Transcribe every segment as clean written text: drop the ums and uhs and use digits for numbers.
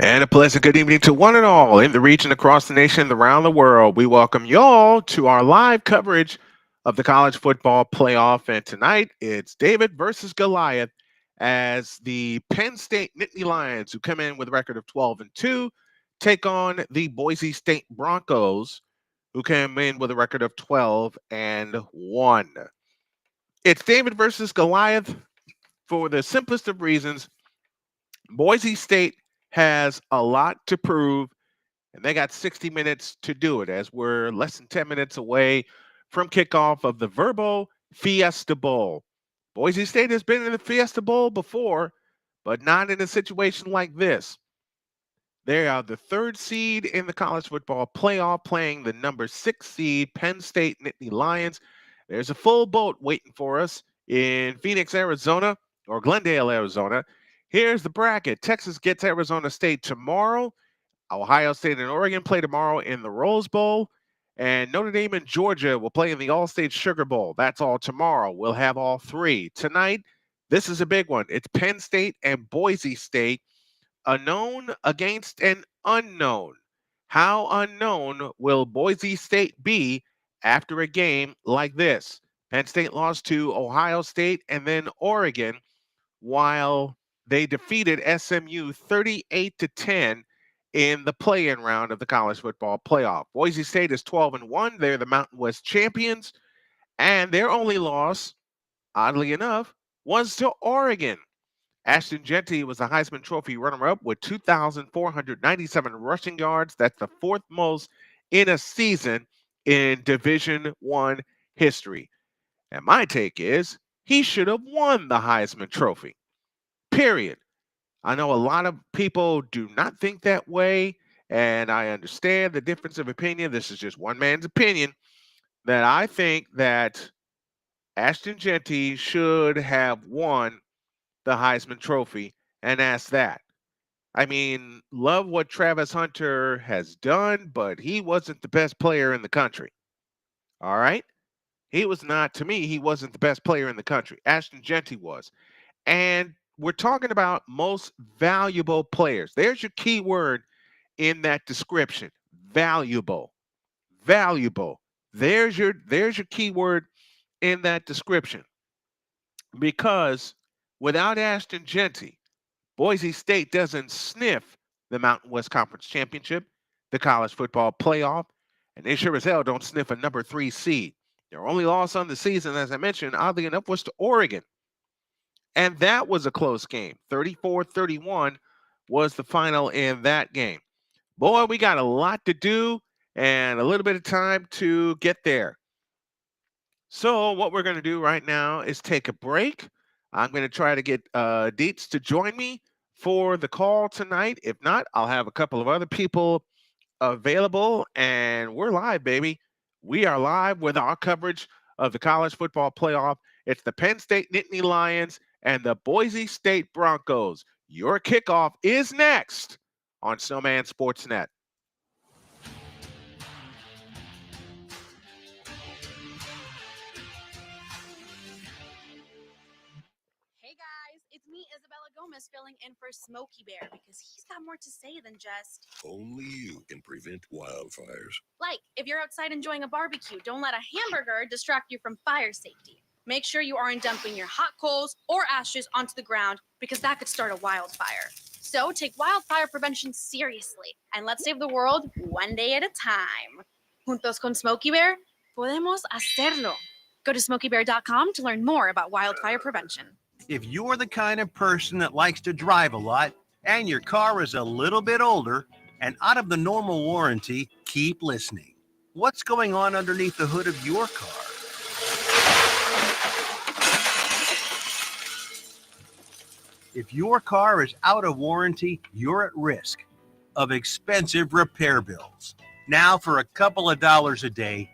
And a pleasant good evening to one and all in the region, across the nation, around the world. We welcome y'all to our live coverage of the college football playoff. And tonight it's David versus Goliath as the Penn State Nittany Lions, who come in with a record of 12-2, take on the Boise State Broncos, who came in with a record of 12-1. It's David versus Goliath for the simplest of reasons. Boise State has a lot to prove, and they got 60 minutes to do it, as we're less than 10 minutes away from kickoff of the Vrbo Fiesta Bowl. Boise State has been in the Fiesta Bowl before, but not in a situation like this. They are the 3rd seed in the college football playoff, playing the number 6 seed Penn State Nittany Lions. There's a full boat waiting for us in Phoenix, Arizona, or Glendale, Arizona. Here's the bracket. Texas gets Arizona State tomorrow. Ohio State and Oregon play tomorrow in the Rose Bowl. And Notre Dame and Georgia will play in the All-State Sugar Bowl. That's all tomorrow. We'll have all 3. Tonight, this is a big one. It's Penn State and Boise State, a known against an unknown. How unknown will Boise State be after a game like this? Penn State lost to Ohio State and then Oregon, while they defeated SMU 38-10 in the play-in round of the college football playoff. Boise State is 12-1. They're the Mountain West champions, and their only loss, oddly enough, was to Oregon. Ashton Jeanty was the Heisman Trophy runner-up with 2,497 rushing yards. That's the 4th most in a season in Division I history. And my take is he should have won the Heisman Trophy. Period. I know a lot of people do not think that way, and I understand the difference of opinion. This is just one man's opinion, that I think that Ashton Jeanty should have won the Heisman Trophy, and ask that. I mean, love what Travis Hunter has done, but he wasn't the best player in the country. All right? He was not, to me, he wasn't the best player in the country. Ashton Jeanty was. And we're talking about most valuable players. There's your key word in that description. Valuable. Valuable. There's your key word in that description because without Ashton Genty, Boise State doesn't sniff the Mountain West Conference Championship, the college football playoff, and they sure as hell don't sniff a number 3 seed. Their only loss on the season, as I mentioned, oddly enough, was to Oregon. And that was a close game. 34-31 was the final in that game. Boy, we got a lot to do and a little bit of time to get there. So what we're going to do right now is take a break. I'm going to try to get Dietz to join me for the call tonight. If not, I'll have a couple of other people available, and we're live, baby. We are live with our coverage of the college football playoff. It's the Penn State Nittany Lions and the Boise State Broncos. Your kickoff is next on Snowman Sportsnet. Hey guys, it's me, Isabella Gomez, filling in for Smokey Bear because he's got more to say than just only you can prevent wildfires. Like, if you're outside enjoying a barbecue, don't let a hamburger distract you from fire safety. Make sure you aren't dumping your hot coals or ashes onto the ground because that could start a wildfire. So take wildfire prevention seriously and let's save the world one day at a time. Juntos con Smokey Bear, podemos hacerlo. Go to smokeybear.com to learn more about wildfire prevention. If you're the kind of person that likes to drive a lot and your car is a little bit older and out of the normal warranty, keep listening. What's going on underneath the hood of your car? If your car is out of warranty, you're at risk of expensive repair bills. Now, for a couple of dollars a day,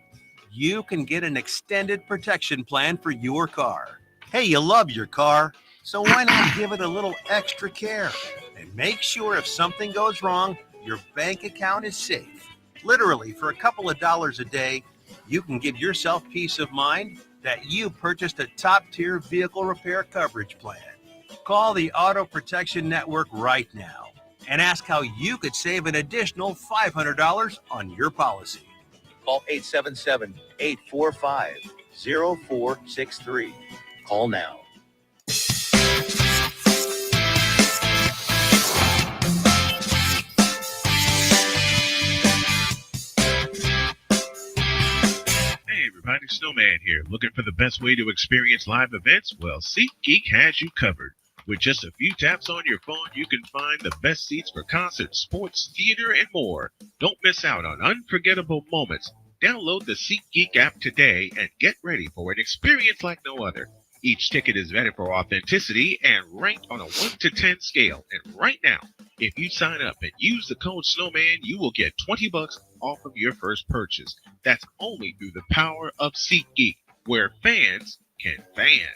you can get an extended protection plan for your car. Hey, you love your car, so why not give it a little extra care and make sure if something goes wrong, your bank account is safe. Literally, for a couple of dollars a day, you can give yourself peace of mind that you purchased a top-tier vehicle repair coverage plan. Call the Auto Protection Network right now and ask how you could save an additional $500 on your policy. Call 877-845-0463. Call now. Hey everybody, Snowman here. Looking for the best way to experience live events? Well, SeatGeek has you covered. With just a few taps on your phone, you can find the best seats for concerts, sports, theater, and more. Don't miss out on unforgettable moments. Download the SeatGeek app today and get ready for an experience like no other. Each ticket is vetted for authenticity and ranked on a 1 to 10 scale. And right now, if you sign up and use the code Snowman, you will get $20 off of your first purchase. That's only through the power of SeatGeek, where fans can fan.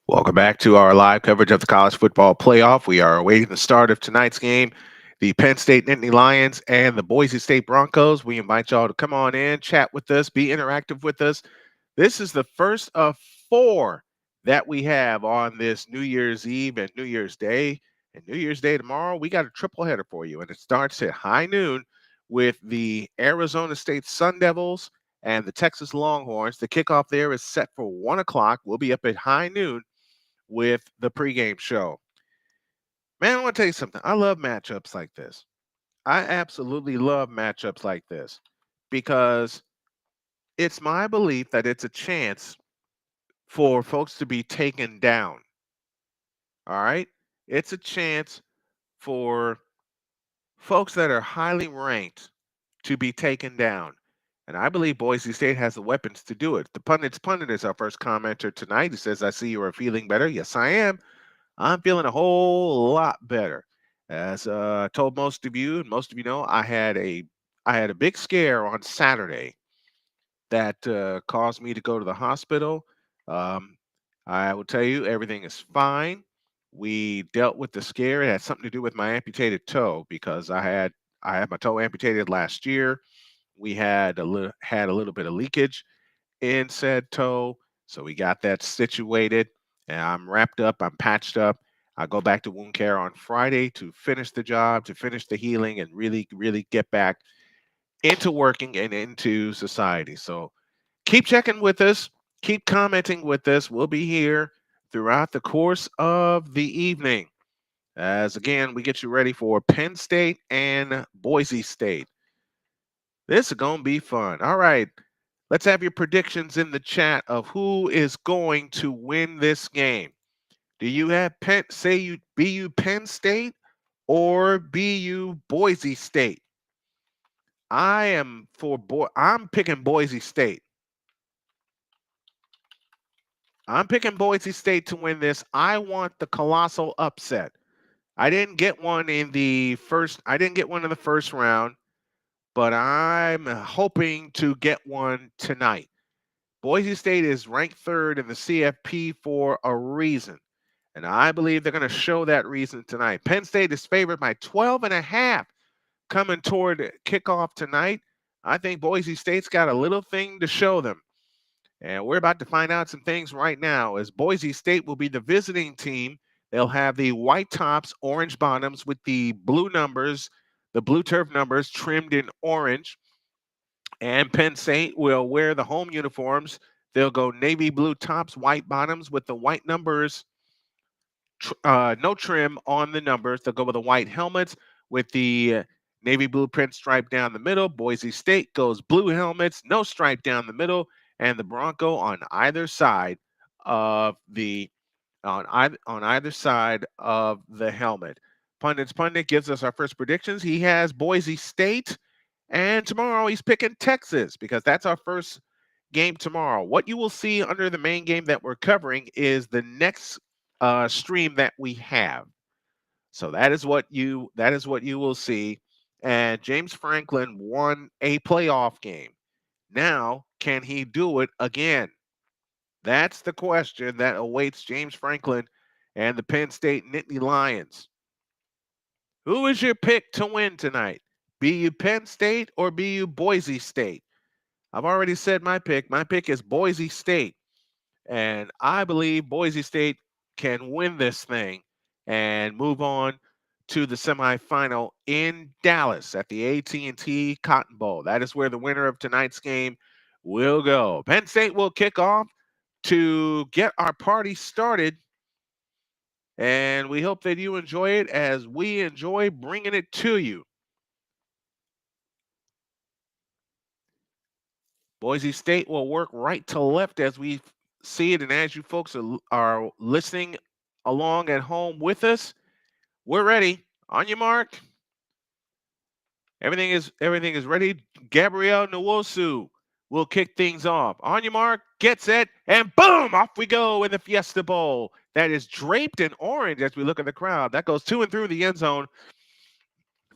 Welcome back to our live coverage of the college football playoff. We are awaiting the start of tonight's game, the Penn State Nittany Lions and the Boise State Broncos. We invite y'all to come on in, chat with us, be interactive with us. This is the first of 4 that we have on this New Year's Eve and New Year's Day. And New Year's Day tomorrow, we got a triple header for you. And it starts at high noon with the Arizona State Sun Devils and the Texas Longhorns. The kickoff there is set for 1 o'clock. We'll be up at high noon with the pregame show. Man, I want to tell you something. I love matchups like this. I absolutely love matchups like this because it's my belief that it's a chance for folks to be taken down. All right? It's a chance for folks that are highly ranked to be taken down. And I believe Boise State has the weapons to do it. The pundit is our first commenter tonight. He says, I see you are feeling better. Yes, I am. I'm feeling a whole lot better. As I told most of you, and most of you know, I had a big scare on Saturday that caused me to go to the hospital. I will tell you, everything is fine. We dealt with the scare. It had something to do with my amputated toe because I had my toe amputated last year. We had a little bit of leakage in said toe, so we got that situated. And I'm wrapped up. I'm patched up. I go back to wound care on Friday to finish the job, to finish the healing, and really, really get back into working and into society. So keep checking with us. Keep commenting with us. We'll be here throughout the course of the evening. As again, we get you ready for Penn State and Boise State. This is going to be fun. All right. Let's have your predictions in the chat of who is going to win this game. Do you have BU Penn State or BU Boise State? I'm picking Boise State. I'm picking Boise State to win this. I want the colossal upset. I didn't get one in the first round, but I'm hoping to get one tonight. Boise State is ranked 3rd in the CFP for a reason, and I believe they're going to show that reason tonight. Penn State is favored by 12.5 coming toward kickoff tonight. I think Boise State's got a little thing to show them. And we're about to find out some things right now, as Boise State will be the visiting team. They'll have the white tops, orange bottoms with the blue numbers, the blue turf numbers trimmed in orange. And Penn State will wear the home uniforms. They'll go navy blue tops, white bottoms with the white numbers, no trim on the numbers. They'll go with the white helmets with the navy blue print stripe down the middle. Boise State goes blue helmets, no stripe down the middle, and the Bronco on either side of the either side of the helmet. Pundit gives us our first predictions. He has Boise State, and tomorrow he's picking Texas because that's our first game tomorrow. What you will see under the main game that we're covering is the next stream that we have. So that is what you will see. And James Franklin won a playoff game. Now, can he do it again? That's the question that awaits James Franklin and the Penn State Nittany Lions. Who is your pick to win tonight? BU Penn State or BU Boise State? I've already said my pick. My pick is Boise State. And I believe Boise State can win this thing and move on to the semifinal in Dallas at the AT&T Cotton Bowl. That is where the winner of tonight's game will go. Penn State will kick off to get our party started. And we hope that you enjoy it as we enjoy bringing it to you. Boise State will work right to left as we see it. And as you folks are listening along at home with us, we're ready. On your mark. Everything is ready. Gabrielle Nwosu will kick things off. On your mark, get set, and boom, off we go in the Fiesta Bowl. That is draped in orange as we look at the crowd. That goes to and through the end zone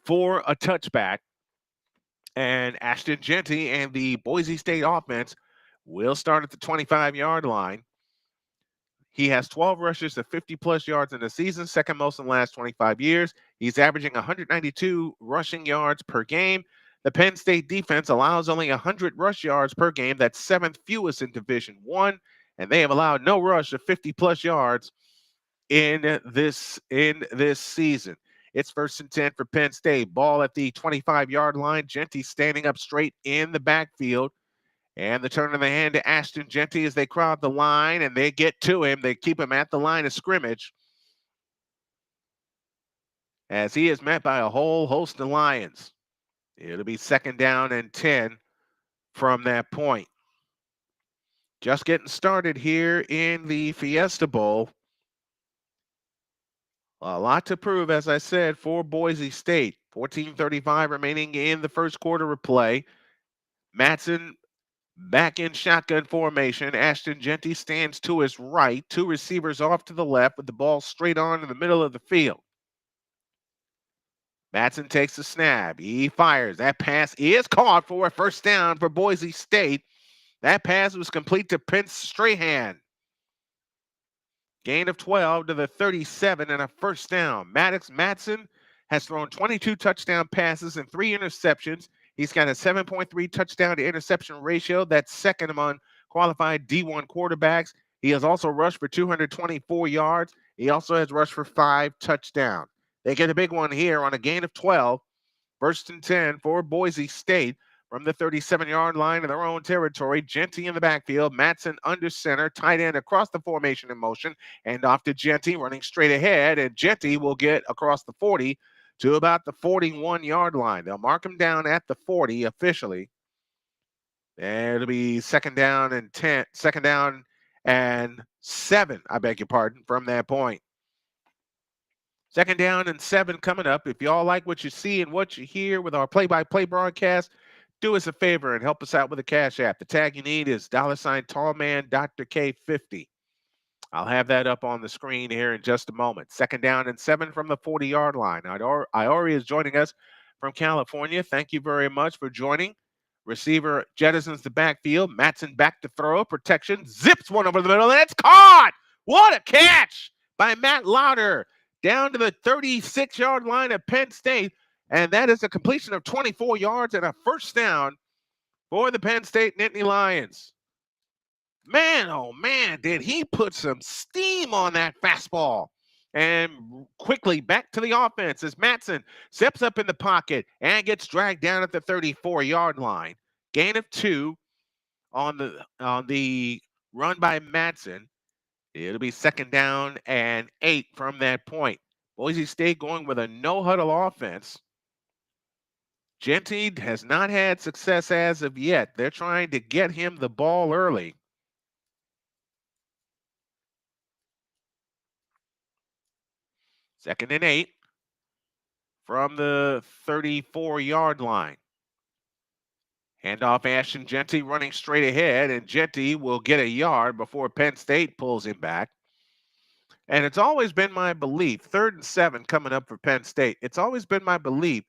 for a touchback. And Ashton Genty and the Boise State offense will start at the 25-yard line. He has 12 rushes to 50-plus yards in the season, second most in the last 25 years. He's averaging 192 rushing yards per game. The Penn State defense allows only 100 rush yards per game. That's seventh fewest in Division I, and they have allowed no rush of 50-plus yards in this season. It's 1st and 10 for Penn State. Ball at the 25-yard line. Genty standing up straight in the backfield. And the turn of the hand to Ashton Genty as they crowd the line and they get to him. They keep him at the line of scrimmage as he is met by a whole host of Lions. It'll be 2nd down and 10 from that point. Just getting started here in the Fiesta Bowl. A lot to prove, as I said, for Boise State. 14:35 remaining in the first quarter of play. Matson back in shotgun formation. Ashton Genty stands to his right. Two receivers off to the left with the ball straight on in the middle of the field. Matson takes the snap. He fires. That pass is caught for a 1st down for Boise State. That pass was complete to Prince Strahan. Gain of 12 to the 37 and a 1st down. Matson has thrown 22 touchdown passes and 3 interceptions. He's got a 7.3 touchdown to interception ratio. That's second among qualified D1 quarterbacks. He has also rushed for 224 yards. He also has rushed for 5 touchdowns. They get a big one here on a gain of 12. First and 10 for Boise State from the 37-yard line of their own territory. Genty in the backfield. Matson under center. Tight end across the formation in motion. And off to Genty running straight ahead. And Genty will get across the 40 to about the 41-yard line. They'll mark him down at the 40 officially. And it'll be second down and 7, I beg your pardon, from that point. Second down and 7 coming up. If y'all like what you see and what you hear with our play-by-play broadcast, do us a favor and help us out with a Cash App. The tag you need is $Tallman Dr. K50. I'll have that up on the screen here in just a moment. Second down and 7 from the 40-yard line. Iori is joining us from California. Thank you very much for joining. Receiver jettisons the backfield. Matson back to throw. Protection. Zips one over the middle, and it's caught! What a catch by Matt Lauder down to the 36-yard line of Penn State. And that is a completion of 24 yards and a first down for the Penn State Nittany Lions. Man, oh man, did he put some steam on that fastball. And quickly back to the offense as Matson steps up in the pocket and gets dragged down at the 34-yard line. Gain of 2 on the run by Matson. It'll be second down and 8 from that point. Boise State going with a no-huddle offense. Genty has not had success as of yet. They're trying to get him the ball early. Second and 8 from the 34-yard line. Handoff Ashton Genty running straight ahead, and Genty will get a yard before Penn State pulls him back. And it's always been my belief, 3rd and 7 coming up for Penn State, it's always been my belief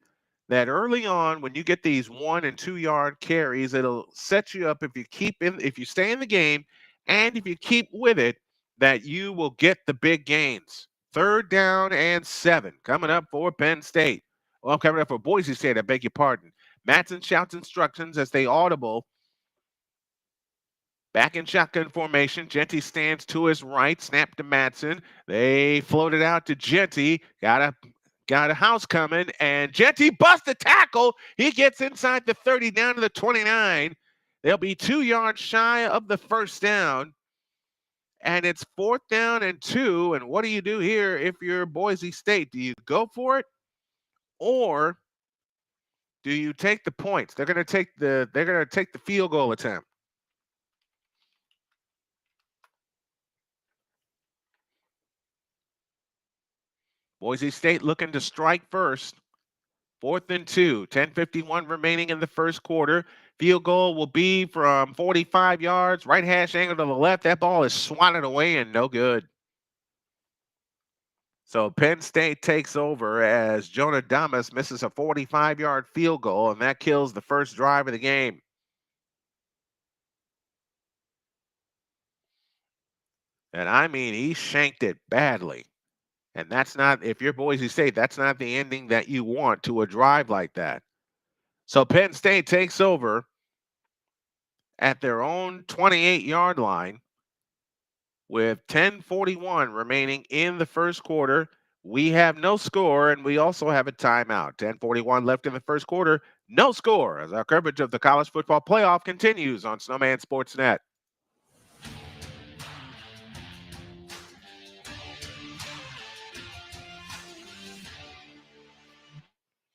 that early on when you get these 1 and 2 yard carries, it'll set you up if you stay in the game and if you keep with it, that you will get the big gains. 3rd down and 7 coming up for Penn State. Well, coming up for Boise State, I beg your pardon. Matson shouts instructions as they audible. Back in shotgun formation. Genty stands to his right. Snap to Matson. They float it out to Genty. Got a house coming. And Genty busts the tackle. He gets inside the 30 down to the 29. They'll be 2 yards shy of the first down. And it's 4th down and 2. And what do you do here if you're Boise State? Do you go for it? Or do you take the points? They're going to take the field goal attempt. Boise State looking to strike first. 4th and 2. 10:51 remaining in the first quarter. Field goal will be from 45 yards. Right hash angle to the left. That ball is swatted away and no good. So Penn State takes over as Jonah Damas misses a 45-yard field goal, and that kills the first drive of the game. And I mean, he shanked it badly. And that's not, if you're Boise State, that's not the ending that you want to a drive like that. So Penn State takes over at their own 28-yard line with 10:41 remaining in the first quarter. We have no score, and we also have a timeout. 10:41 left in the first quarter. No score as our coverage of the college football playoff continues on Snowman Sportsnet.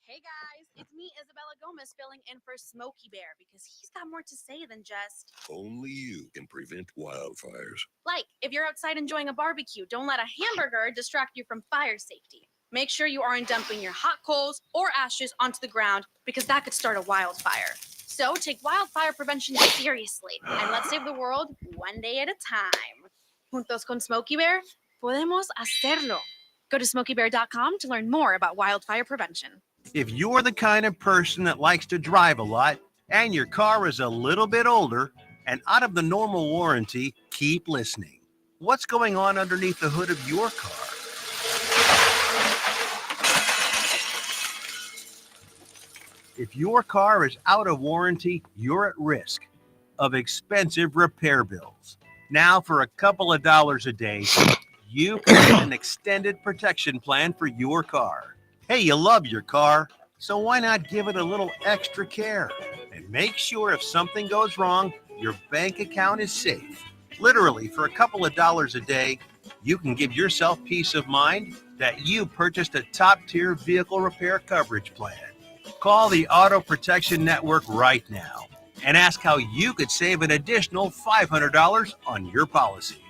Hey guys, it's me, Isabella Gomez, filling in for Smokey Bear because he's got more to say than just. Only you can prevent wildfires. Like, if you're outside enjoying a barbecue, don't let a hamburger distract you from fire safety. Make sure you aren't dumping your hot coals or ashes onto the ground because that could start a wildfire. So take wildfire prevention seriously and let's save the world one day at a time. Juntos con Smokey Bear, podemos hacerlo. Go to smokeybear.com to learn more about wildfire prevention. If you're the kind of person that likes to drive a lot and your car is a little bit older and out of the normal warranty, keep listening. What's going on underneath the hood of your car? If your car is out of warranty, you're at risk of expensive repair bills. Now, for a couple of dollars a day, you can get an extended protection plan for your car. Hey, you love your car, so why not give it a little extra care and make sure if something goes wrong, your bank account is safe. Literally, for a couple of dollars a day, you can give yourself peace of mind that you purchased a top-tier vehicle repair coverage plan. Call the Auto Protection Network right now and ask how you could save an additional $500 on your policy.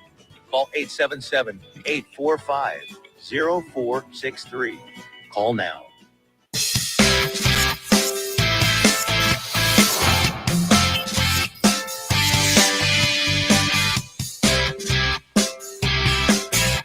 Call 877-845-0463. Call now.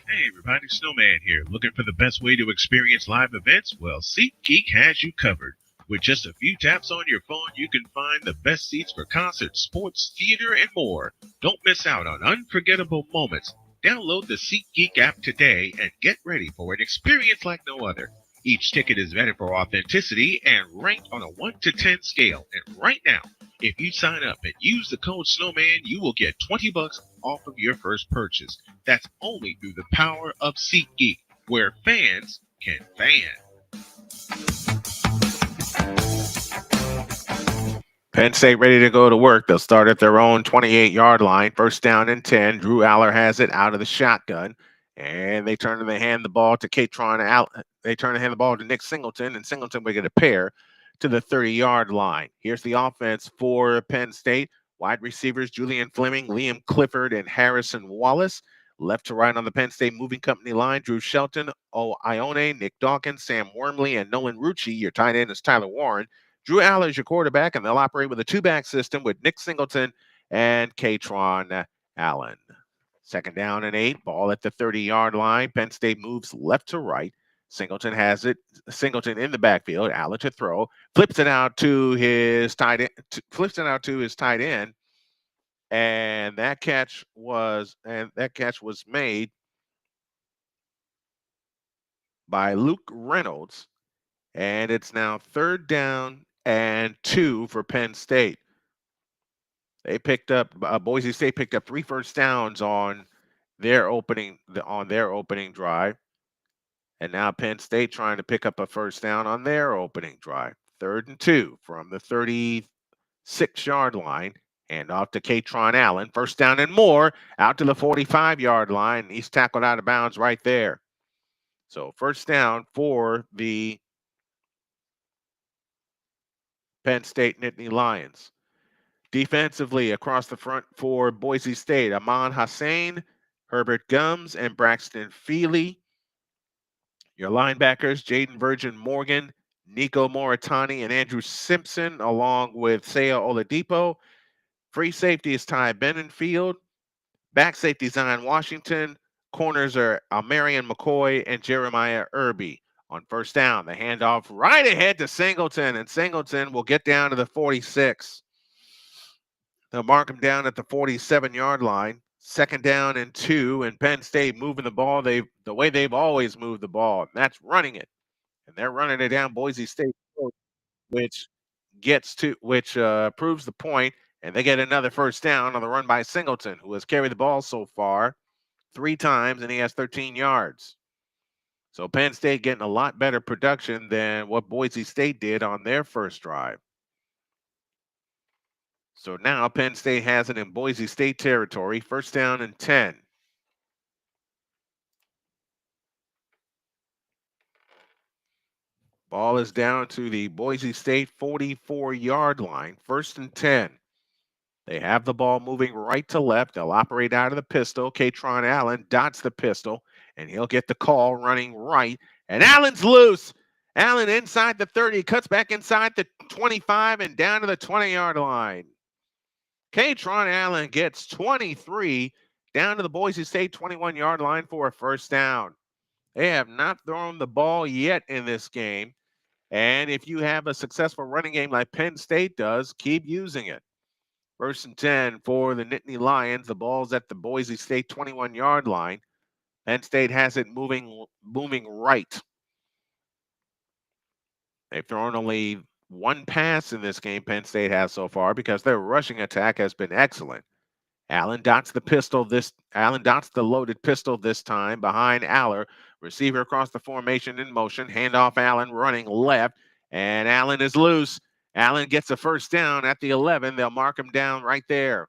Hey everybody, Snowman here. Looking for the best way to experience live events? Well, SeatGeek has you covered. With just a few taps on your phone, you can find the best seats for concerts, sports, theater, and more. Don't miss out on unforgettable moments. Download the SeatGeek app today and get ready for an experience like no other. Each ticket is vetted for authenticity and ranked on a 1 to 10 scale. And right now, if you sign up and use the code Snowman, you will get $20 off of your first purchase. That's only through the power of SeatGeek, where fans can fan. Penn State ready to go to work. They'll start at their own 28-yard line. First down and 10. Drew Aller has it out of the shotgun. And they turn and they hand the ball to They turn and hand the ball to Nick Singleton, and Singleton will get a pair to the 30-yard line. Here's the offense for Penn State. Wide receivers, Julian Fleming, Liam Clifford, and Harrison Wallace. Left to right on the Penn State moving company line, Drew Shelton, Ione, Nick Dawkins, Sam Wormley, and Nolan Rucci. Your tight end is Tyler Warren. Drew Aller is your quarterback, and they'll operate with a two-back system with Nick Singleton and Katron Allen. Second down and 8, ball at the 30-yard line. Penn State moves left to right. Singleton has it. Singleton in the backfield. Allen to throw. Flips it out to his tight end. And that catch was made by Luke Reynolds. And it's now third down and 2 for Penn State. They picked up Boise State picked up 3 first downs on their opening drive. And now Penn State trying to pick up a first down on their opening drive. 3rd and 2 from the 36-yard line. Hand off to Katron Allen. First down and more out to the 45-yard line. He's tackled out of bounds right there. So first down for the Penn State Nittany Lions. Defensively, across the front for Boise State, Amon Hussein, Herbert Gums, and Braxton Feely. Your linebackers, Jaden Virgin Morgan, Nico Moritani, and Andrew Simpson, along with Saya Oladipo. Free safety is Ty Benenfield. Back safety, Zion Washington. Corners are Marion McCoy and Jeremiah Irby. On first down, the handoff right ahead to Singleton, and Singleton will get down to the 46. They'll mark him down at the 47-yard line. Second down and 2, and Penn State moving the ball the way they've always moved the ball, and that's running it. And they're running it down Boise State, which proves the point, and they get another first down on the run by Singleton, who has carried the ball so far 3 times, and he has 13 yards. So Penn State getting a lot better production than what Boise State did on their first drive. So now Penn State has it in Boise State territory, first down and 10. Ball is down to the Boise State 44-yard line, first and 10. They have the ball moving right to left. They'll operate out of the pistol. Katron Allen dots the pistol, and he'll get the call running right. And Allen's loose. Allen inside the 30, cuts back inside the 25 and down to the 20-yard line. Katron Allen gets 23 down to the Boise State 21-yard line for a first down. They have not thrown the ball yet in this game. And if you have a successful running game like Penn State does, keep using it. First and 10 for the Nittany Lions. The ball's at the Boise State 21-yard line. Penn State has it moving right. They've thrown only 1 pass in this game, Penn State has so far, because their rushing attack has been excellent. Allen dots the loaded pistol this time behind Aller. Receiver across the formation in motion. Handoff Allen running left, and Allen is loose. Allen gets a first down at the 11. They'll mark him down right there.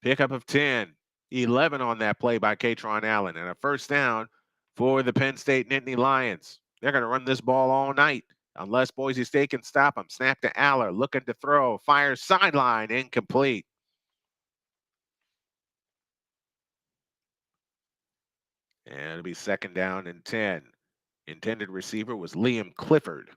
Pickup of 10, 11 on that play by Katron Allen, and a first down for the Penn State Nittany Lions. They're going to run this ball all night unless Boise State can stop them. Snap to Aller, looking to throw, fires sideline, incomplete. And it'll be second down and 10. Intended receiver was Liam Clifford.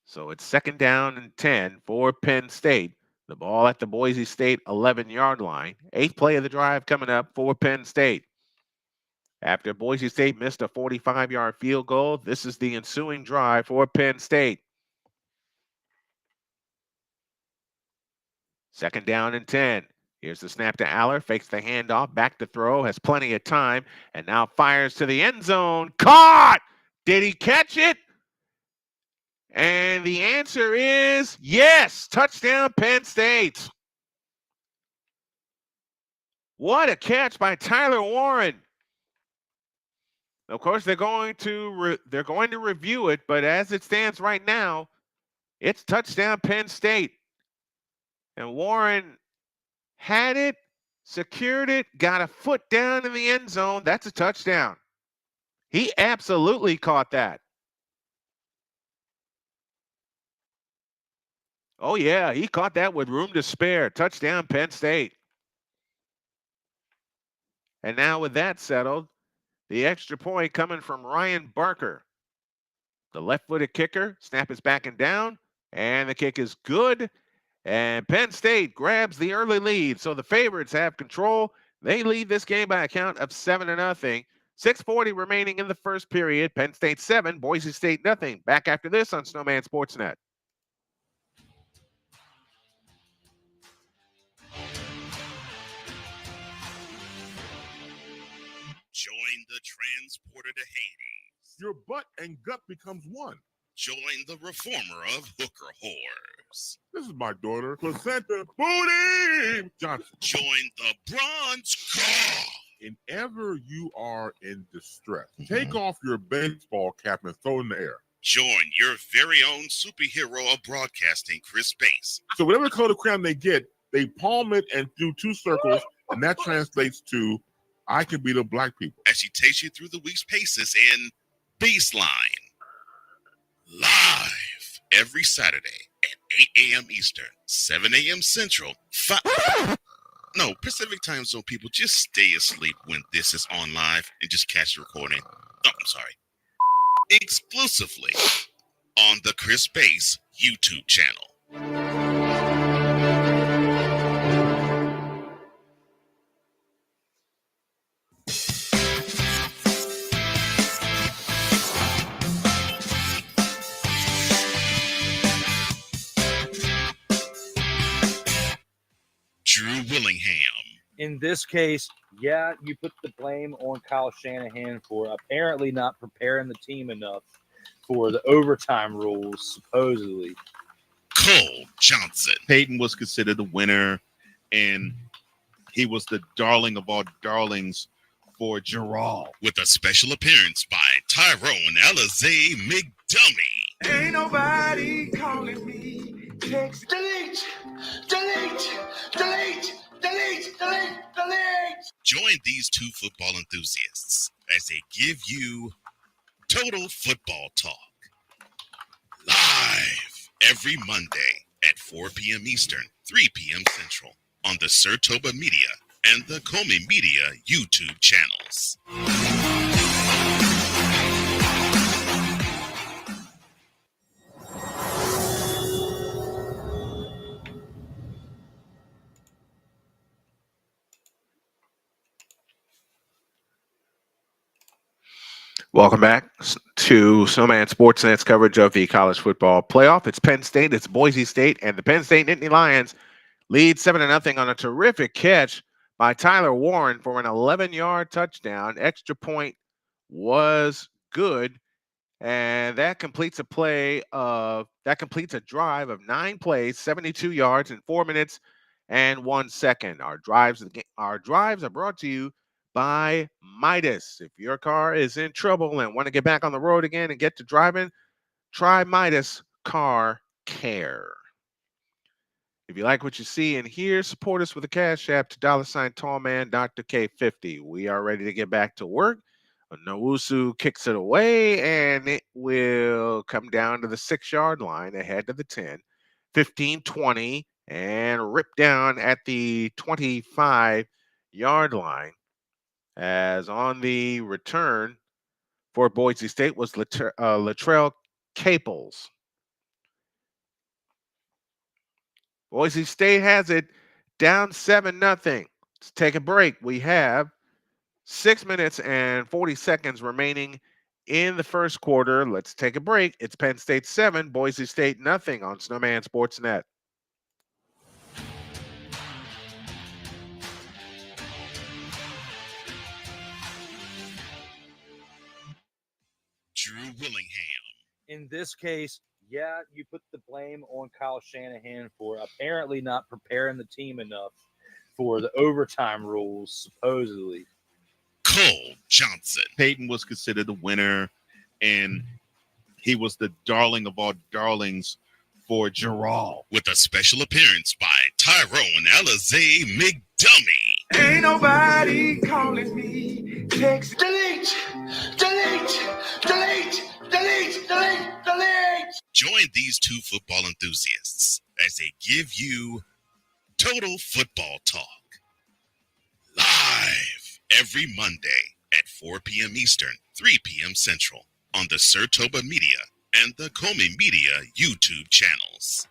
So it's second down and 10 for Penn State. The ball at the Boise State 11-yard line. 8th play of the drive coming up for Penn State. After Boise State missed a 45-yard field goal, this is the ensuing drive for Penn State. Second down and 10. Here's the snap to Aller, fakes the handoff, back to throw, has plenty of time, and now fires to the end zone. Caught! Did he catch it? And the answer is yes. Touchdown, Penn State. What a catch by Tyler Warren. Of course, they're going to review it, but as it stands right now, it's touchdown Penn State. And Warren had it, secured it, got a foot down in the end zone. That's a touchdown. He absolutely caught that. Oh, yeah, he caught that with room to spare. Touchdown, Penn State. And now with that settled, the extra point coming from Ryan Barker. The left-footed kicker, snap is backing down, and the kick is good. And Penn State grabs the early lead, so the favorites have control. They lead this game by a count of 7-0. 6:40 remaining in the first period. Penn State 7, Boise State nothing. Back after this on Snowman Sportsnet. Join the transporter to Hades. Your butt and gut becomes one. Join the reformer of hooker whores. This is my daughter, Placenta Booty Johnson. Join the bronze claw. Whenever you are in distress, take off your baseball cap and throw it in the air. Join your very own superhero of broadcasting, Chris Bass. So whatever color crayon they get, they palm it and do 2 circles, and that translates to I can beat up black people. As she takes you through the week's paces in Baseline. Live every Saturday at 8 a.m. Eastern, 7 a.m. Central, Pacific time zone people, just stay asleep when this is on live and just catch the recording. Oh, I'm sorry. Exclusively on the Chris Bass YouTube channel. Drew Willingham. In this case, yeah, you put the blame on Kyle Shanahan for apparently not preparing the team enough for the overtime rules, supposedly. Cole Johnson. Peyton was considered the winner, and he was the darling of all darlings for Gerald. With a special appearance by Tyrone Alizé McDummy. Ain't nobody calling me. Text. Delete! Delete! Delete! Delete! Delete! Delete! Join these two football enthusiasts as they give you Total Football Talk. Live every Monday at 4 p.m. Eastern, 3 p.m. Central on the Sertoba Media and the Comey Media YouTube channels. Welcome back to Snowman Sportsnet's coverage of the college football playoff. It's Penn State, it's Boise State, and the Penn State Nittany Lions lead 7-0 on a terrific catch by Tyler Warren for an 11-yard touchdown. Extra point was good, And that completes a drive of 9 plays, 72 yards in 4 minutes and 1 second. Our drives are brought to you by Midas. If your car is in trouble and want to get back on the road again and get to driving, try Midas Car Care. If you like what you see and hear, support us with a cash app to $Tallman Dr. K50. We are ready to get back to work. Nowusu kicks it away, and it will come down to the 6-yard line ahead of the 10, 15-20, and rip down at the 25-yard line. As on the return for Boise State was Latrell Caples. Boise State has it down 7-0. Let's take a break. We have 6 minutes and 40 seconds remaining in the first quarter. Let's take a break. It's Penn State 7, Boise State nothing on Snowman Sportsnet. Drew Willingham. In this case, yeah, you put the blame on Kyle Shanahan for apparently not preparing the team enough for the overtime rules, supposedly. Cole Johnson. Peyton was considered the winner, and he was the darling of all darlings for Gerald. With a special appearance by Tyrone Alizé McDummy. Ain't nobody calling me. Text. Delete. Delete. Delete. Delete. Delete. Delete. Join these two football enthusiasts as they give you Total Football Talk. Live every Monday at 4 p.m. Eastern, 3 p.m. Central on the Sertoba Media and the Comey Media YouTube channels.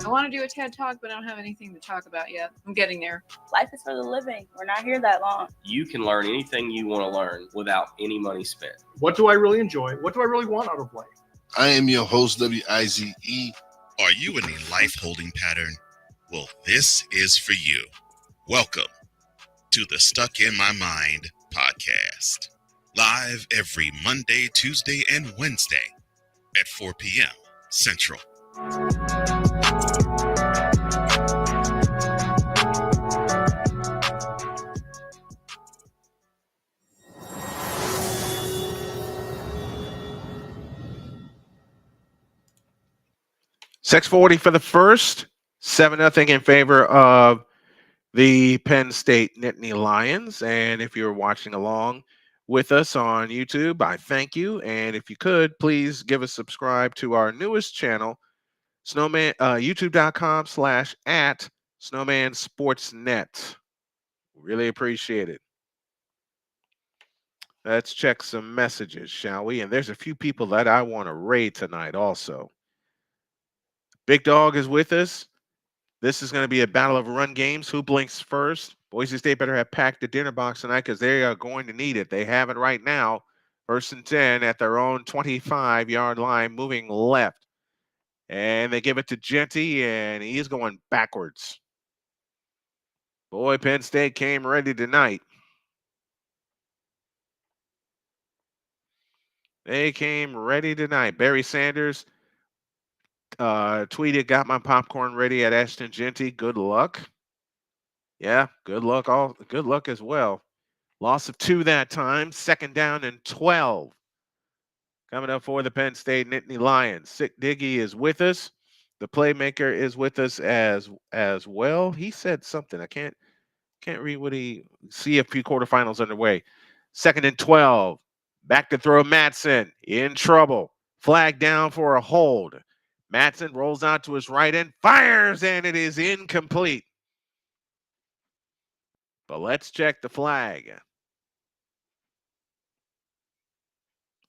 'I want to do a TED Talk, but I don't have anything to talk about yet. I'm getting there. Life is for the living. We're not here that long. You can learn anything you want to learn without any money spent. What do I really enjoy? What do I really want out of life? I am your host, WIZE. Are you in a life holding pattern? Well, this is for you. Welcome to the Stuck in My Mind podcast. Live every Monday, Tuesday, and Wednesday at 4 p.m. Central. $6.40 for the first, 7-0 in favor of the Penn State Nittany Lions. And if you're watching along with us on YouTube, I thank you. And if you could, please give a subscribe to our newest channel, Snowman, youtube.com/at Snowman Sportsnet. Really appreciate it. Let's check some messages, shall we? And there's a few people that I want to raid tonight also. Big Dog is with us. This is going to be a battle of run games. Who blinks first? Boise State better have packed the dinner box tonight because they are going to need it. They have it right now. 1st and 10 at their own 25-yard line, moving left. And they give it to Genty, and he's going backwards. Boy, Penn State came ready tonight. They came ready tonight. Barry Sanders tweeted, got my popcorn ready at Ashton Genty. Good luck. Yeah, good luck. Good luck as well. Loss of 2 that time. 2nd down and 12. Coming up for the Penn State Nittany Lions. Sick Diggy is with us. The playmaker is with us as well. He said something. I can't read what he. CFP quarterfinals underway. 2nd and 12. Back to throw Matson. In trouble. Flag down for a hold. Matson rolls out to his right end, fires, and it is incomplete. But let's check the flag.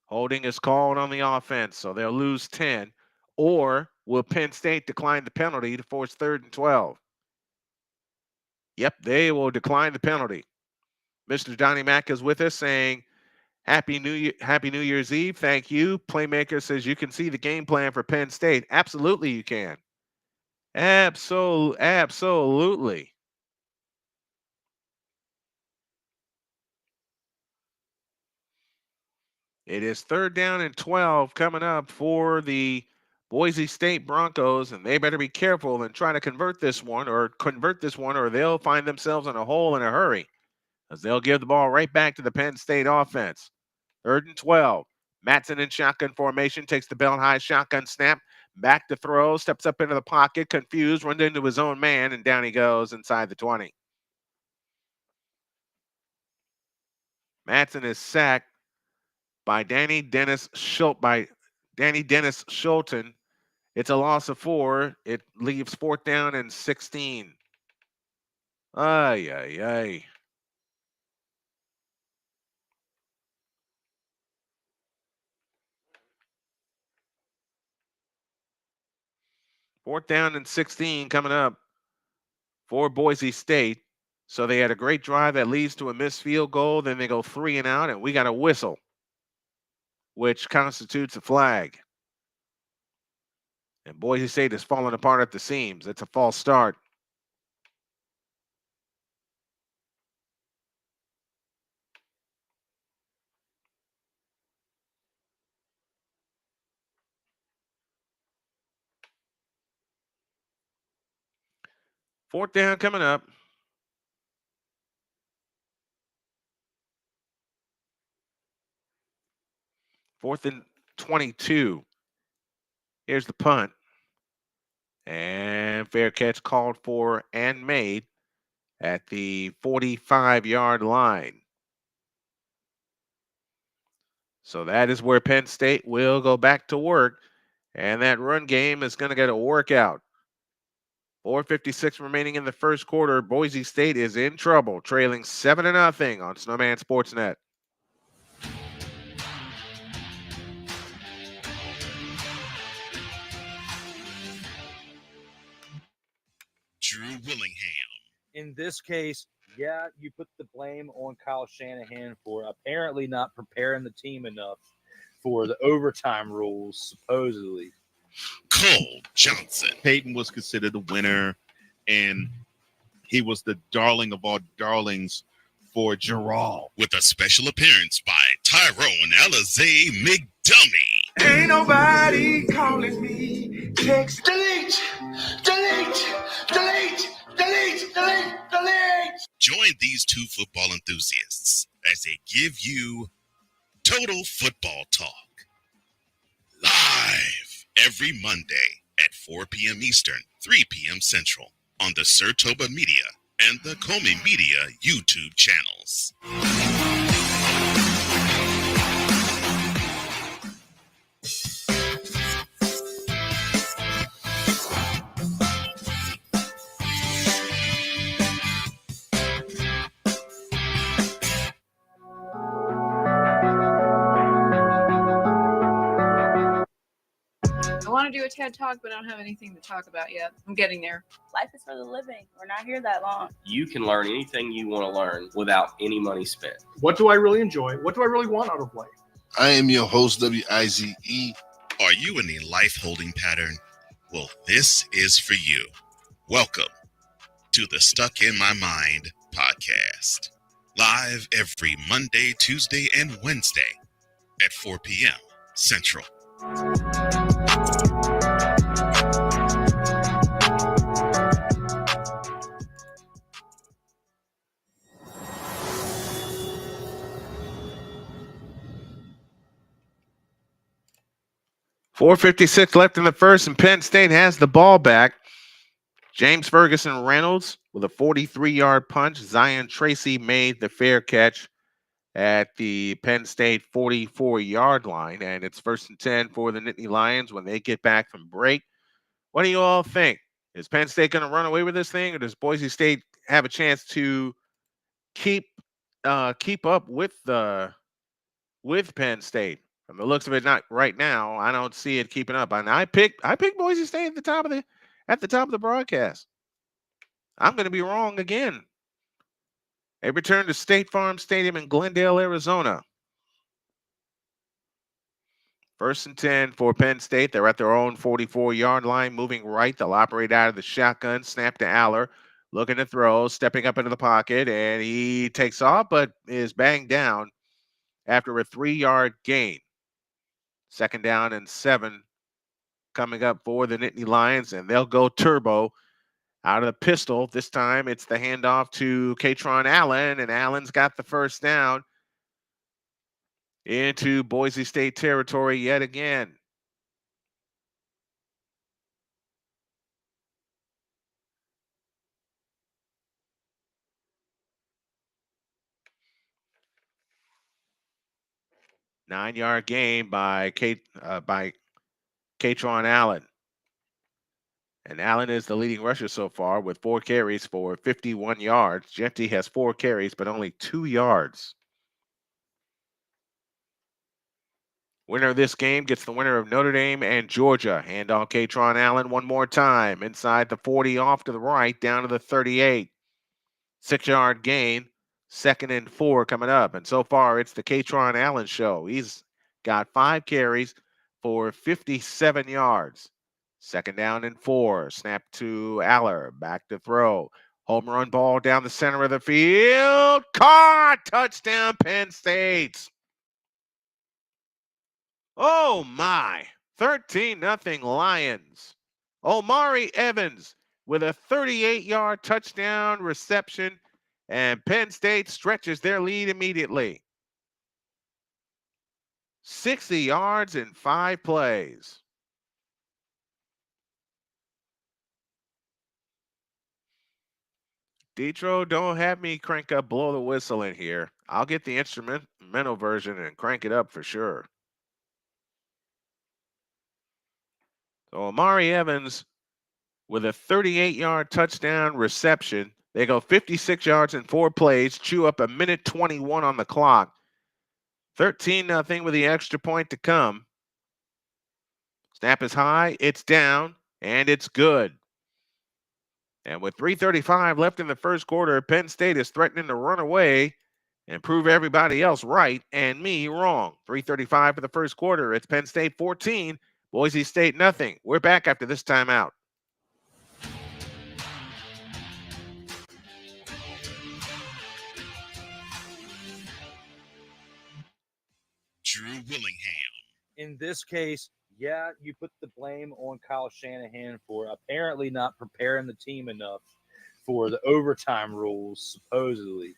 Holding is called on the offense, so they'll lose 10. Or will Penn State decline the penalty to force 3rd and 12? Yep, they will decline the penalty. Mr. Johnny Mack is with us saying, Happy New Year's Eve. Thank you. Playmaker says you can see the game plan for Penn State. Absolutely, you can. Absolutely. It is 3rd down and 12 coming up for the Boise State Broncos, and they better be careful and try to convert this one, or they'll find themselves in a hole in a hurry, as they'll give the ball right back to the Penn State offense. 3rd and 12. Matson in shotgun formation, takes the belt high shotgun snap, back to throw, steps up into the pocket, confused, runs into his own man, and down he goes inside the 20. Matson is sacked by Danny Dennis Schulten. It's a loss of 4. It leaves 4th down and 16. Ay, ay, ay. Fourth down and 16 coming up for Boise State. So they had a great drive that leads to a missed field goal. Then they go 3 and out, and we got a whistle, which constitutes a flag. And Boise State is falling apart at the seams. It's a false start. Fourth down coming up. Fourth and 22. Here's the punt. And fair catch called for and made at the 45-yard line. So that is where Penn State will go back to work. And that run game is going to get a workout. 4:56 remaining in the first quarter. Boise State is in trouble, trailing 7-0 on Snowman Sportsnet. Drew Willingham. In this case, yeah, you put the blame on Kyle Shanahan for apparently not preparing the team enough for the overtime rules, supposedly. Cole Johnson. Peyton was considered the winner, and he was the darling of all darlings for Gerald. With a special appearance by Tyrone Alizé McDummy. Ain't nobody calling me. Text delete, delete, delete, delete, delete, delete. Join these two football enthusiasts as they give you Total Football Talk. Live every Monday at 4 p.m. Eastern, 3 p.m. Central on the Sertoba Media and the Comey Media YouTube channels. I want to do a TED Talk, but I don't have anything to talk about yet. I'm getting there. Life is for the living. We're not here that long. You can learn anything you want to learn without any money spent. What do I really enjoy? What do I really want out of life? I am your host, WIZE. Are you in a life holding pattern? Well, this is for you. Welcome to the Stuck in My Mind podcast. Live every Monday, Tuesday, and Wednesday at 4 p.m. Central. .456 left in the first, and Penn State has the ball back. James Ferguson Reynolds with a 43-yard punch. Zion Tracy made the fair catch at the Penn State 44-yard line, and it's 1st and 10 for the Nittany Lions when they get back from break. What do you all think? Is Penn State going to run away with this thing, or does Boise State have a chance to keep up with Penn State? From the looks of it, not right now. I don't see it keeping up. And I picked Boise State at the top of the broadcast. I'm going to be wrong again. They return to State Farm Stadium in Glendale, Arizona. 1st and 10 for Penn State. They're at their own 44-yard line, moving right. They'll operate out of the shotgun. Snap to Aller. Looking to throw, stepping up into the pocket, and he takes off, but is banged down after a 3-yard gain. 2nd down and 7 coming up for the Nittany Lions, and they'll go turbo out of the pistol. This time it's the handoff to Katron Allen, and Allen's got the 1st down into Boise State territory yet again. Nine-yard gain by Katron Allen. And Allen is the leading rusher so far with 4 carries for 51 yards. Genty has 4 carries, but only 2 yards. Winner of this game gets the winner of Notre Dame and Georgia. Hand on Katron Allen one more time. Inside the 40, off to the right, down to the 38. 6-yard gain. 2nd and 4 coming up. And so far, it's the Katron Allen show. He's got 5 carries for 57 yards. 2nd down and 4. Snap to Aller. Back to throw. Home run ball down the center of the field. Caught! Touchdown, Penn State. Oh, my. 13-0 Lions. Omari Evans with a 38-yard touchdown reception, and Penn State stretches their lead immediately. 60 yards in 5 plays. Detro, don't have me crank up Blow the Whistle in here. I'll get the instrumental version and crank it up for sure. So Omari Evans with a 38-yard touchdown reception. They go 56 yards in 4 plays, chew up a minute 21 on the clock. 13-0 with the extra point to come. Snap is high, it's down, and it's good. And with 3:35 left in the first quarter, Penn State is threatening to run away and prove everybody else right and me wrong. 3:35 for the first quarter. It's Penn State 14, Boise State nothing. We're back after this timeout. Drew Willingham. In this case, yeah, you put the blame on Kyle Shanahan for apparently not preparing the team enough for the overtime rules, supposedly.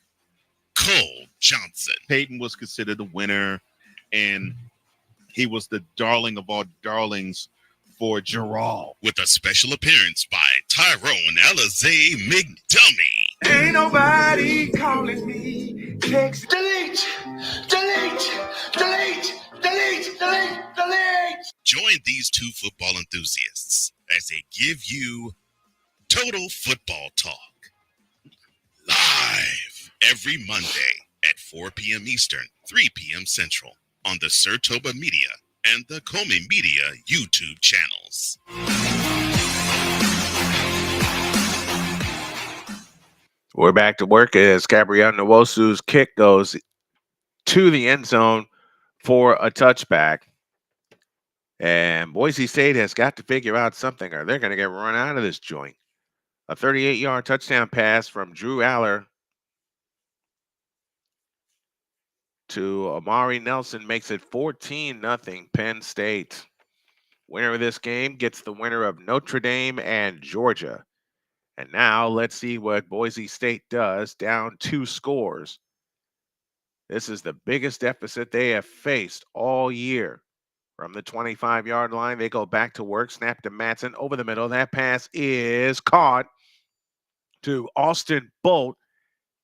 Cole Johnson. Peyton was considered the winner, and he was the darling of all darlings for Gerald. With a special appearance by Tyrone Alizé McDummy. Ain't nobody calling me. Text delete, delete, delete, delete, delete, delete. Join these 2 football enthusiasts as they give you Total Football Talk. Live every Monday at 4 p.m. Eastern, 3 p.m. Central on the Sertoba Media and the Comey Media YouTube channels. We're back to work as Gabriel Nwosu's kick goes to the end zone for a touchback. And Boise State has got to figure out something or they're going to get run out of this joint. A 38-yard touchdown pass from Drew Aller to Amari Nelson makes it 14-0 Penn State. Winner of this game gets the winner of Notre Dame and Georgia. And now let's see what Boise State does, down 2 scores. This is the biggest deficit they have faced all year. From the 25-yard line, they go back to work. Snap to Matson over the middle. That pass is caught to Austin Bolt.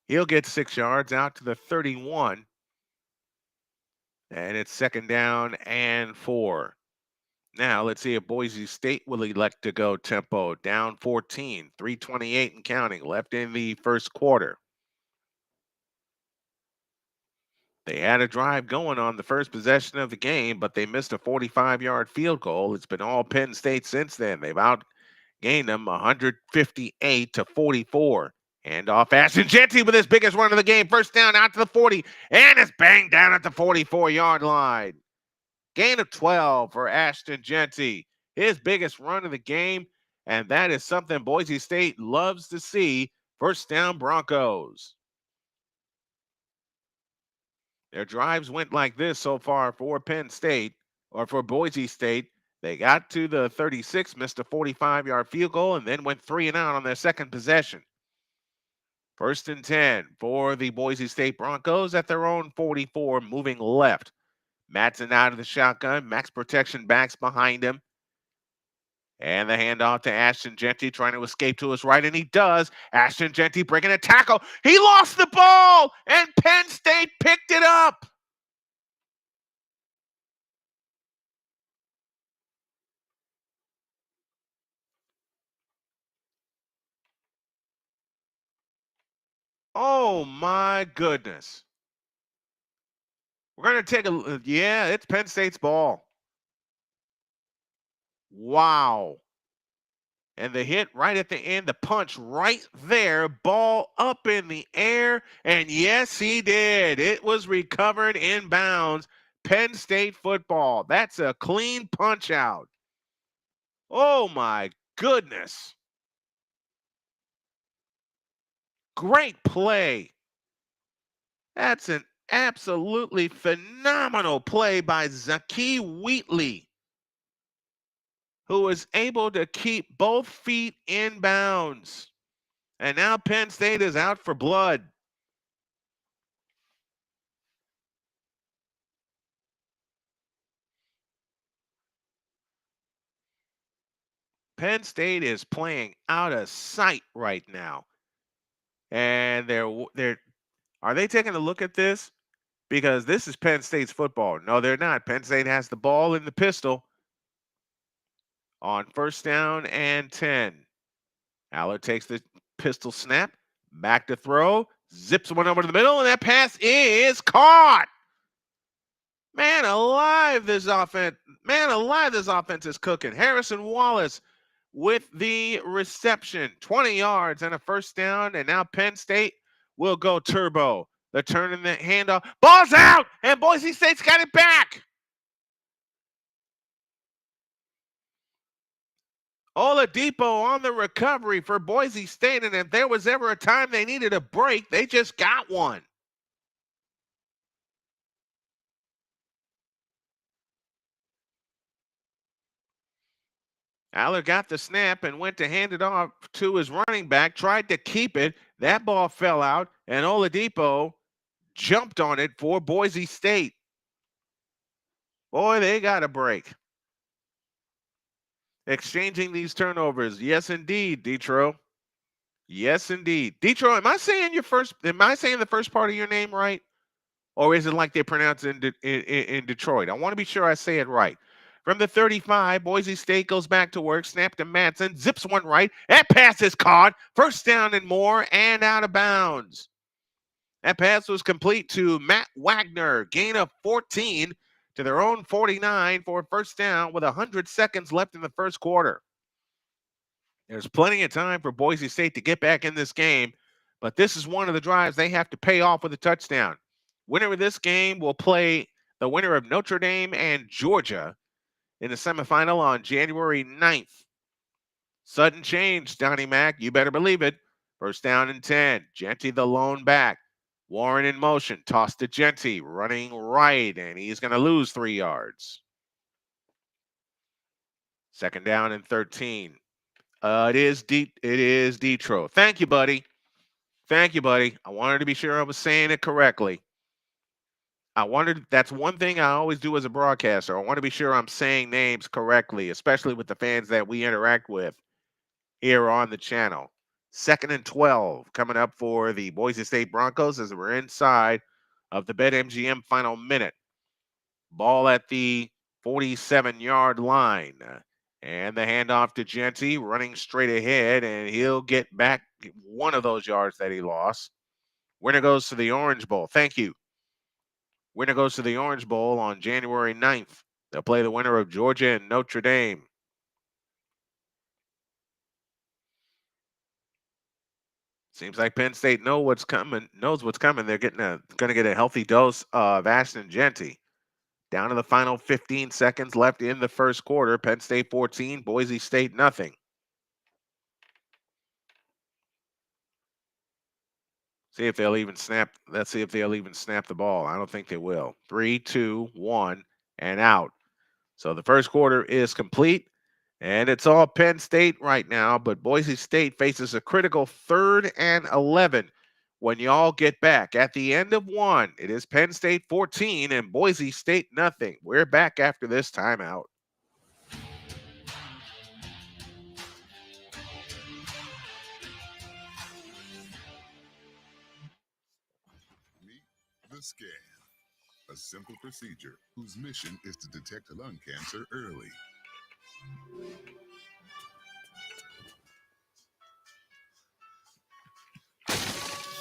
He'll get 6 yards out to the 31. And it's 2nd down and 4. Now let's see if Boise State will elect to go tempo. Down 14, 3:28 and counting left in the first quarter. They had a drive going on the first possession of the game, but they missed a 45-yard field goal. It's been all Penn State since then. They've gained them 158-44. Handoff, Ashton Jeanty with his biggest run of the game. First down out to the 40, and it's banged down at the 44-yard line. Gain of 12 for Ashton Jeanty, his biggest run of the game, and that is something Boise State loves to see. First down Broncos. Their drives went like this so far for Penn State, or for Boise State. They got to the 36, missed a 45-yard field goal, and then went 3 and out on their second possession. First and 10 for the Boise State Broncos at their own 44, moving left. Matson out of the shotgun. Max protection backs behind him. And the handoff to Ashton Jeanty, trying to escape to his right, and he does. Ashton Jeanty breaking a tackle. He lost the ball, and Penn State picked it up. Oh, my goodness. We're going to take a, yeah, it's Penn State's ball. Wow. And the hit right at the end, the punch right there, ball up in the air. And yes, he did. It was recovered inbounds. Penn State football. That's a clean punch out. Oh, my goodness. Great play. That's an absolutely phenomenal play by Zaki Wheatley, who was able to keep both feet in bounds. And now Penn State is out for blood. Penn State is playing out of sight right now. And are they taking a look at this? Because this is Penn State's football. No, they're not. Penn State has the ball in the pistol on first down and 10. Allard takes the pistol snap, back to throw, zips one over to the middle, and that pass is caught. Man alive, this offense is cooking. Harrison Wallace with the reception, 20 yards and a first down, and now Penn State will go turbo. The turn in the handoff, ball's out, and Boise State's got it back. Oladipo on the recovery for Boise State, and if there was ever a time they needed a break, they just got one. Allard got the snap and went to hand it off to his running back, tried to keep it. That ball fell out, and Oladipo jumped on it for Boise State. Boy, they got a break. Exchanging these turnovers. Yes, indeed, Detro. Yes, indeed. Detro, am I saying the first part of your name right? Or is it like they pronounce it in Detroit? I want to be sure I say it right. From the 35, Boise State goes back to work. Snap to Matson. Zips one right. That pass is caught. First down and more, and out of bounds. That pass was complete to Matt Wagner. Gain of 14 to their own 49 for a first down with 100 seconds left in the first quarter. There's plenty of time for Boise State to get back in this game, but this is one of the drives they have to pay off with a touchdown. Winner of this game will play the winner of Notre Dame and Georgia in the semifinal on January 9th. Sudden change, Donnie Mack. You better believe it. First down and 10. Jeanty the lone back. Warren in motion. Toss to Jeanty. Running right, and he's going to lose 3 yards. Second down and 13. It is Detro. Thank you, buddy. Thank you, buddy. I wanted to be sure I was saying it correctly. That's one thing I always do as a broadcaster. I want to be sure I'm saying names correctly, especially with the fans that we interact with here on the channel. Second and 12 coming up for the Boise State Broncos as we're inside of the BetMGM final minute. Ball at the 47-yard line. And the handoff to Jeanty, running straight ahead, and he'll get back one of those yards that he lost. Winner goes to the Orange Bowl. Thank you. Winner goes to the Orange Bowl on January 9th. They'll play the winner of Georgia and Notre Dame. Seems like Penn State knows what's coming. They're going to get a healthy dose of Ashton Genty. Down to the final 15 seconds left in the first quarter. Penn State 14, Boise State nothing. See if they'll even snap. Let's see if they'll even snap the ball. I don't think they will. 3, 2, 1, and out. So the first quarter is complete, and it's all Penn State right now, but Boise State faces a critical 3rd and 11 when y'all get back. At the end of one, it is Penn State 14 and Boise State nothing. We're back after this timeout. Meet the scan, a simple procedure whose mission is to detect lung cancer early.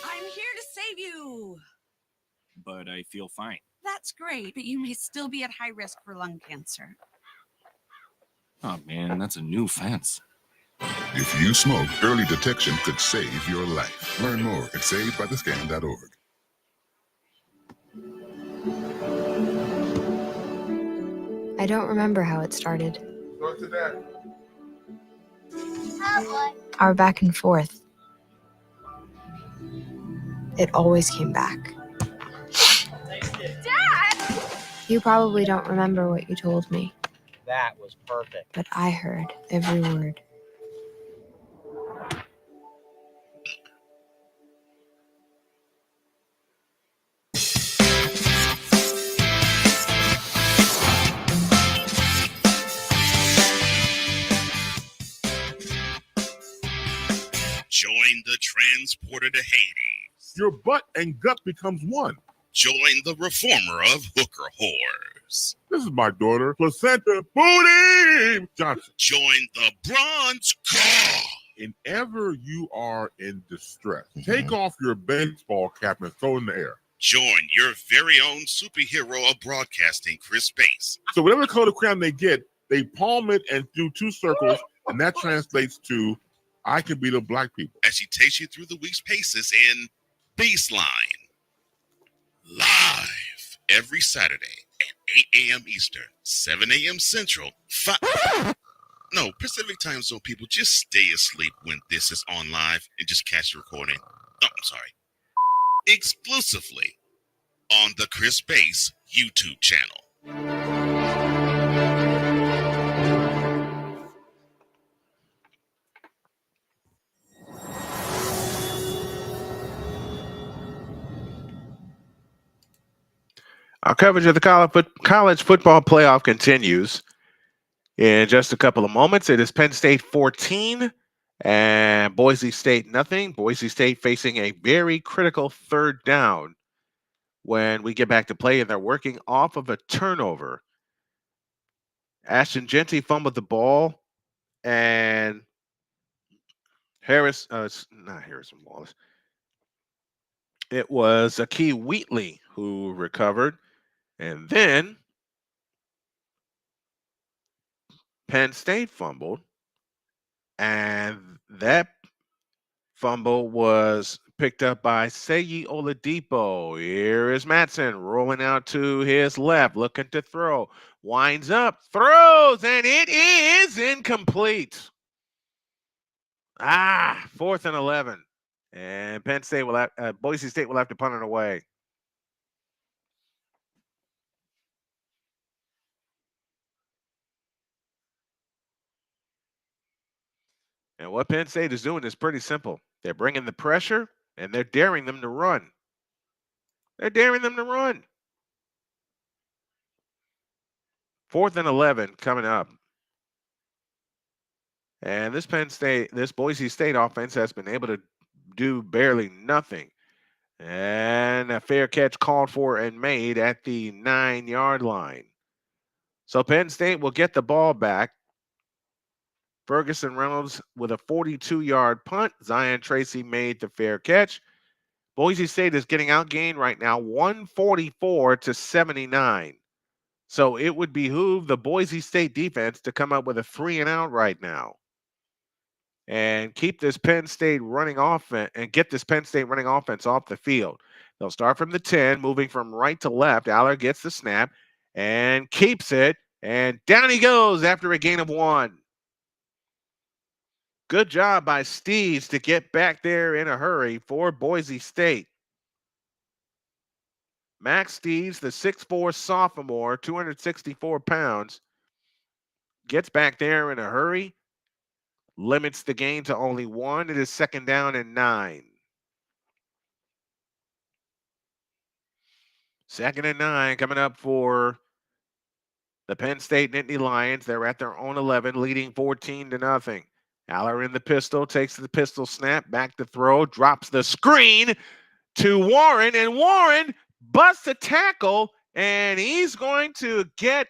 I'm here to save you. But I feel fine. That's great, but you may still be at high risk for lung cancer. Oh man, that's a new fence. If you smoke, early detection could save your life. Learn more at savedbythescan.org. I don't remember how it started. Go to that. Our back and forth. It always came back. Dad! You probably don't remember what you told me, That was perfect. but I heard every word. Join the transporter to Hades. Your butt and gut becomes one. Join the reformer of hooker whores. This is my daughter, Placenta Booty Johnson. Join the bronze car. Whenever you are in distress, take off your baseball cap and throw it in the air. Join your very own superhero of broadcasting, Chris Bass. So whatever color crayon they get, they palm it and do 2 circles, and that translates to I can beat up black people. As she takes you through the week's paces in Baseline. Live every Saturday at 8 a.m. Eastern, 7 a.m. Central, Pacific time zone people, just stay asleep when this is on live and just catch the recording. Oh, I'm sorry. Exclusively on the Chris Bass YouTube channel. Our coverage of the college football playoff continues. In just a couple of moments, it is Penn State 14 and Boise State nothing. Boise State facing a very critical 3rd down when we get back to play, and they're working off of a turnover. Ashton Genty fumbled the ball, and not Harrison Wallace. It was Akee Wheatley who recovered. And then Penn State fumbled, and that fumble was picked up by Seyi Oladipo. Here is Matson rolling out to his left, looking to throw. Winds up, throws, and it is incomplete. 4th and 11. And Boise State will have to punt it away. And what Penn State is doing is pretty simple. They're bringing the pressure, and they're daring them to run. They're daring them to run. 4th and 11 coming up. And this Boise State offense has been able to do barely nothing. And a fair catch called for and made at the 9-yard line. So Penn State will get the ball back. Ferguson Reynolds with a 42-yard punt. Zion Tracy made the fair catch. Boise State is getting outgained right now, 144-79. So it would behoove the Boise State defense to come up with a 3-and-out right now. and keep this Penn State running offense and get this Penn State running offense off the field. They'll start from the 10, moving from right to left. Aller gets the snap and keeps it, and down he goes after a gain of 1. Good job by Steves to get back there in a hurry for Boise State. Max Steves, the 6'4 sophomore, 264 pounds, gets back there in a hurry, limits the gain to only 1. It is 2nd down and 9. 2nd and 9 coming up for the Penn State Nittany Lions. They're at their own 11, leading 14-0. Aller in the pistol, takes the pistol snap, back to throw, drops the screen to Warren, and Warren busts a tackle, and he's going to get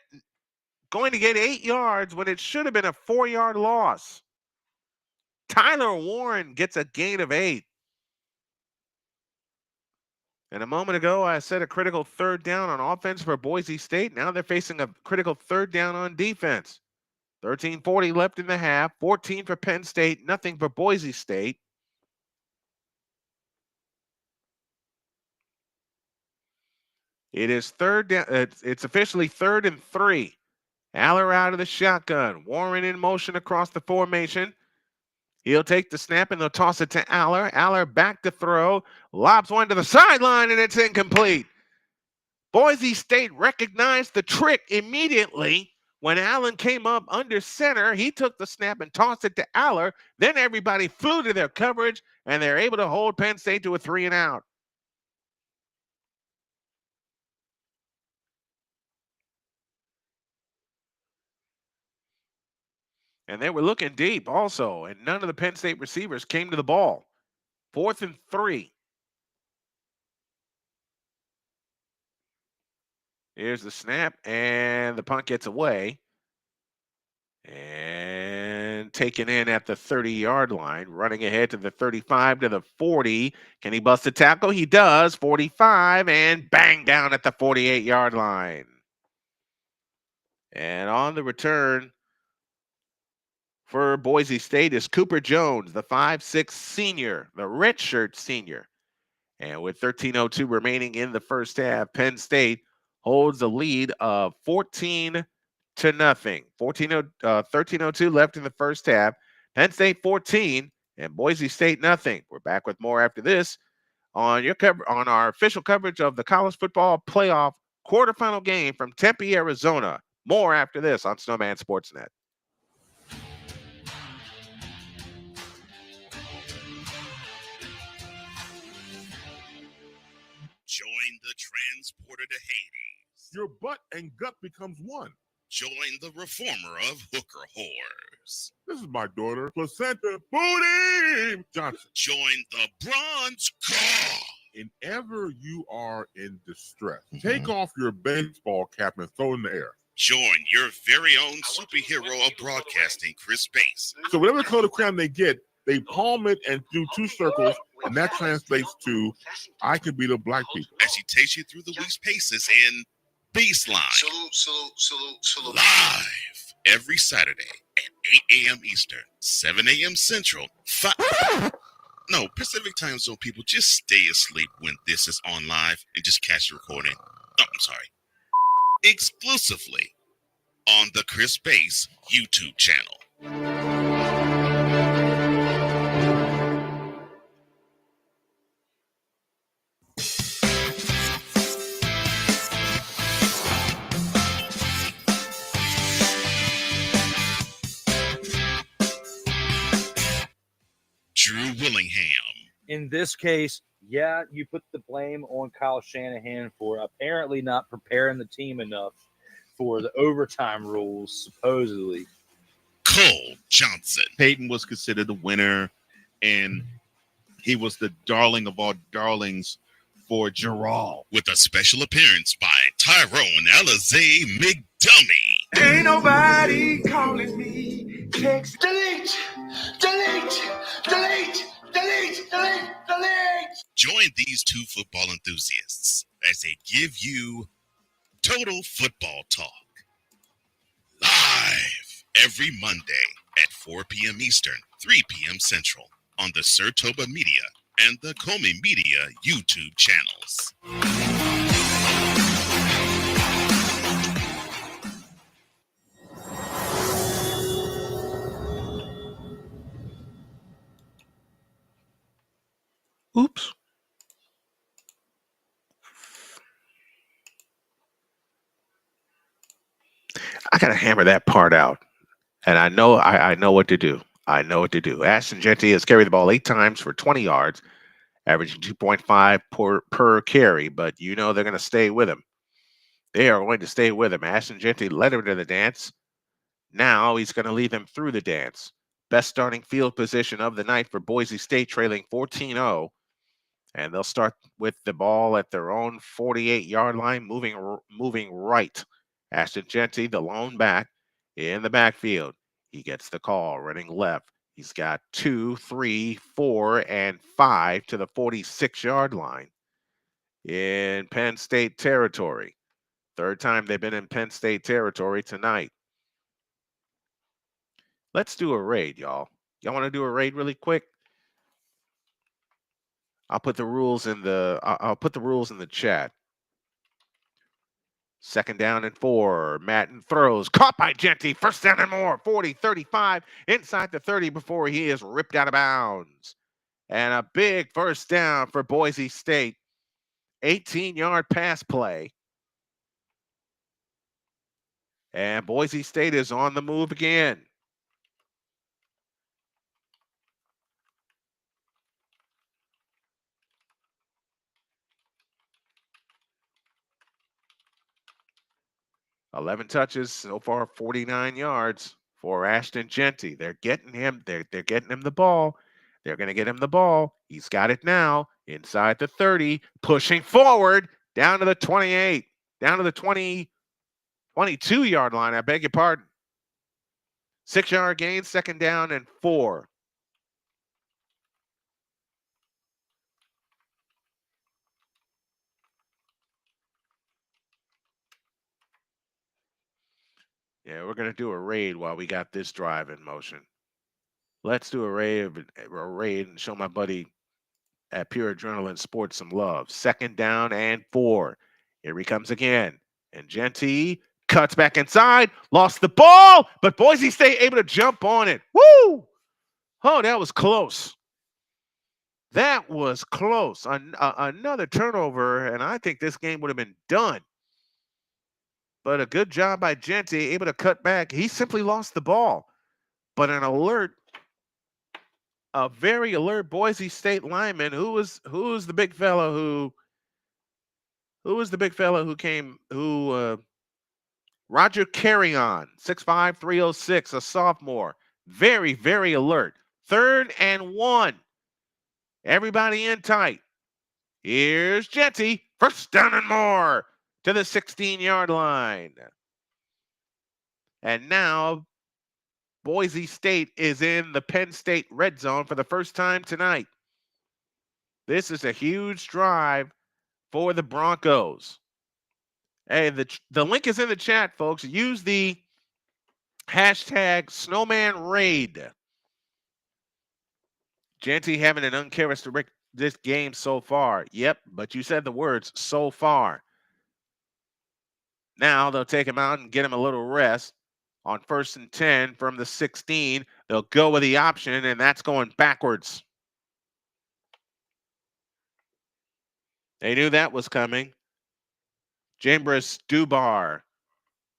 8 yards when it should have been a 4-yard loss. Tyler Warren gets a gain of 8. And a moment ago, I said a critical 3rd down on offense for Boise State. Now they're facing a critical 3rd down on defense. 13:40 left in the half. 14 for Penn State, nothing for Boise State. It is 3rd down. It's officially 3rd and 3. Aller out of the shotgun. Warren in motion across the formation. He'll take the snap and they'll toss it to Aller. Aller back to throw. Lobs one to the sideline and it's incomplete. Boise State recognized the trick immediately. When Allen came up under center, he took the snap and tossed it to Aller. Then everybody flew to their coverage and they're able to hold Penn State to a 3-and-out. And they were looking deep also, and none of the Penn State receivers came to the ball. 4th and 3. Here's the snap, and the punt gets away. And taken in at the 30-yard line, running ahead to the 35 to the 40. Can he bust a tackle? He does. 45, and bang down at the 48-yard line. And on the return for Boise State is Cooper Jones, the 5'6 senior, the redshirt senior. And with 13:02 remaining in the first half, Penn State holds a lead of 14-0. 13:02 left in the first half. Penn State 14 and Boise State nothing. We're back with more after this on our official coverage of the college football playoff quarterfinal game from Tempe, Arizona. More after this on Snowman Sportsnet. Join the transporter to Hades. Your butt and gut becomes one. Join the reformer of hooker whores. This is my daughter, Placenta Booty Johnson. Join the bronze car. Whenever you are in distress, take off your baseball cap and throw it in the air. Join your very own superhero of broadcasting, Chris Bass. So whatever color crayon they get, they palm it and do 2 circles, and that translates to, I can be the black people. As she takes you through the week's paces in Baseline. Salute. Live every Saturday at 8 a.m. Eastern, 7 a.m. Central, 5... No, Pacific Time Zone people, just stay asleep when this is on live and just catch the recording. Oh, I'm sorry. Exclusively on the Chris Bass YouTube channel. Drew Willingham. In this case, yeah, you put the blame on Kyle Shanahan for apparently not preparing the team enough for the overtime rules, supposedly. Cole Johnson. Peyton was considered the winner, and he was the darling of all darlings for Gerald. With a special appearance by Tyrone Alizé McDummy. Ain't nobody calling me. Text delete. Join these 2 football enthusiasts as they give you total football talk. Live every Monday at 4 p.m. Eastern, 3 p.m. Central on the Sertoba Media and the Comey Media YouTube channels. Oops. I gotta hammer that part out, and I know what to do. I know what to do. Ashton Jeanty has carried the ball 8 times for 20 yards, averaging 2.5 per carry. But you know they're going to stay with him. They are going to stay with him. Ashton Jeanty led him to the dance. Now he's going to lead them through the dance. Best starting field position of the night for Boise State, trailing 14-0. And they'll start with the ball at their own 48-yard line, moving right. Ashton Jeanty, the lone back, in the backfield. He gets the call, running left. He's got 2, 3, 4, and 5 to the 46-yard line in Penn State territory. Third time they've been in Penn State territory tonight. Let's do a raid, y'all. Y'all want to do a raid really quick? I'll put the rules in the chat. 2nd down and 4. Madden throws. Caught by Jeanty. 1st down and more. 40, 35. Inside the 30 before he is ripped out of bounds. And a big 1st down for Boise State. 18-yard pass play. And Boise State is on the move again. $11 touches so far, 49 yards for Ashton Jeanty. They're getting him. They're getting him the ball. They're going to get him the ball. He's got it now. Inside the 30, pushing forward down to the 28, down to the 22-yard line. I beg your pardon. 6-yard gain, 2nd down and 4. Yeah, we're going to do a raid while we got this drive in motion. Let's do a raid and show my buddy at Pure Adrenaline Sports some love. 2nd down and 4. Here he comes again. And Jeanty cuts back inside, lost the ball, but Boise State able to jump on it. Woo! Oh, that was close. That was close. Another turnover, and I think this game would have been done. But a good job by Jeanty, able to cut back. He simply lost the ball. But a very alert Boise State lineman who was the big fellow Roger Carrion, 6'5", 306, a sophomore. Very, very alert. 3rd and 1. Everybody in tight. Here's Jeanty. 1st down and more to the 16-yard line. And now Boise State is in the Penn State red zone for the first time tonight. This is a huge drive for the Broncos. Hey, the link is in the chat, folks. Use the hashtag Snowman Raid. Jeanty having an uncharacteristic this game so far. Yep, but you said the words so far. Now they'll take him out and get him a little rest. On 1st and 10 from the 16, they'll go with the option, and that's going backwards. They knew that was coming. Jambris Dubar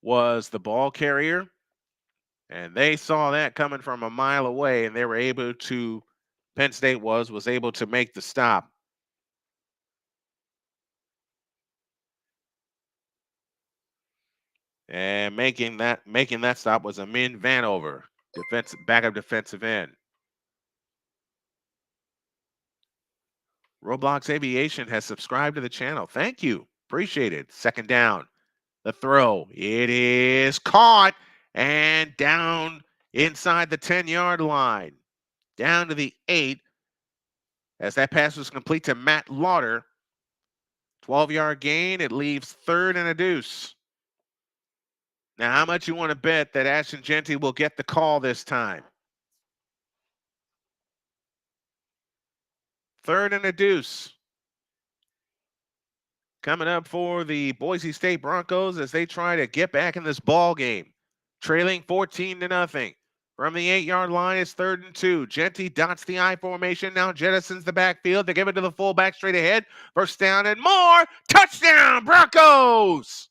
was the ball carrier, and they saw that coming from a mile away, and they were able to, Penn State was able to make the stop. And making that stop was Amin Vanover, backup defensive end. Roblox Aviation has subscribed to the channel. Thank you. Appreciate it. 2nd down. The throw. It is caught and down inside the 10-yard line. Down to the 8 as that pass was complete to Matt Lauder. 12-yard gain. It leaves 3rd and a deuce. Now, how much you want to bet that Ashton Jeanty will get the call this time? Third and a deuce. Coming up for the Boise State Broncos as they try to get back in this ball game. Trailing 14-0. From the 8-yard line, it's 3rd and 2. Jeanty dots the I formation, now jettisons the backfield. They give it to the fullback straight ahead. First down and more. Touchdown, Broncos!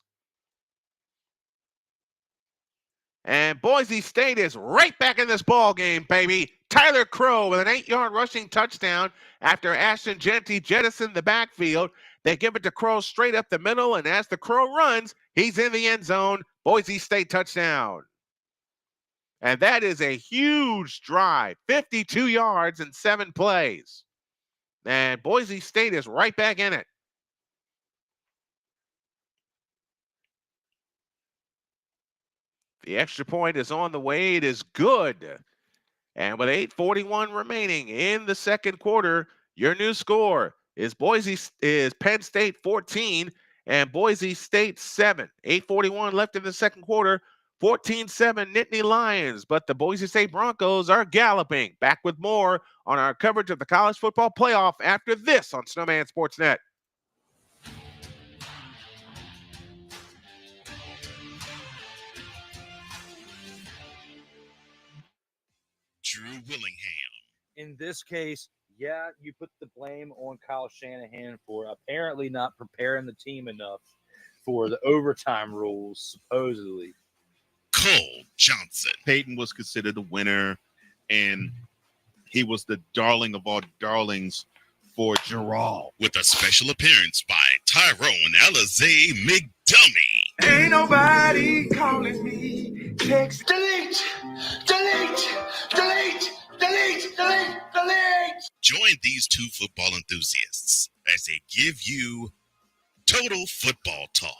And Boise State is right back in this ball game, baby. Tyler Crow with an 8-yard rushing touchdown after Ashton Jeanty jettisoned the backfield. They give it to Crow straight up the middle, and as the Crow runs, he's in the end zone. Boise State touchdown. And that is a huge drive, 52 yards in 7 plays. And Boise State is right back in it. The extra point is on the way. It is good. And with 8:41 remaining in the second quarter, your new score is Penn State 14 and Boise State 7. 8:41 left in the second quarter. 14-7 Nittany Lions, but the Boise State Broncos are galloping. Back with more on our coverage of the college football playoff after this on Snowman Sportsnet. Drew Willingham. In this case, yeah, you put the blame on Kyle Shanahan for apparently not preparing the team enough for the overtime rules, supposedly. Cole Johnson. Peyton was considered a winner, and he was the darling of all darlings for Gerald. With a special appearance by Tyrone Alizé McDummy. Ain't nobody calling me. Text delete, delete, delete, delete, delete, delete. Join these two football enthusiasts as they give you Total Football Talk.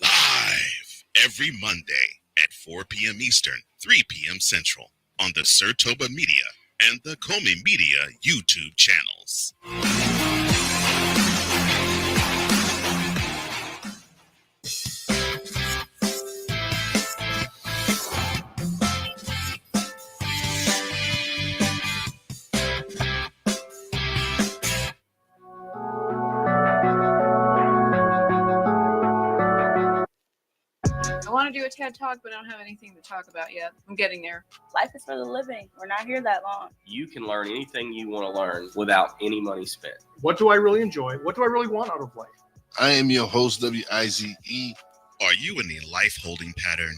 Live every Monday at 4 p.m. Eastern, 3 p.m. Central on the Sertoba Media and the Comey Media YouTube channels. 'to do a TED Talk, but I don't have anything to talk about yet. I'm getting there. Life is for the living. We're not here that long. You can learn anything you want to learn without any money spent. What do I really enjoy? What do I really want out of life? I am your host, WIZE. Are you in a life holding pattern?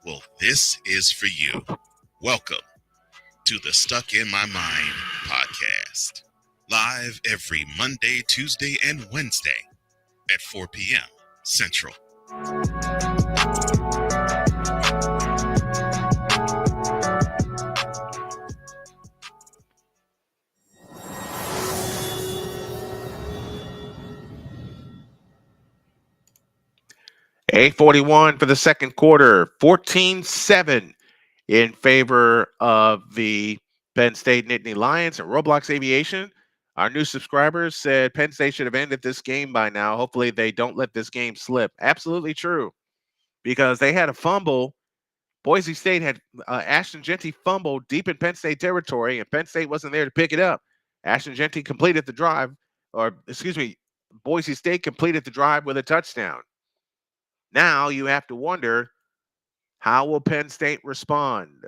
Well, this is for you. Welcome to the Stuck in My Mind podcast. Live every Monday, Tuesday, and Wednesday at 4 p.m. Central. $8:41 for the second quarter, 14-7 in favor of the Penn State Nittany Lions and Roblox Aviation. Our new subscribers said Penn State should have ended this game by now. Hopefully they don't let this game slip. Absolutely true, because they had a fumble. Boise State had Ashton Jeanty fumbled deep in Penn State territory, and Penn State wasn't there to pick it up. Ashton Jeanty completed the drive, Boise State completed the drive with a touchdown. Now you have to wonder, how will Penn State respond?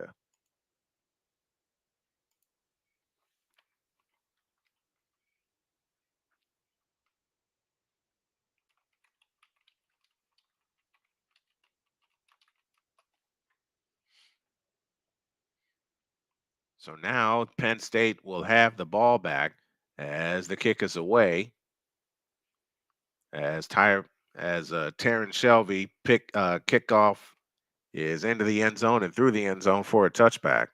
So now Penn State will have the ball back as the kick is away. As Terrence Shelby kickoff is into the end zone and through the end zone for a touchback.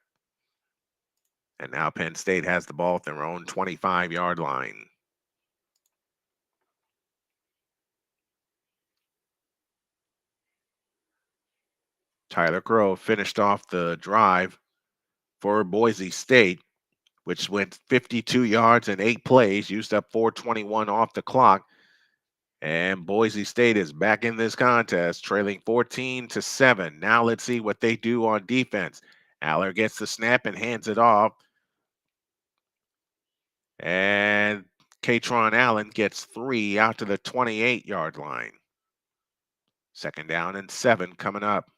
And now Penn State has the ball at their own 25-yard line. Tyler Crow finished off the drive for Boise State, which went 52 yards in 8 plays, used up 4:21 off the clock. And Boise State is back in this contest, trailing 14-7. Now let's see what they do on defense. Aller gets the snap and hands it off. And Katron Allen gets 3 out to the 28-yard line. 2nd down and 7 coming up.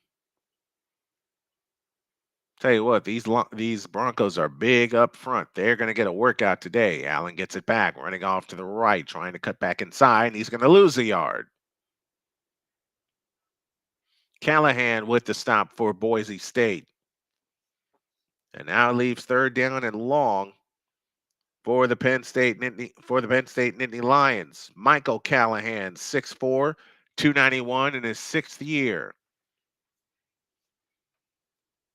Tell you what, these Broncos are big up front. They're going to get a workout today. Allen gets it back, running off to the right, trying to cut back inside, and he's going to lose a yard. Callahan with the stop for Boise State. And now leaves 3rd down and long for the Penn State Nittany Lions. Michael Callahan, 6'4", 291 in his 6th year.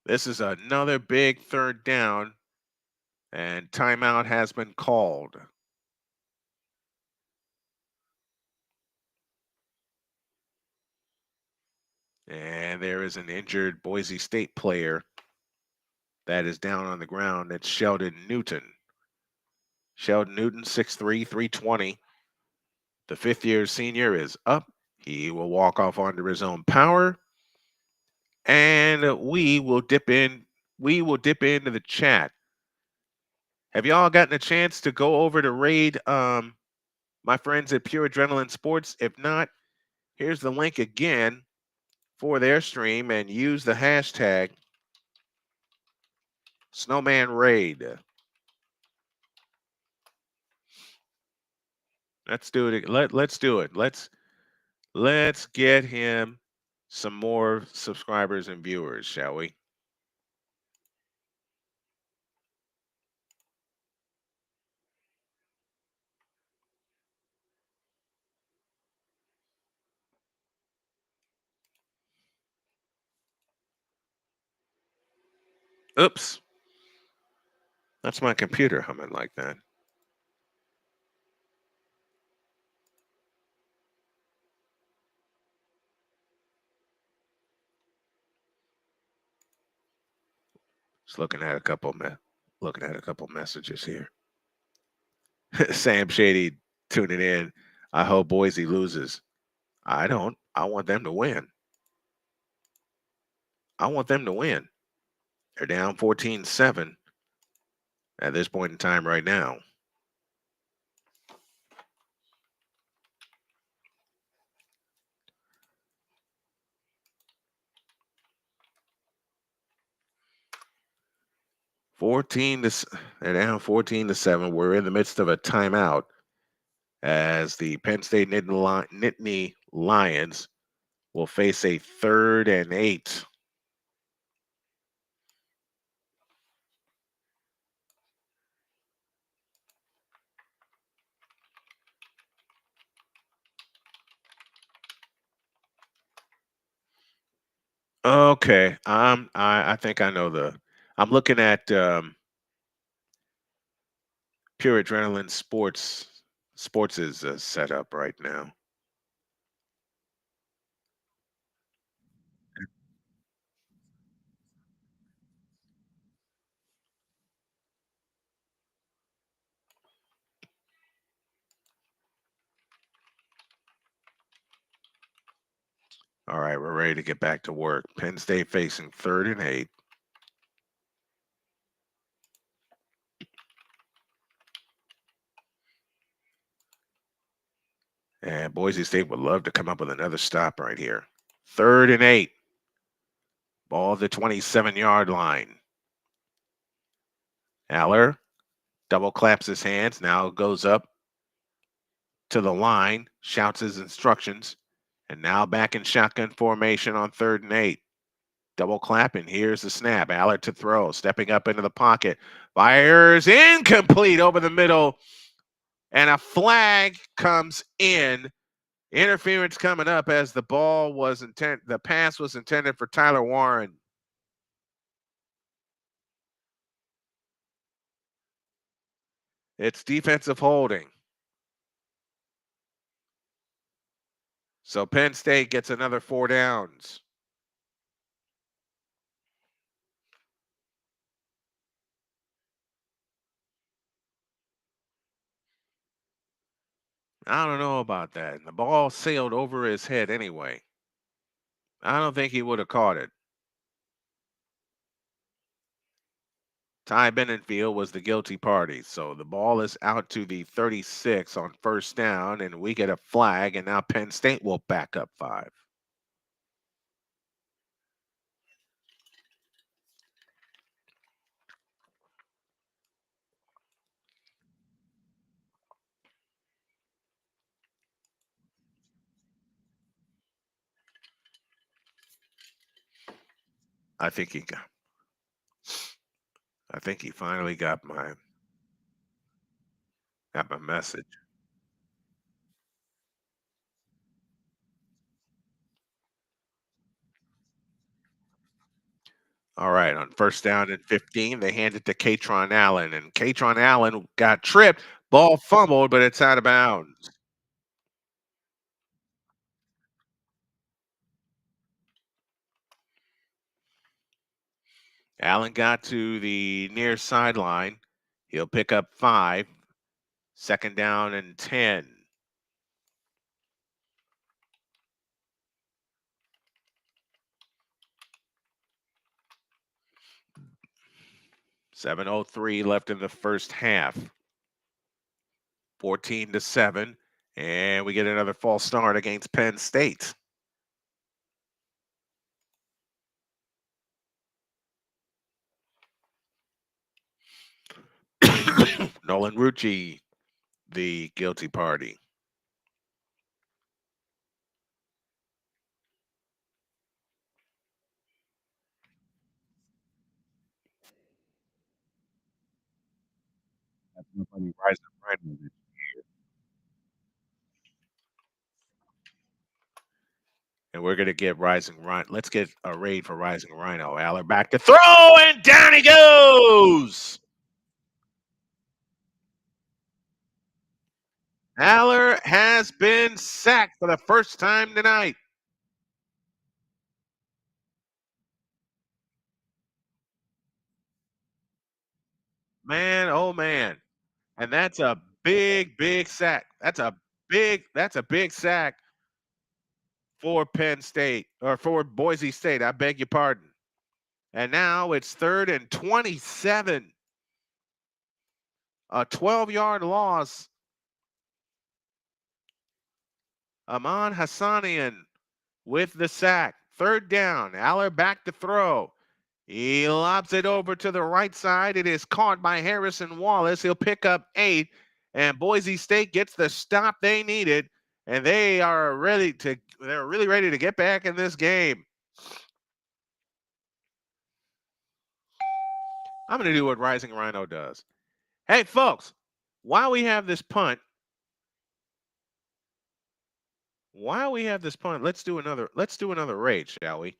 This is another big 3rd down, and timeout has been called. And there is an injured Boise State player that is down on the ground. It's Sheldon Newton. Sheldon Newton, 6'3", 320. The 5th-year senior is up. He will walk off onto his own power. And we will dip into the chat. Have y'all gotten a chance to go over to raid my friends at Pure Adrenaline Sports? If not, here's the link again for their stream, and use the hashtag Snowman Raid. Let's do it. Let's do it. Let's get him some more subscribers and viewers, shall we? Oops. That's my computer humming like that. Just looking at a couple messages here. Sam Shady tuning in. I hope Boise loses. I don't. I want them to win. I want them to win. They're down 14-7 at this point in time right now. They're down 14-7. We're in the midst of a timeout as the Penn State Nittany Lions will face a 3rd and 8. Okay, I think I know I'm looking at Pure Adrenaline Sports is set up right now. All right, we're ready to get back to work. Penn State facing 3rd and 8. And Boise State would love to come up with another stop right here. 3rd and 8. Ball at the 27-yard line. Aller double claps his hands, now goes up to the line, shouts his instructions, and now back in shotgun formation on 3rd and 8. Double clap, and here's the snap. Aller to throw, stepping up into the pocket. Fires incomplete over the middle, and a flag comes in. Interference coming up as the pass was intended for Tyler Warren. It's defensive holding. So Penn State gets another 4 downs. I don't know about that. The ball sailed over his head anyway. I don't think he would have caught it. Ty Benenfield was the guilty party. So the ball is out to the 36 on first down, and we get a flag, and now Penn State will back up 5. I think he finally got my message. All right, on first down and 15, they hand it to Katron Allen, and Katron Allen got tripped, ball fumbled, but it's out of bounds. Allen got to the near sideline. He'll pick up 5. Second down and 10. .703 left in the first half. 14-7, and we get another false start against Penn State. Nolan Rucci, the guilty party. That's nobody rising right this year. And we're going to get Rising Rhino. Let's get a raid for Rising Rhino. Aller back to throw, and down he goes. Aller has been sacked for the first time tonight. Man, oh man. And that's a big sack. That's a big sack for Penn State, or for Boise State. I beg your pardon. And now it's 3rd and 27. A 12-yard loss. Aman Hassanian with the sack. 3rd down. Aller back to throw. He lobs it over to the right side. It is caught by Harrison Wallace. He'll pick up 8. And Boise State gets the stop they needed. And they're really ready to get back in this game. I'm going to do what Rising Rhino does. Hey, folks, while we have this punt, let's do another raid, shall we?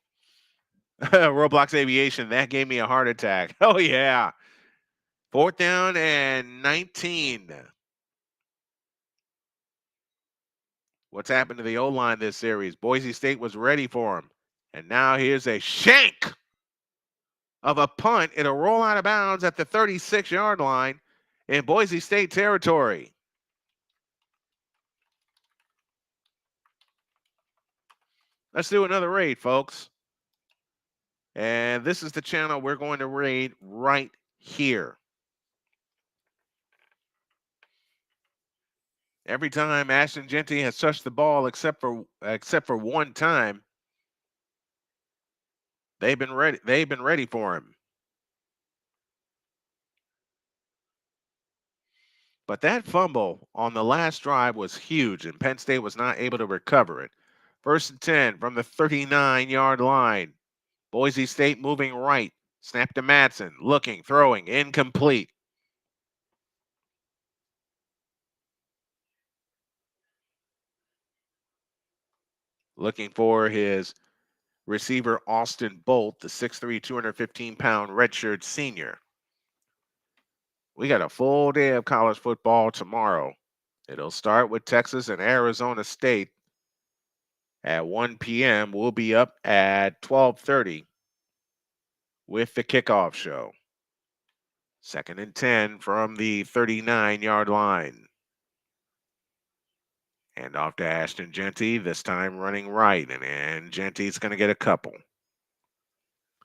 Roblox Aviation, that gave me a heart attack. Oh, yeah. 4th down and 19. What's happened to the O-line this series? Boise State was ready for him. And now here's a shank of a punt. It'll roll out of bounds at the 36-yard line in Boise State territory. Let's do another raid, folks. And this is the channel we're going to raid right here. Every time Ashton Jeanty has touched the ball, except for one time, they've been ready. They've been ready for him. But that fumble on the last drive was huge, and Penn State was not able to recover it. 1st and 10 from the 39-yard line. Boise State moving right. Snap to Madsen. Looking, throwing, incomplete. Looking for his receiver, Austin Bolt, the 6'3", 215-pound redshirt senior. We got a full day of college football tomorrow. It'll start with Texas and Arizona State at 1 p.m. We'll be up at 12:30 with the kickoff show. 2nd and 10 from the 39-yard line. Hand off to Ashton Genty, this time running right, and Genty's going to get a couple.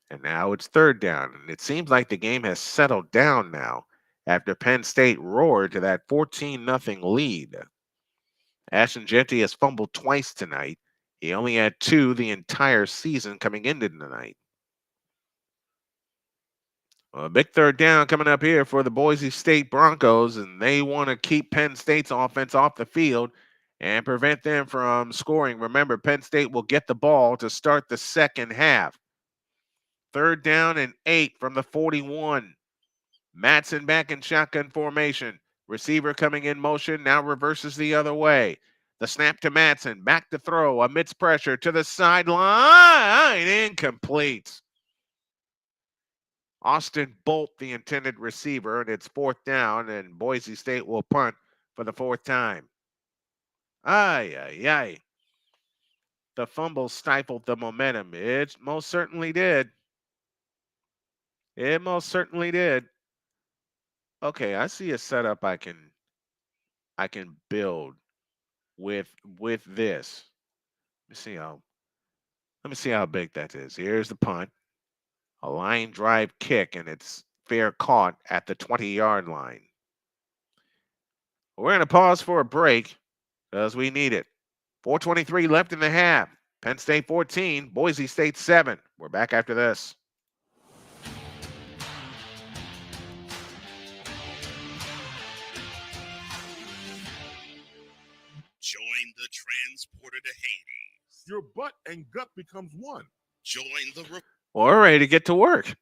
And now it's third down, and it seems like the game has settled down now after Penn State roared to that 14-0 lead. Ashton Genty has fumbled twice tonight. He only had 2 the entire season coming into tonight. Well, a big third down coming up here for the Boise State Broncos, and they want to keep Penn State's offense off the field and prevent them from scoring. Remember, Penn State will get the ball to start the second half. Third down and 8 from the 41. Matson back in shotgun formation. Receiver coming in motion, now reverses the other way. The snap to Matson, back to throw, amidst pressure to the sideline, incomplete. Austin Bolt, the intended receiver, and it's fourth down, and Boise State will punt for the fourth time. The fumble stifled the momentum. It most certainly did. It most certainly did. Okay, I see a setup I can build with this. Let me see how big that is. Here's the punt. A line drive kick, and it's fair caught at the 20-yard line. We're going to pause for a break because we need it. 4:23 left in the half. Penn State 14, Boise State 7. We're back after this. Join the transporter to Hades. Your butt and gut becomes one. Join the... Well, we're ready to get to work.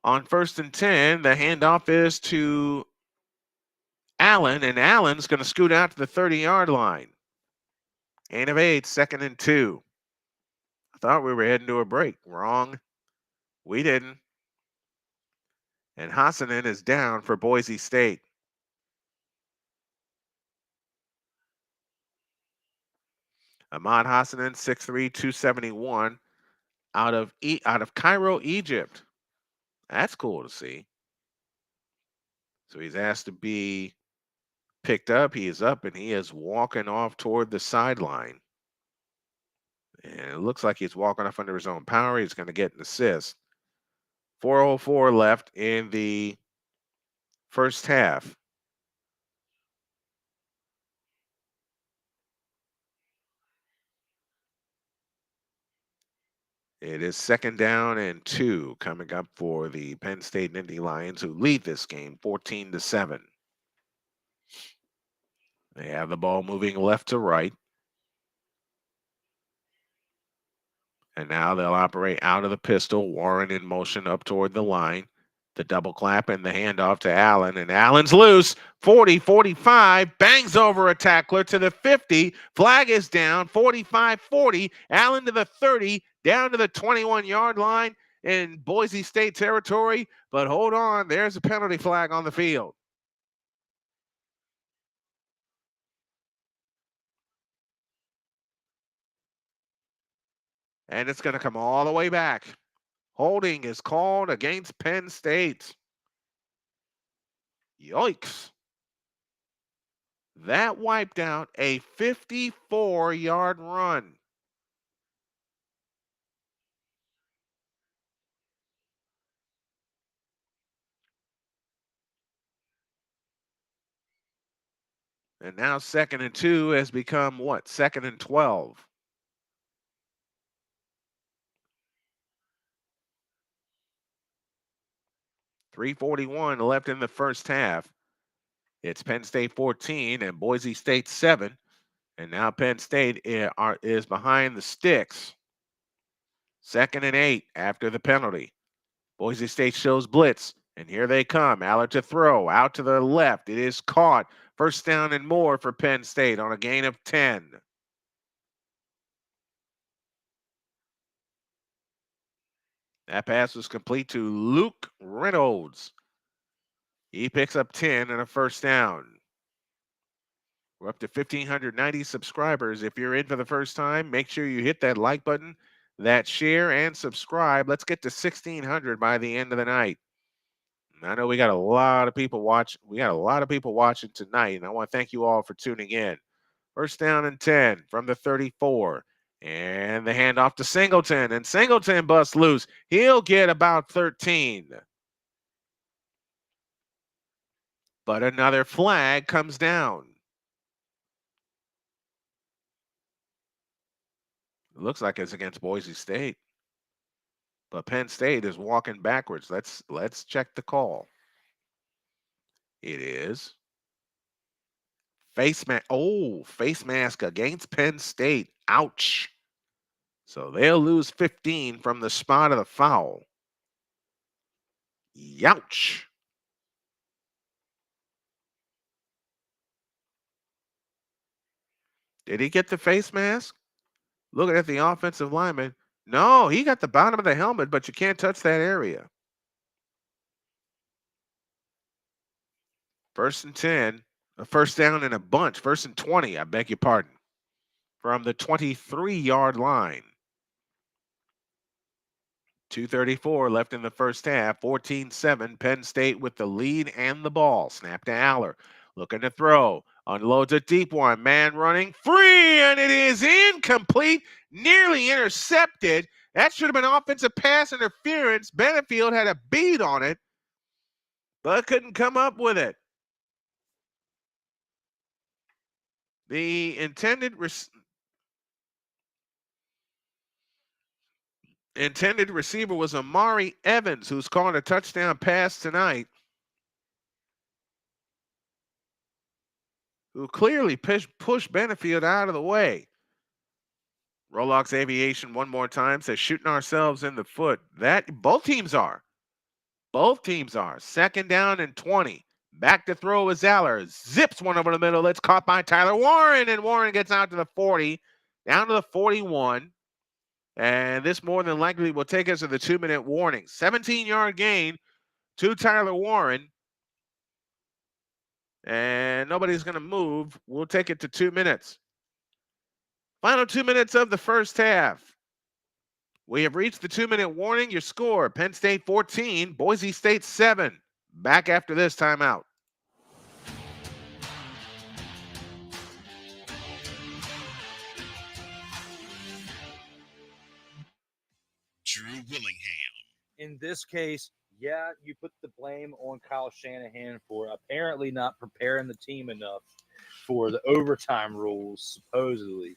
On 1st and 10, the handoff is to Allen, and Allen's going to scoot out to the 30-yard line. Gain of 8, 2nd and 2. I thought we were heading to a break. Wrong. We didn't. And Hassanen is down for Boise State. Ahmad Hassanen, 6'3", 271, out of Cairo, Egypt. That's cool to see. So he's asked to be picked up. He is up, and he is walking off toward the sideline. And it looks like he's walking off under his own power. He's going to get an assist. 4:04 left in the first half. It is 2nd down and 2 coming up for the Penn State Nittany Lions, who lead this game 14-7. They have the ball moving left to right. And now they'll operate out of the pistol. Warren in motion up toward the line. The double clap and the handoff to Allen. And Allen's loose. 40-45. Bangs over a tackler to the 50. Flag is down. 45-40. Allen to the 30. Down to the 21-yard line in Boise State territory. But hold on. There's a penalty flag on the field. And it's going to come all the way back. Holding is called against Penn State. Yikes. That wiped out a 54-yard run. And now 2nd and 2 has become what? 2nd and 12. .341 left in the first half. It's Penn State 14 and Boise State 7. And now Penn State is behind the sticks. 2nd and 8 after the penalty. Boise State shows blitz, and here they come. Allard to throw, out to the left. It is caught. First down and more for Penn State on a gain of 10. That pass was complete to Luke Reynolds. He picks up 10 and a first down. We're up to 1,590 subscribers. If you're in for the first time, make sure you hit that like button, that share, and subscribe. Let's get to 1,600 by the end of the night. And I know we got a lot of people watching tonight, and I want to thank you all for tuning in. First down and 10 from the 34. And the handoff to Singleton. And Singleton busts loose. He'll get about 13. But another flag comes down. It looks like it's against Boise State. But Penn State is walking backwards. Let's check the call. It is face mask against Penn State. Ouch. So they'll lose 15 from the spot of the foul. Youch. Did he get the face mask? Looking at the offensive lineman. No, he got the bottom of the helmet, but you can't touch that area. First and 10, a first down in a bunch. First and 20, I beg your pardon. From the 23-yard line. 2:34 left in the first half. 14-7, Penn State with the lead and the ball. Snap to Aller. Looking to throw. Unloads a deep one. Man running free, and it is incomplete. Nearly intercepted. That should have been offensive pass interference. Benefield had a bead on it, but couldn't come up with it. The intended receiver was Amari Evans, who's caught a touchdown pass tonight, who clearly pushed Benefield out of the way. Rolox Aviation one more time says shooting ourselves in the foot. Both teams are. Second down and 20. Back to throw is Zeller. Zips one over the middle. It's caught by Tyler Warren, and Warren gets out to the 40, down to the 41. And this more than likely will take us to the 2-minute warning. 17-yard gain to Tyler Warren. And nobody's going to move. We'll take it to 2 minutes. Final 2 minutes of the first half. We have reached the 2-minute warning. Your score, Penn State 14, Boise State 7. Back after this timeout. Drew Willingham. In this case, yeah, you put the blame on Kyle Shanahan for apparently not preparing the team enough for the overtime rules, supposedly.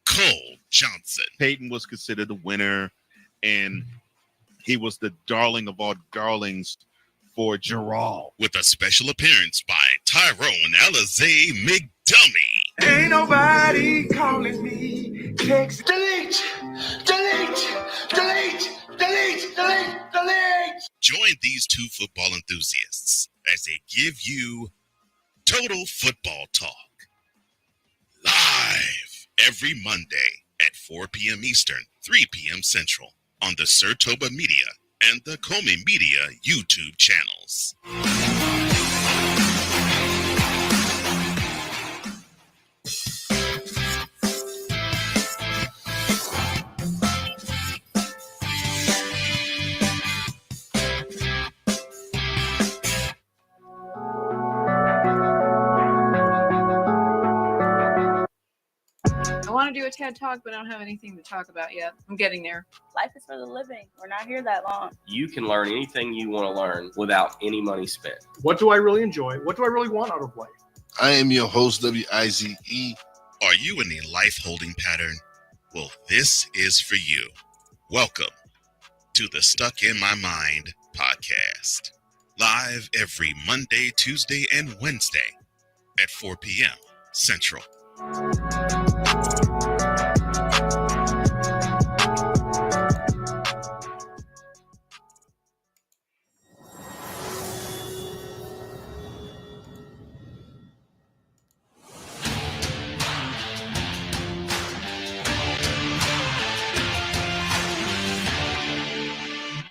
Cole Johnson. Peyton was considered the winner, and he was the darling of all darlings for Gerald. With a special appearance by Tyrone Alizé McDummy. Ain't nobody calling me. Text delete. Join these two football enthusiasts as they give you Total Football Talk. Live every Monday at 4 p.m. Eastern, 3 p.m. Central on the Sertoba Media and the Comey Media YouTube channels. I want to do a TED Talk, but I don't have anything to talk about yet. I'm getting there. Life is for the living. We're not here that long. You can learn anything you want to learn without any money spent. What do I really enjoy? What do I really want out of life? I am your host, WIZE. Are you in a life holding pattern? Well, this is for you. Welcome to the Stuck in My Mind podcast. Live every Monday, Tuesday, and Wednesday at 4 p.m. Central.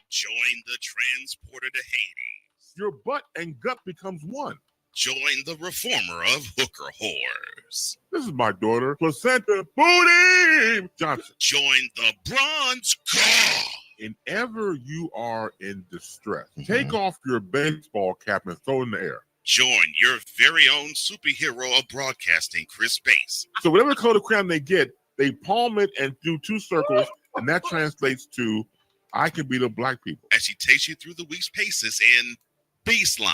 Join the transporter to Hades. Your butt and gut becomes one. Join the reformer of hooker whores. This is my daughter, Placenta Booty Johnson. Join the bronze god. Whenever you are in distress, take off your baseball cap and throw it in the air. Join your very own superhero of broadcasting, Chris Bass. So whatever color crayon they get, they palm it and do two circles, and that translates to I can be the black people. As she takes you through the week's paces in Baseline.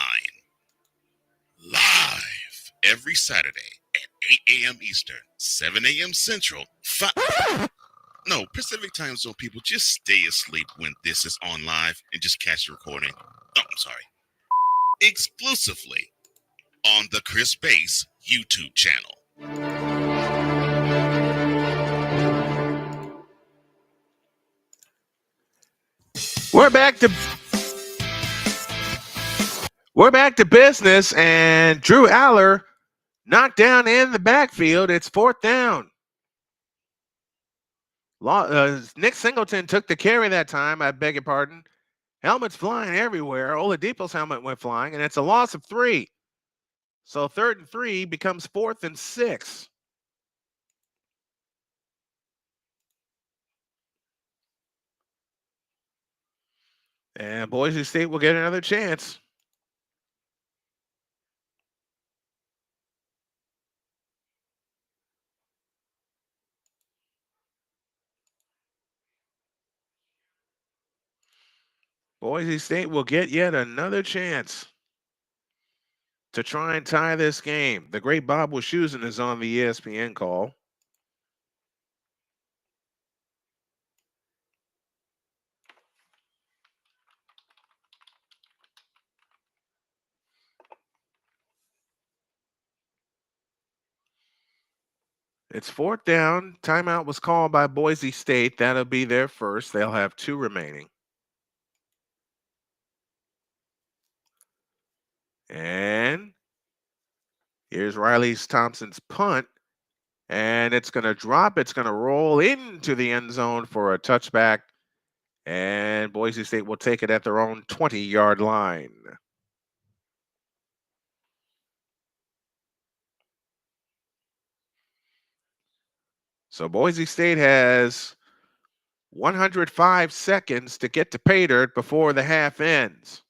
Live every Saturday at 8 a.m. Eastern, 7 a.m. Central, No, Pacific Time Zone people, just stay asleep when this is on live and just catch the recording. Oh, I'm sorry. Exclusively on the Chris Bass YouTube channel. We're back to business, and Drew Aller knocked down in the backfield. It's fourth down. Nick Singleton took the carry that time. I beg your pardon. Helmets flying everywhere. Oladipo's helmet went flying, and it's a loss of 3. So 3rd and 3 becomes 4th and 6. And Boise State will get another chance. Boise State will get yet another chance to try and tie this game. The great Bob Wischusen is on the ESPN call. It's 4th down. Timeout was called by Boise State. That'll be their first. They'll have 2 remaining. And here's Riley Thompson's punt. And it's going to drop. It's going to roll into the end zone for a touchback. And Boise State will take it at their own 20-yard line. So Boise State has 105 seconds to get to pay dirt before the half ends.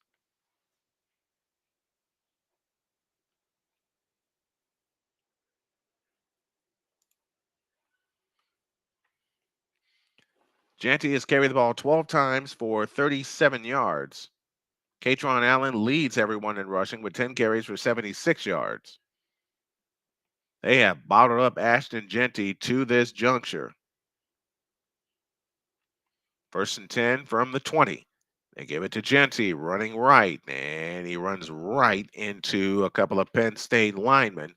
Jeanty has carried the ball 12 times for 37 yards. Katron Allen leads everyone in rushing with 10 carries for 76 yards. They have bottled up Ashton Jeanty to this juncture. 1st and 10 from the 20. They give it to Jeanty running right, and he runs right into a couple of Penn State linemen,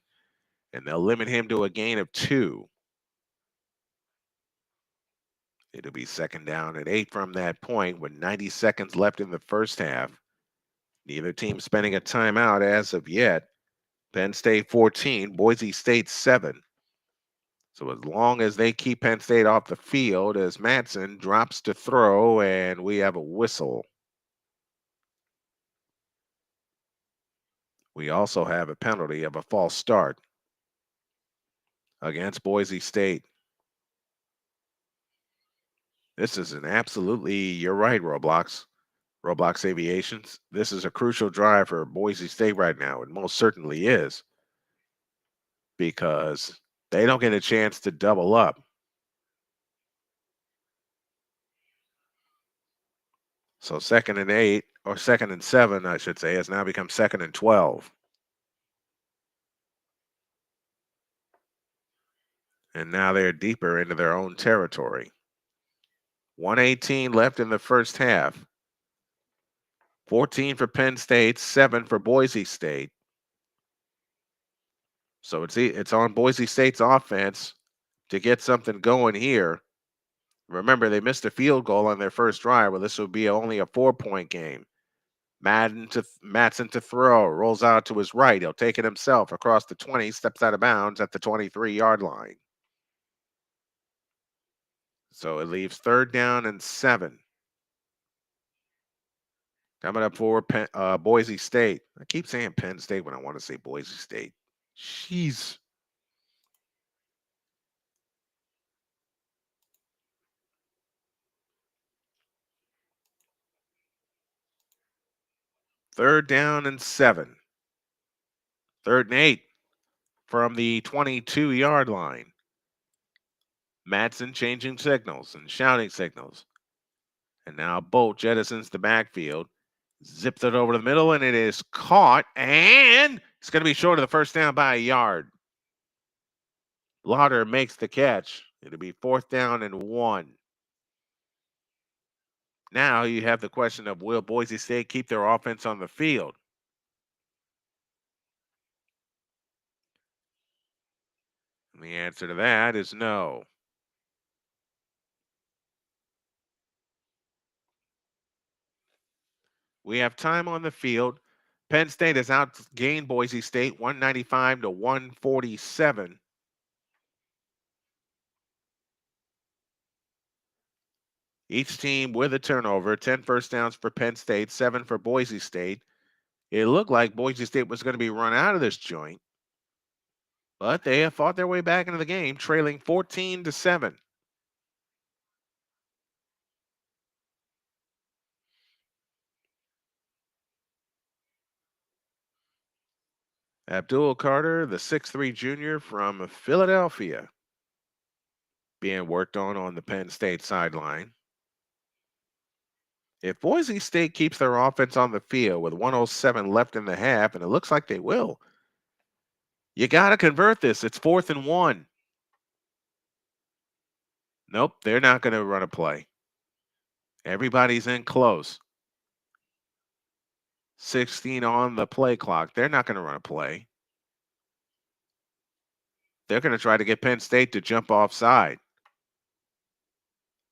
and they'll limit him to a gain of 2. It'll be 2nd down and 8 from that point with 90 seconds left in the first half. Neither team spending a timeout as of yet. Penn State 14, Boise State 7. So as long as they keep Penn State off the field, as Madsen drops to throw, and we have a whistle. We also have a penalty of a false start against Boise State. This is an absolutely, you're right, Roblox Aviations. This is a crucial drive for Boise State right now. It most certainly is, because they don't get a chance to double up. So 2nd and 8, or 2nd and 7, I should say, has now become 2nd and 12. And now they're deeper into their own territory. 1:18 left in the first half. 14 for Penn State, 7 for Boise State. So it's on Boise State's offense to get something going here. Remember, they missed a field goal on their first drive. Well, this will be only a 4-point game. Madsen to throw, rolls out to his right. He'll take it himself across the 20, steps out of bounds at the 23-yard line. So it leaves 3rd down and 7. Coming up for Boise State. I keep saying Penn State when I want to say Boise State. Jeez. Third down and 7. 3rd and 8 from the 22-yard line. Madsen changing signals and shouting signals. And now Bolt jettisons the backfield, zips it over the middle, and it is caught, and it's going to be short of the first down by a yard. Lauder makes the catch. It'll be 4th down and 1. Now you have the question of, will Boise State keep their offense on the field? And the answer to that is no. We have time on the field. Penn State has outgained Boise State 195 to 147. Each team with a turnover, 10 first downs for Penn State, 7 for Boise State. It looked like Boise State was going to be run out of this joint, but they have fought their way back into the game, trailing 14 to 7. Abdul Carter, the 6'3" junior from Philadelphia, being worked on the Penn State sideline. If Boise State keeps their offense on the field with 1:07 left in the half, and it looks like they will, you got to convert this. It's 4th and 1. Nope, they're not going to run a play. Everybody's in close. 16 on the play clock. They're not going to run a play. They're going to try to get Penn State to jump offside.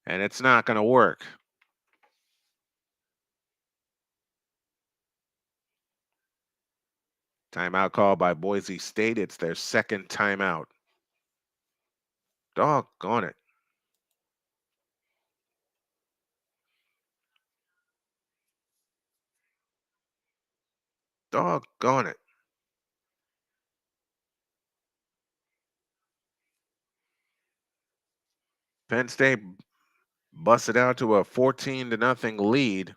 And it's not going to work. Timeout called by Boise State. It's their 2nd timeout. Doggone it. Doggone it. Penn State busted out to a 14-0 lead.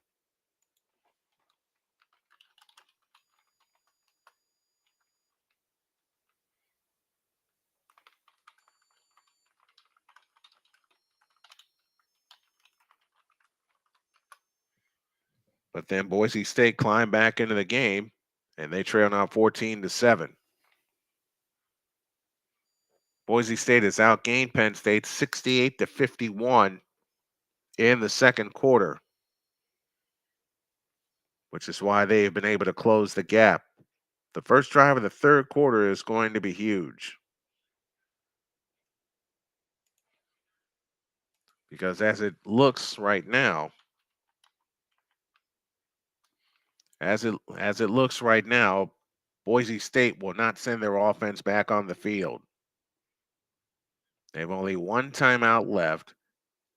But then Boise State climbed back into the game, and they trail now 14-7. Boise State has outgained Penn State 68-51 in the 2nd quarter, which is why they have been able to close the gap. The first drive of the 3rd quarter is going to be huge. Because as it looks right now, Boise State will not send their offense back on the field. They have only 1 timeout left.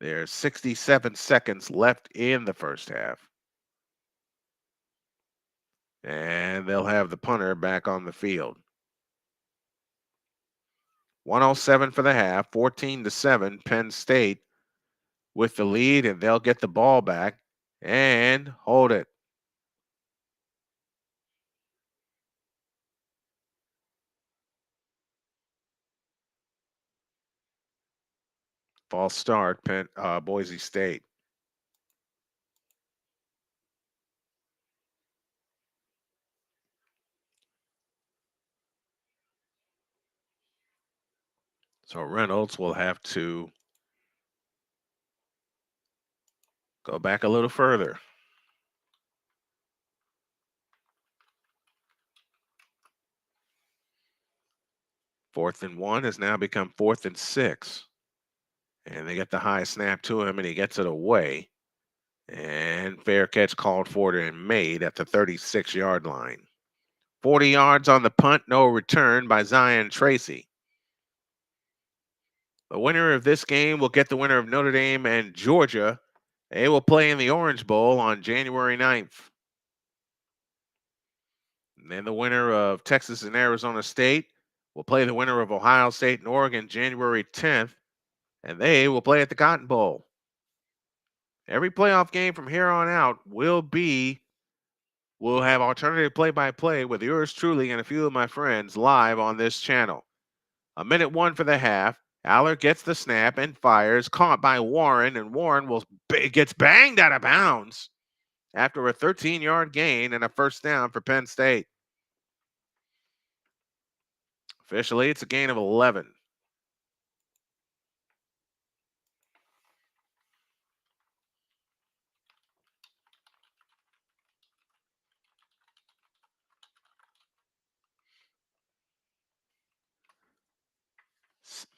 There's 67 seconds left in the first half. And they'll have the punter back on the field. 1:07 for the half, 14-7. Penn State with the lead, and they'll get the ball back and hold it. False start, Boise State. So Reynolds will have to go back a little further. Fourth and 1 has now become 4th and 6. And they get the high snap to him, and he gets it away. And fair catch called for and made at the 36-yard line. 40 yards on the punt, no return by Zion Tracy. The winner of this game will get the winner of Notre Dame and Georgia. They will play in the Orange Bowl on January 9th. And then the winner of Texas and Arizona State will play the winner of Ohio State and Oregon January 10th. And they will play at the Cotton Bowl. Every playoff game from here on out will be We'll have alternative play-by-play with yours truly and a few of my friends live on this channel. A minute one for the half. Aller gets the snap and fires, caught by Warren, and Warren gets banged out of bounds after a 13-yard gain and a first down for Penn State. Officially, it's a gain of 11.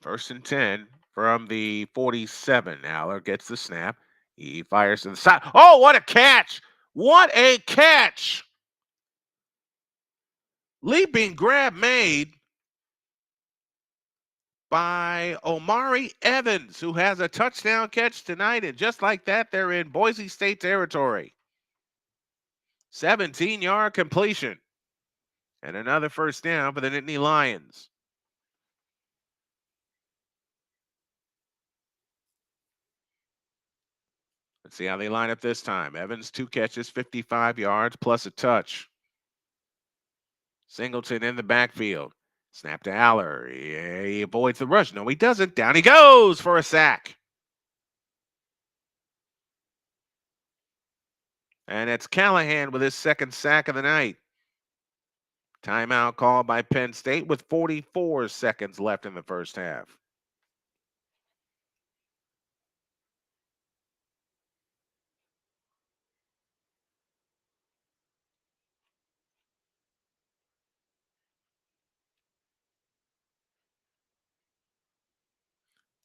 First and 10 from the 47. Aller gets the snap. He fires to the side. Oh, what a catch! What a catch! Leaping grab made by Omari Evans, who has a touchdown catch tonight. And just like that, they're in Boise State territory. 17-yard completion. And another first down for the Nittany Lions. Let's see how they line up this time. Evans, 2 catches, 55 yards, plus a touch. Singleton in the backfield. Snap to Aller. He avoids the rush. No, he doesn't. Down he goes for a sack. And it's Callahan with his second sack of the night. Timeout called by Penn State with 44 seconds left in the first half.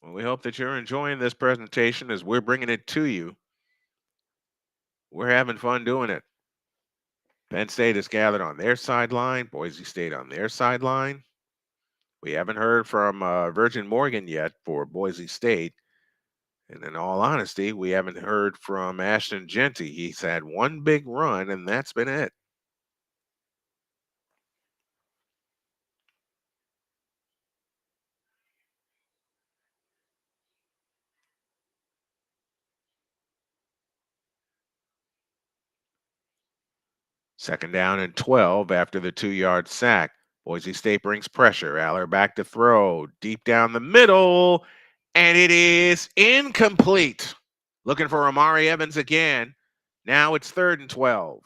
Well, we hope that you're enjoying this presentation as we're bringing it to you. We're having fun doing it. Penn State is gathered on their sideline, Boise State on their sideline. We haven't heard from Virgin Morgan yet for Boise State. And in all honesty, we haven't heard from Ashton Genty. He's had one big run, and that's been it. Second down and 12 after the 2-yard sack. Boise State brings pressure. Aller back to throw. Deep down the middle. And it is incomplete. Looking for Omari Evans again. Now it's 3rd and 12.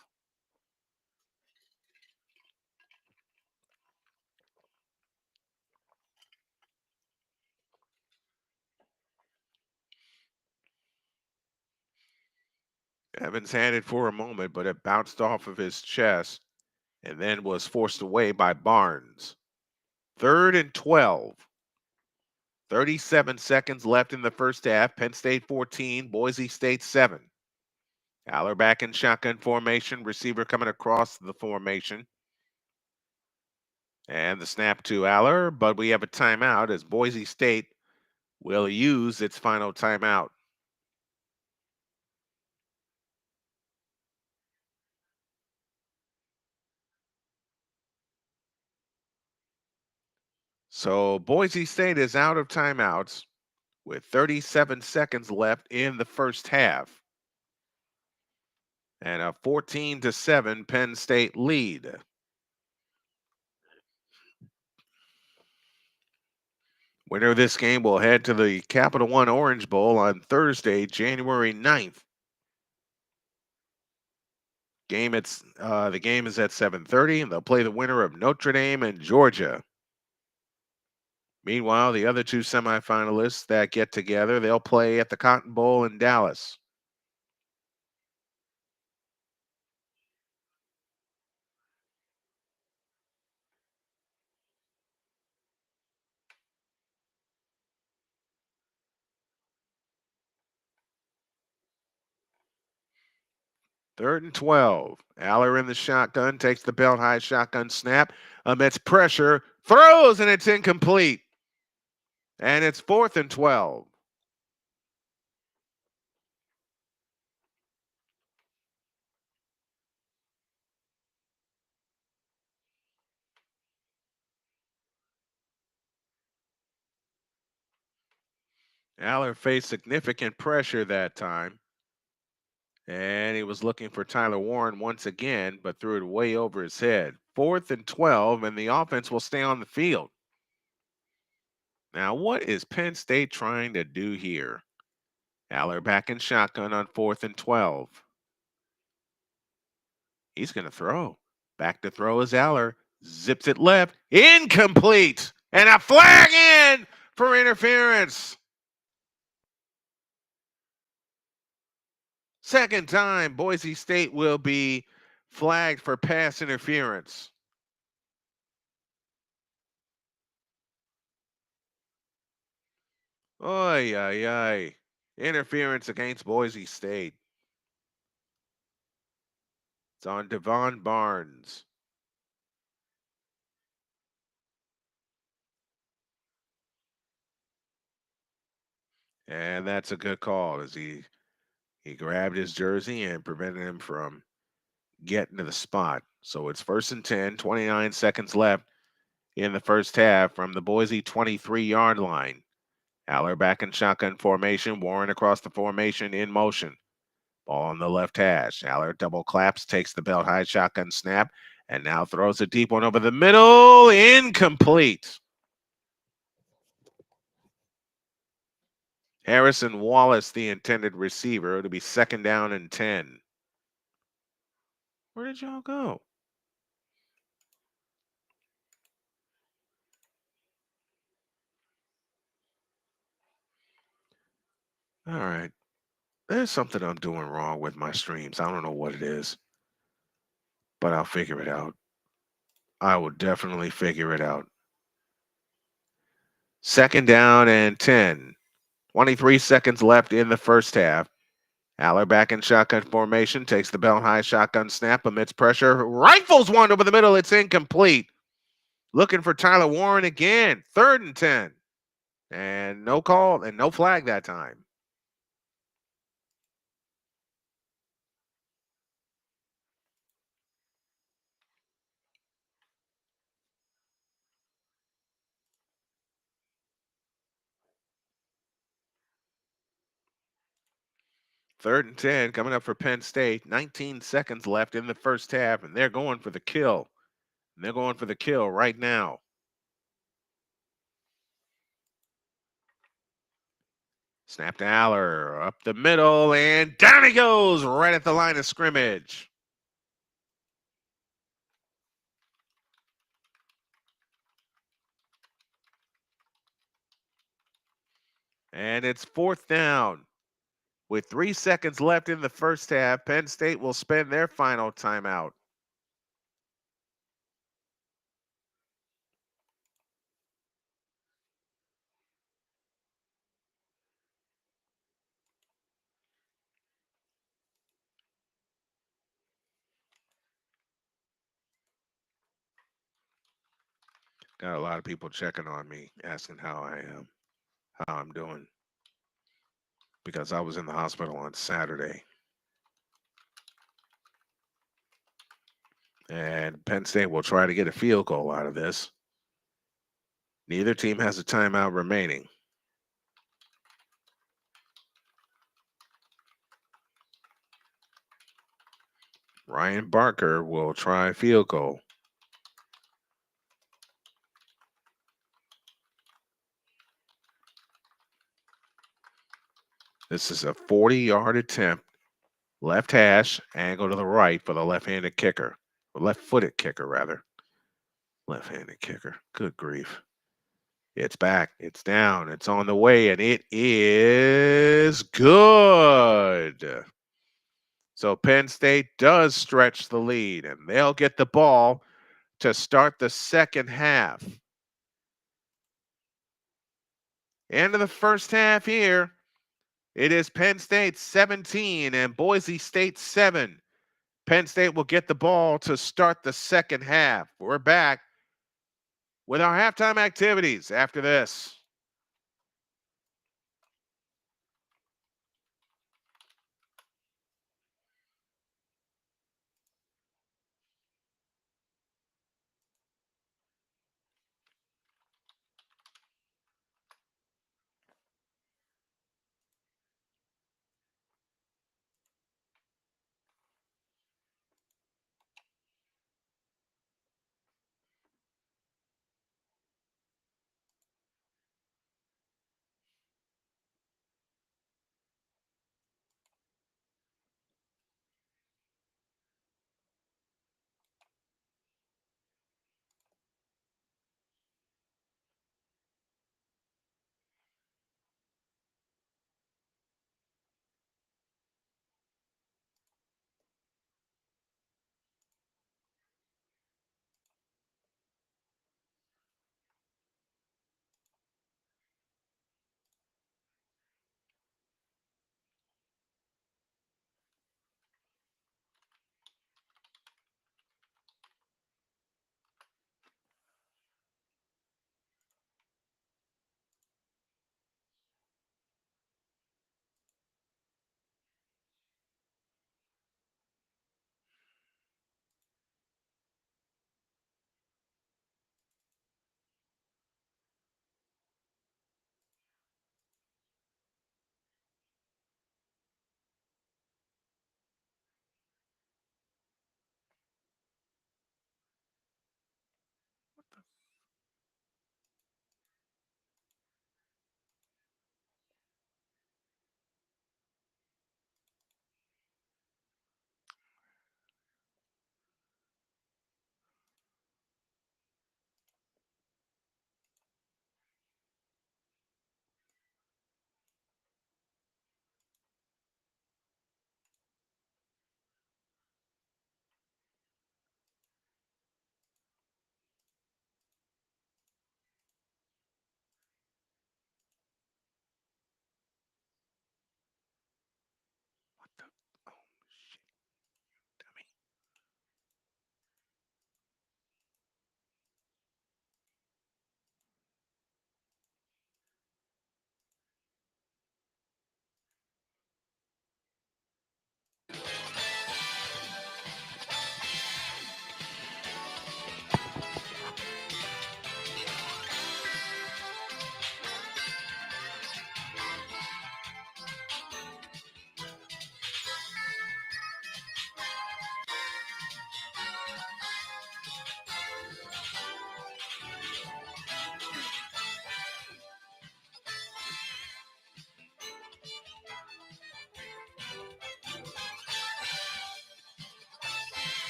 Evans had it for a moment, but it bounced off of his chest and then was forced away by Barnes. 3rd and 12. 37 seconds left in the first half. Penn State 14, Boise State 7. Aller back in shotgun formation. Receiver coming across the formation. And the snap to Aller, but we have a timeout as Boise State will use its final timeout. So Boise State is out of timeouts with 37 seconds left in the first half. And a 14-7 Penn State lead. Winner of this game will head to the Capital One Orange Bowl on Thursday, January 9th. The game is at 7:30, and they'll play the winner of Notre Dame and Georgia. Meanwhile, the other 2 semifinalists that get together, they'll play at the Cotton Bowl in Dallas. Third and 12. Aller in the shotgun, takes the belt high shotgun snap, amidst pressure, throws, and it's incomplete. And it's 4th and 12. Aller faced significant pressure that time. And he was looking for Tyler Warren once again, but threw it way over his head. 4th and 12, and the offense will stay on the field. Now, what is Penn State trying to do here? Aller back in shotgun on 4th and 12. He's going to throw. Back to throw is Aller. Zips it left. Incomplete. And a flag in for interference. Second time, Boise State will be flagged for pass interference. Oy, oy, oy. Interference against Boise State. It's on Devon Barnes. And that's a good call as he grabbed his jersey and prevented him from getting to the spot. So it's 1st and 10, 29 seconds left in the first half from the Boise 23-yard line. Aller back in shotgun formation, Warren across the formation in motion. Ball on the left hash. Aller double claps, takes the belt high shotgun snap, and now throws a deep one over the middle. Incomplete. Harrison Wallace, the intended receiver. It'll be 2nd down and 10. Where did y'all go? All right. There's something I'm doing wrong with my streams. I don't know what it is, but I'll figure it out. I will definitely figure it out. 2nd down and 10. 23 seconds left in the first half. Aller back in shotgun formation, takes the belt high shotgun snap amidst pressure. Rifles one over the middle. It's incomplete. Looking for Tyler Warren again. 3rd and 10. And no call and no flag that time. Third and 10 coming up for Penn State. 19 seconds left in the first half, and they're going for the kill. And they're going for the kill right now. Snap to Aller, up the middle, and down he goes right at the line of scrimmage. And it's 4th down. With 3 seconds left in the first half, Penn State will spend their final timeout. Got a lot of people checking on me, asking how I am, how I'm doing, because I was in the hospital on Saturday. And Penn State will try to get a field goal out of this. Neither team has a timeout remaining. Ryan Barker will try field goal. This is a 40-yard attempt. Left hash, angle to the right for the left-handed kicker. Or left-footed kicker, rather. Left-handed kicker. Good grief. It's back. It's down. It's on the way, and it is good. So Penn State does stretch the lead, and they'll get the ball to start the second half. End of the first half here. It is Penn State 17 and Boise State 7. Penn State will get the ball to start the second half. We're back with our halftime activities after this.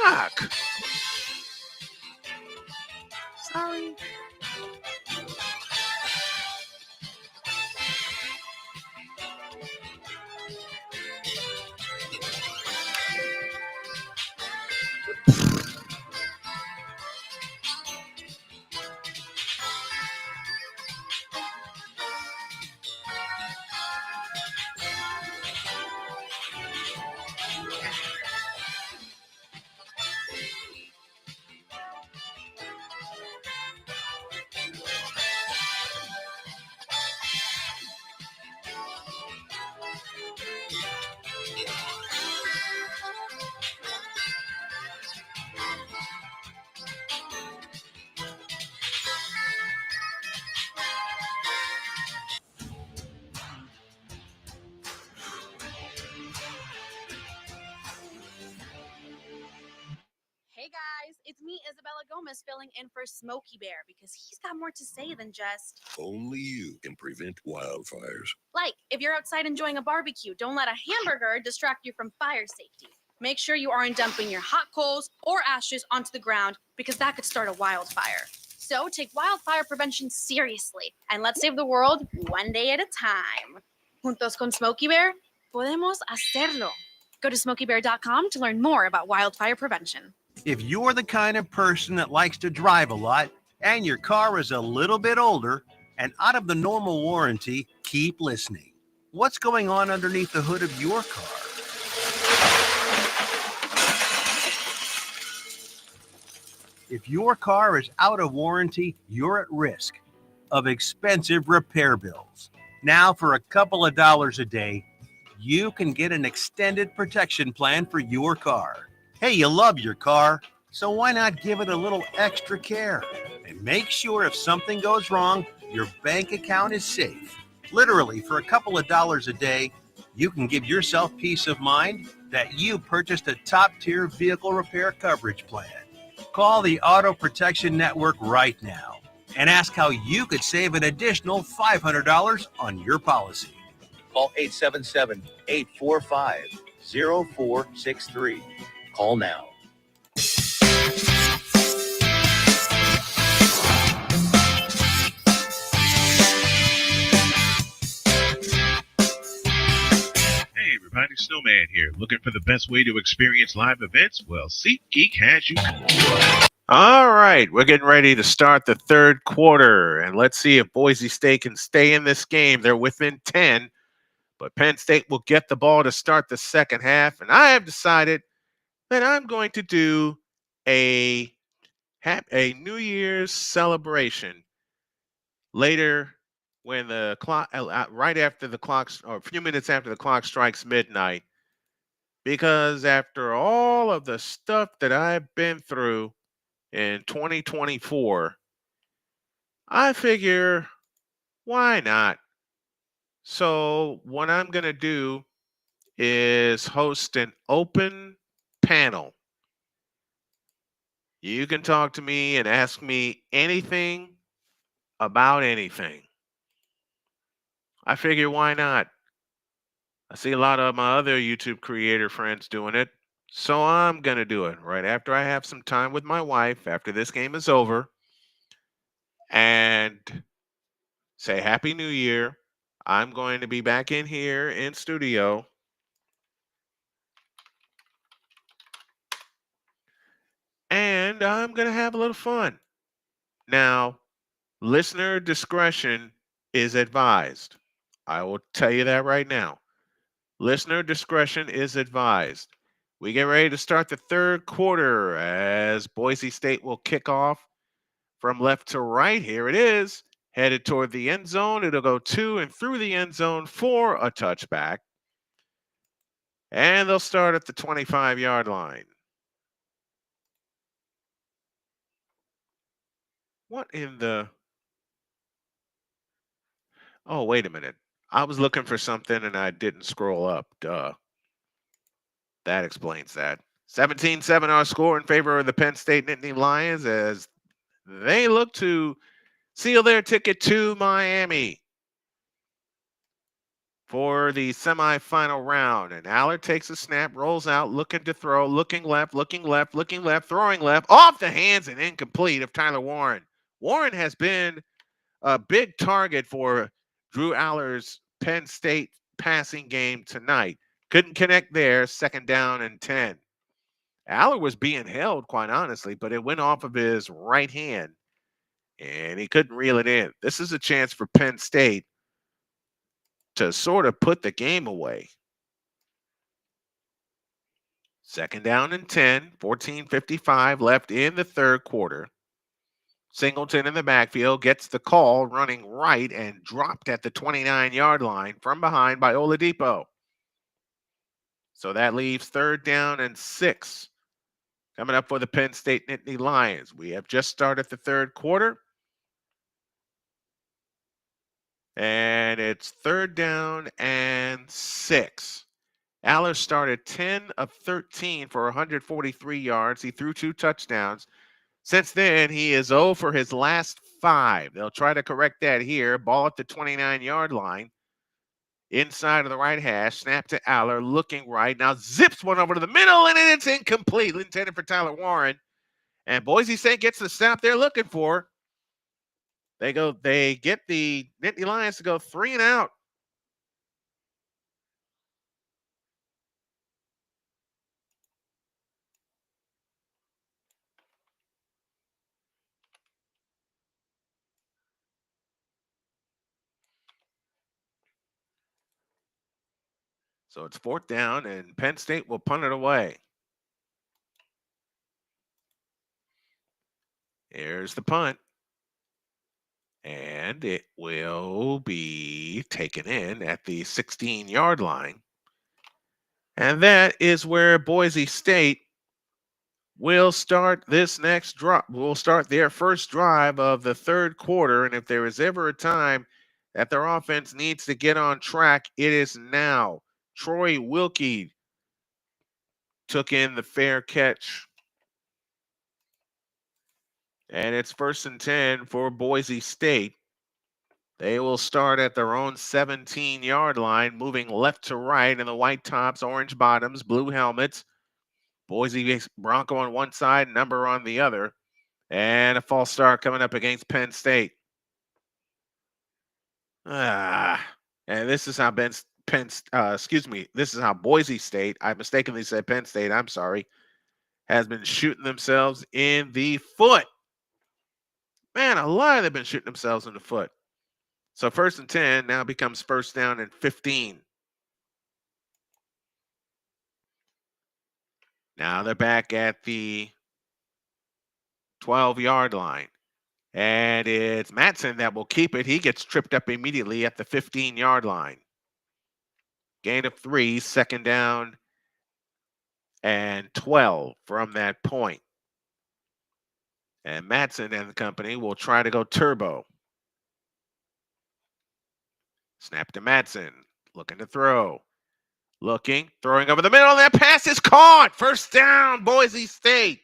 Fuck. Sorry. Hey guys, it's me, Isabella Gomez, filling in for Smokey Bear because he's got more to say than just. Only you can prevent wildfires. Like, if you're outside enjoying a barbecue, don't let a hamburger distract you from fire safety. Make sure you aren't dumping your hot coals or ashes onto the ground because that could start a wildfire. So take wildfire prevention seriously and let's save the world one day at a time. Juntos con Smokey Bear, podemos hacerlo. Go to smokeybear.com to learn more about wildfire prevention. If you're the kind of person that likes to drive a lot and your car is a little bit older and out of the normal warranty, keep listening. What's going on underneath the hood of your car? If your car is out of warranty, you're at risk of expensive repair bills. Now, for a couple of dollars a day, you can get an extended protection plan for your car. Hey, you love your car, so why not give it a little extra care and make sure if something goes wrong, your bank account is safe. Literally, for a couple of dollars a day, you can give yourself peace of mind that you purchased a top-tier vehicle repair coverage plan. Call the Auto Protection Network right now and ask how you could save an additional $500 on your policy. Call 877-845-0463. Call now. Hey everybody, Snowman here. Looking for the best way to experience live events? Well, SeatGeek has you covered. All right, we're getting ready to start the third quarter, and let's see if Boise State can stay in this game. They're within 10, but Penn State will get the ball to start the second half, and I have decided that I'm going to do a New Year's celebration later when the clock, right after the clock, or a few minutes after the clock strikes midnight, because after all of the stuff that I've been through in 2024, I figure, why not? So what I'm going to do is host an open panel. You can talk to me and ask me anything about anything. I figure, why not? I see a lot of my other YouTube creator friends doing it, so I'm going to do it right after I have some time with my wife after this game is over and say Happy New Year. I'm going to be back in here in studio. And I'm going to have a little fun. Now, listener discretion is advised. I will tell you that right now. Listener discretion is advised. We get ready to start the third quarter as Boise State will kick off from left to right. Here it is, headed toward the end zone. It'll go to and through the end zone for a touchback. And they'll start at the 25-yard line. What in the... Oh, wait a minute. I was looking for something and I didn't scroll up. Duh. That explains that. 17-7 our score in favor of the Penn State Nittany Lions as they look to seal their ticket to Miami for the semifinal round. And Allard takes a snap, rolls out, looking to throw, looking left, throwing left, off the hands and incomplete of Tyler Warren. Warren has been a big target for Drew Allard's Penn State passing game tonight. Couldn't connect there, 2nd down and 10. Allard was being held, quite honestly, but it went off of his right hand, and he couldn't reel it in. This is a chance for Penn State to sort of put the game away. 2nd down and 10, 14:55 left in the third quarter. Singleton in the backfield gets the call, running right and dropped at the 29-yard line from behind by Oladipo. So that leaves 3rd down and 6 coming up for the Penn State Nittany Lions. We have just started the third quarter. And it's 3rd down and 6. Allard started 10 of 13 for 143 yards. He threw 2 touchdowns. Since then, he is 0 for his last 5. They'll try to correct that here. Ball at the 29-yard line. Inside of the right hash. Snap to Allard, looking right. Now zips one over to the middle, and it's incomplete. Intended for Tyler Warren. And Boise State gets the stop they're looking for. They get the Nittany Lions to go 3 and out. So it's 4th down, and Penn State will punt it away. Here's the punt. And it will be taken in at the 16-yard line. And that is where Boise State will start this next drop. Will start their first drive of the third quarter. And if there is ever a time that their offense needs to get on track, it is now. Troy Wilkie took in the fair catch. And it's 1st and 10 for Boise State. They will start at their own 17-yard line, moving left to right in the white tops, orange bottoms, blue helmets. Boise Bronco on one side, number on the other. And a false start coming up against Penn State. And this is how this is how Boise State, I mistakenly said Penn State, I'm sorry, has been shooting themselves in the foot. Man, a lot they've been shooting themselves in the foot. So 1st and 10 now becomes 1st down and 15. Now they're back at the 12-yard line. And it's Matson that will keep it. He gets tripped up immediately at the 15-yard line. Gain of 3, 2nd down and 12 from that point. And Matson and the company will try to go turbo. Snap to Matson, looking to throw. Looking, throwing over the middle. That pass is caught. 1st down, Boise State.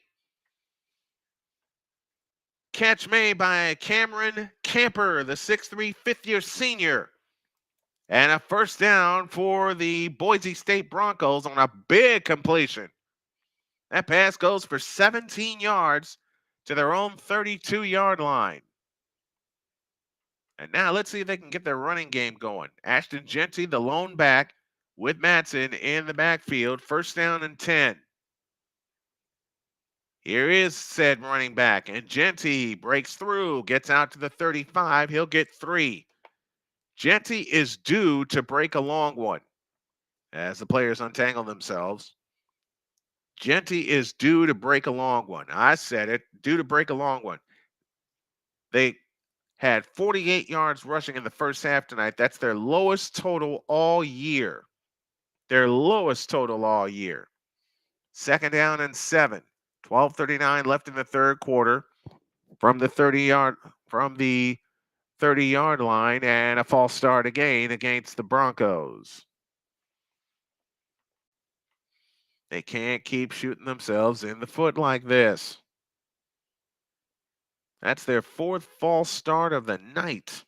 Catch made by Cameron Camper, the 6'3", 5th-year senior. And a 1st down for the Boise State Broncos on a big completion. That pass goes for 17 yards to their own 32-yard line. And now let's see if they can get their running game going. Ashton Genty, the lone back, with Matson in the backfield. 1st down and 10. Here is said running back. And Genty breaks through, gets out to the 35. He'll get 3. Genty is due to break a long one as the players untangle themselves. Genty is due to break a long one. I said it, due to break a long one. They had 48 yards rushing in the first half tonight. That's their lowest total all year. Their lowest total all year. 2nd down and 7. 12:39 left in the third quarter from the 30-yard line, and a false start again against the Broncos. They can't keep shooting themselves in the foot like this. That's their 4th false start of the night.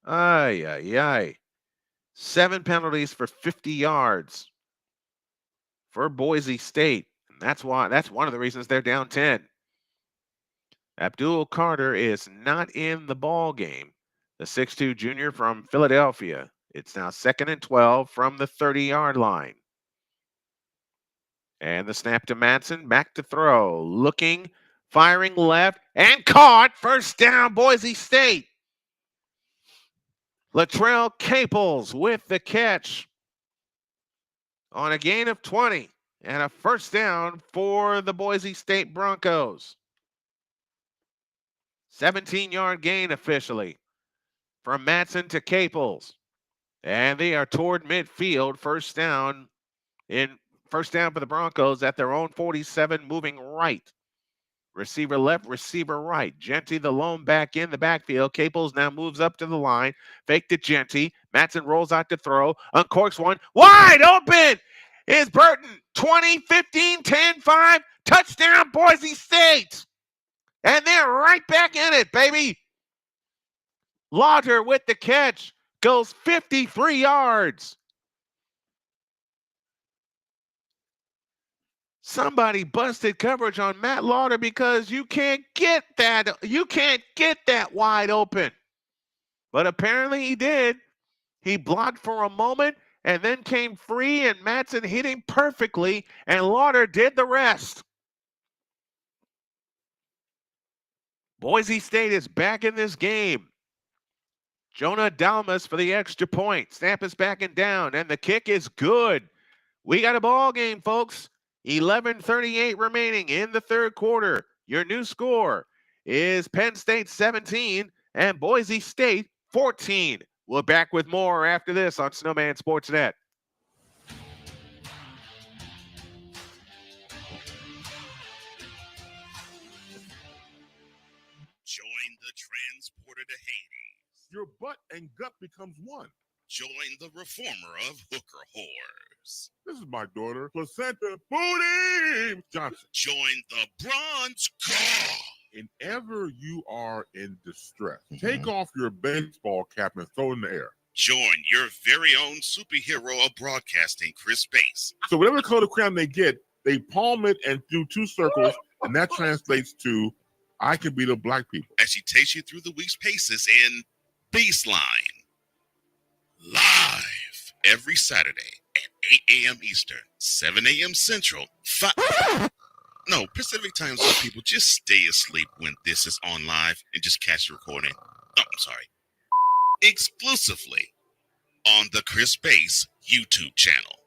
Ay, ay, ay. 7 penalties for 50 yards for Boise State. And that's one of the reasons they're down 10. Abdul Carter is not in the ball game. The 6'2 junior from Philadelphia. It's now 2nd and 12 from the 30-yard line. And the snap to Madsen, back to throw. Looking, firing left, and caught. First down, Boise State. Latrell Caples with the catch on a gain of 20 and a first down for the Boise State Broncos. 17-yard gain officially from Madsen to Caples. And they are toward midfield. First down for the Broncos at their own 47, moving right. Receiver left, receiver right. Genty, the lone back in the backfield. Caples now moves up to the line. Fake to Genty. Madsen rolls out to throw. Uncorks one. Wide open is Burton. 20, 15, 10, 5. Touchdown, Boise State. And they're right back in it, baby. Lauder with the catch. Goes 53 yards. Somebody busted coverage on Matt Lauder because you can't get that. You can't get that wide open. But apparently he did. He blocked for a moment and then came free, and Madsen hit him perfectly, and Lauder did the rest. Boise State is back in this game. Jonah Dalmas for the extra point. Snap is back and down, and the kick is good. We got a ball game, folks. 11:38 remaining in the third quarter. Your new score is Penn State 17 and Boise State 14. We're back with more after this on Snowman Sportsnet. Join the transporter to Hades. Your butt and gut becomes one. Join the reformer of hooker whores. This is my daughter, Placenta Booty Johnson. Join the bronze guard. Whenever you are in distress, take off your baseball cap and throw it in the air. Join your very own superhero of broadcasting, Chris Bass. So whatever color crayon they get, they palm it and do 2 circles, and that translates to, I can be the black people. As she takes you through the week's paces in Baseline. Live every Saturday at 8 a.m. Eastern, 7 a.m. Central, Pacific time zone people, just stay asleep when this is on live and just catch the recording. Oh, I'm sorry. Exclusively on the Chris Bass YouTube channel.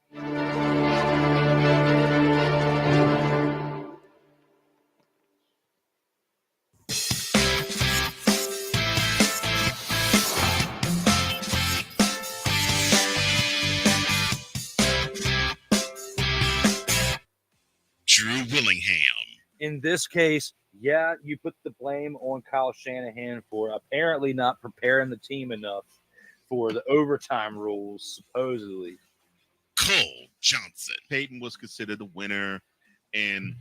Drew Willingham. In this case, yeah, you put the blame on Kyle Shanahan for apparently not preparing the team enough for the overtime rules, supposedly. Cole Johnson. Peyton was considered the winner, and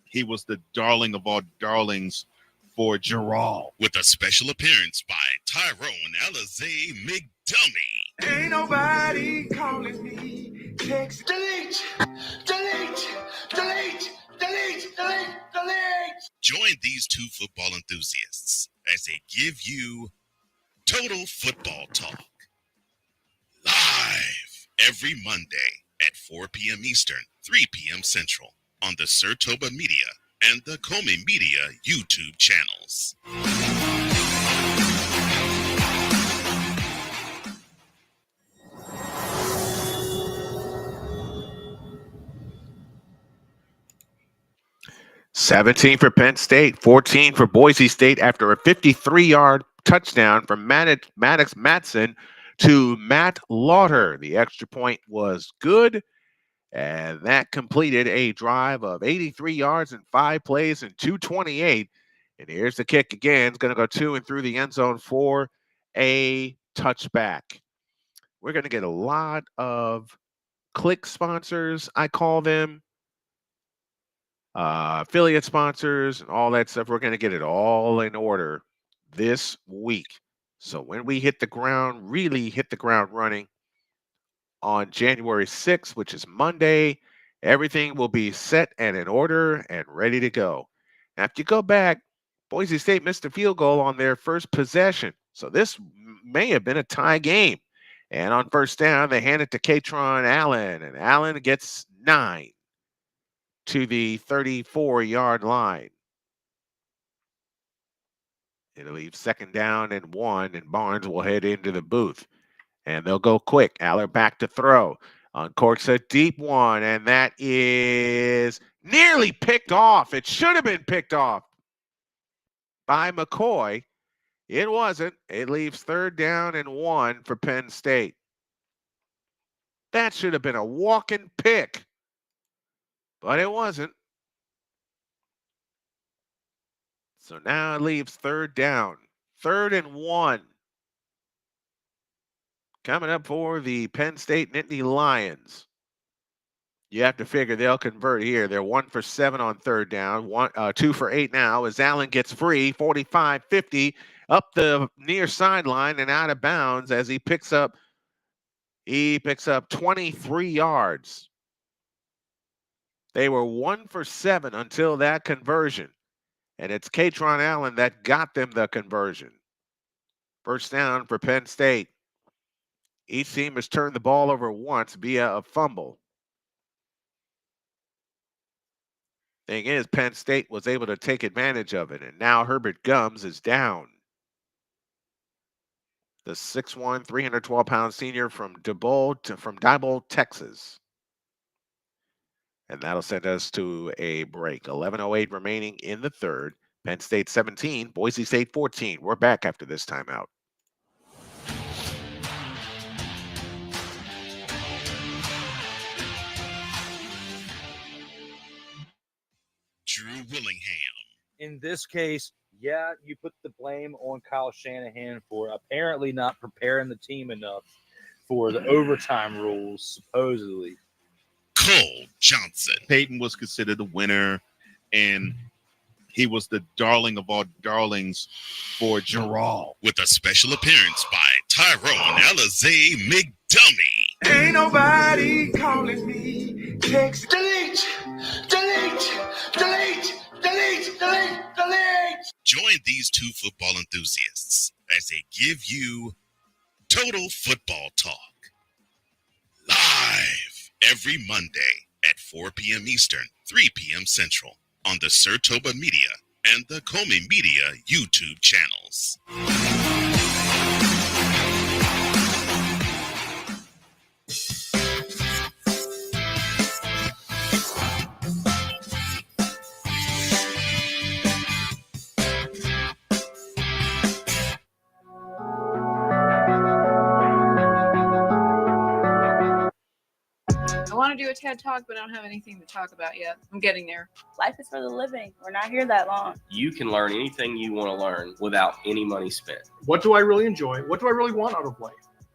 he was the darling of all darlings for Gerald. With a special appearance by Tyrone Alizé McDummy. Ain't nobody calling me. Text delete, delete, delete, delete, delete, delete. Join these 2 football enthusiasts as they give you total football talk. Live every Monday at 4 p.m. Eastern, 3 p.m. Central on the Sertoba Media and the Comey Media YouTube channels. $17 for Penn State, 14 for Boise State after a 53-yard touchdown from Maddox Madsen to Matt Lauder. The extra point was good, and that completed a drive of 83 yards in 5 plays and 228. And here's the kick again. It's going to go to and through the end zone for a touchback. We're going to get a lot of click sponsors, I call them. Affiliate sponsors and all that stuff. We're going to get it all in order this week. So when we hit the ground, really hit the ground running, on January 6th, which is Monday. Everything will be set and in order and ready to go. Now, if you go back, Boise State missed a field goal on their first possession. So this may have been a tie game. And on first down, they hand it to Katron Allen, and Allen gets 9 to the 34-yard line. It'll leave second down and 1, and Barnes will head into the booth. And they'll go quick. Aller back to throw. Uncorks a deep one, and that is nearly picked off. It should have been picked off by McCoy. It wasn't. It leaves third down and 1 for Penn State. That should have been a walk-in pick, but it wasn't. So now it leaves third down, 3rd and 1. Coming up for the Penn State Nittany Lions. You have to figure they'll convert here. They're 1 for 7 on third down, 2 for 8 now as Allen gets free, 45-50, up the near sideline and out of bounds as he picks up 23 yards. They were 1 for 7 until that conversion, and it's Katron Allen that got them the conversion. First down for Penn State. Each team has turned the ball over once via a fumble. Thing is, Penn State was able to take advantage of it, and now Herbert Gums is down. The 6'1", 312-pound senior from Diboll, Texas. And that'll send us to a break. 11:08 remaining in the third. Penn State 17, Boise State 14. We're back after this timeout. Drew Willingham. In this case, yeah, you put the blame on Kyle Shanahan for apparently not preparing the team enough for the overtime rules, supposedly. Cole Johnson. Peyton was considered the winner, and he was the darling of all darlings for Gerald. With a special appearance by Tyrone Alizé McDummy. Ain't nobody calling me. Text delete, delete, delete, delete, delete, delete. Join these two football enthusiasts as they give you Total Football Talk. Live every Monday at 4 p.m. Eastern, 3 p.m. Central on the Sertoba Media and the Comey Media YouTube channels. '" I want to do a TED Talk, but I don't have anything to talk about yet. I'm getting there. Life is for the living. We're not here that long. You can learn anything you want to learn without any money spent. What do I really enjoy? What do I really want out of life?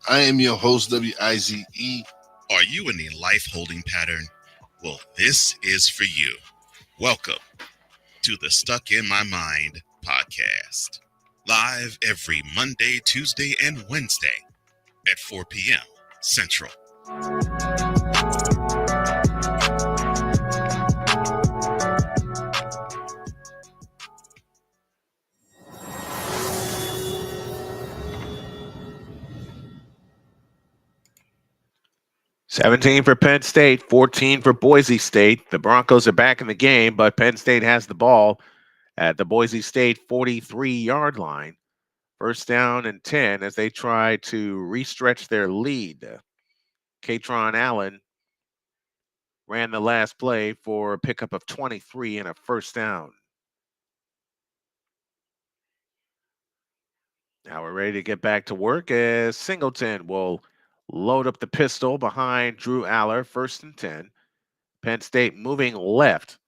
I am your host, WIZE. Are you in a life holding pattern? Well, this is for you. Welcome to the Stuck in My Mind podcast. Live every Monday, Tuesday, and Wednesday at 4 p.m. Central. $17 for Penn State, 14 for Boise State. The Broncos are back in the game, but Penn State has the ball at the Boise State 43-yard line. First down and 10 as they try to restretch their lead. Katron Allen ran the last play for a pickup of 23 and a first down. Now we're ready to get back to work as Singleton will load up the pistol behind Drew Aller, 1st and 10. Penn State moving left,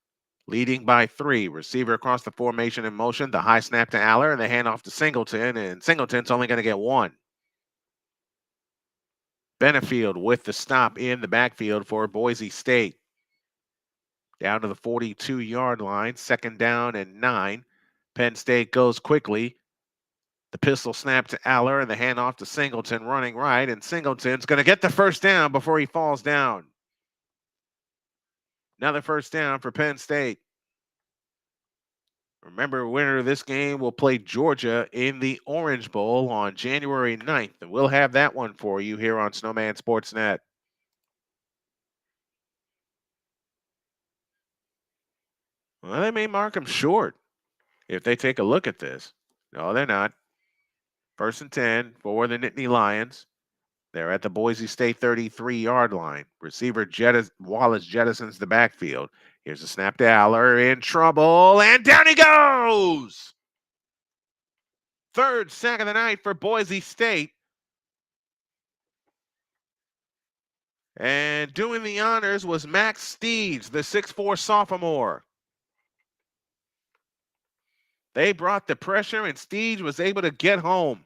leading by 3. Receiver across the formation in motion. The high snap to Aller, and the handoff to Singleton, and Singleton's only going to get 1. Benefield with the stop in the backfield for Boise State. Down to the 42 42-yard line, 2nd down and 9. Penn State goes quickly. The pistol snap to Aller and the handoff to Singleton running right, and Singleton's going to get the first down before he falls down. Another first down for Penn State. Remember, winner of this game will play Georgia in the Orange Bowl on January 9th, and we'll have that one for you here on Snowman Sportsnet. Well, they may mark them short if they take a look at this. No, they're not. 1st and 10 for the Nittany Lions. They're at the Boise State 33-yard line. Receiver Wallace jettisons the backfield. Here's a snap to Aller in trouble, and down he goes! 3rd sack of the night for Boise State. And doing the honors was Max Steeds, the 6'4 sophomore. They brought the pressure, and Steeds was able to get home.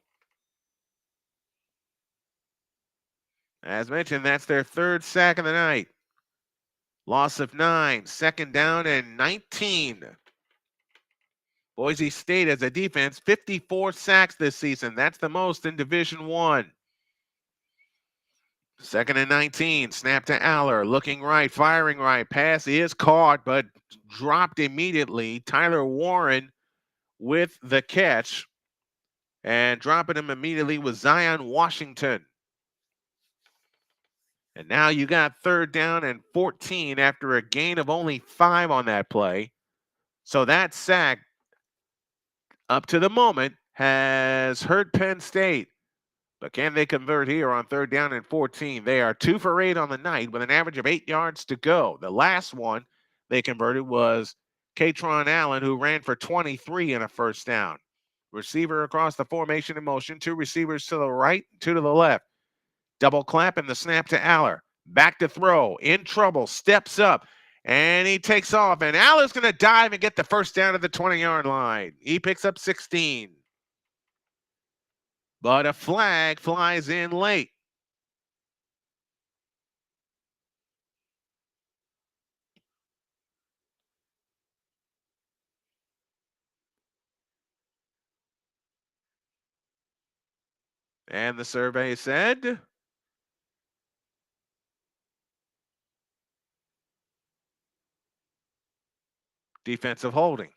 As mentioned, that's their 3rd sack of the night. Loss of 9, 2nd down and 19. Boise State as a defense, 54 sacks this season. That's the most in Division I. 2nd and 19, snap to Aller, looking right, firing right. Pass is caught, but dropped immediately. Tyler Warren with the catch, and dropping him immediately was Zion Washington. And now you got 3rd down and 14 after a gain of only 5 on that play. So that sack, up to the moment, has hurt Penn State. But can they convert here on 3rd down and 14? They are 2 for 8 on the night with an average of 8 yards to go. The last one they converted was Katron Allen, who ran for 23 in a 1st down. Receiver across the formation in motion. 2 receivers to the right, 2 to the left. Double clap and the snap to Aller. Back to throw. In trouble. Steps up. And he takes off. And Aller's going to dive and get the first down at the 20-yard line. He picks up 16. But a flag flies in late. And the survey said defensive holding.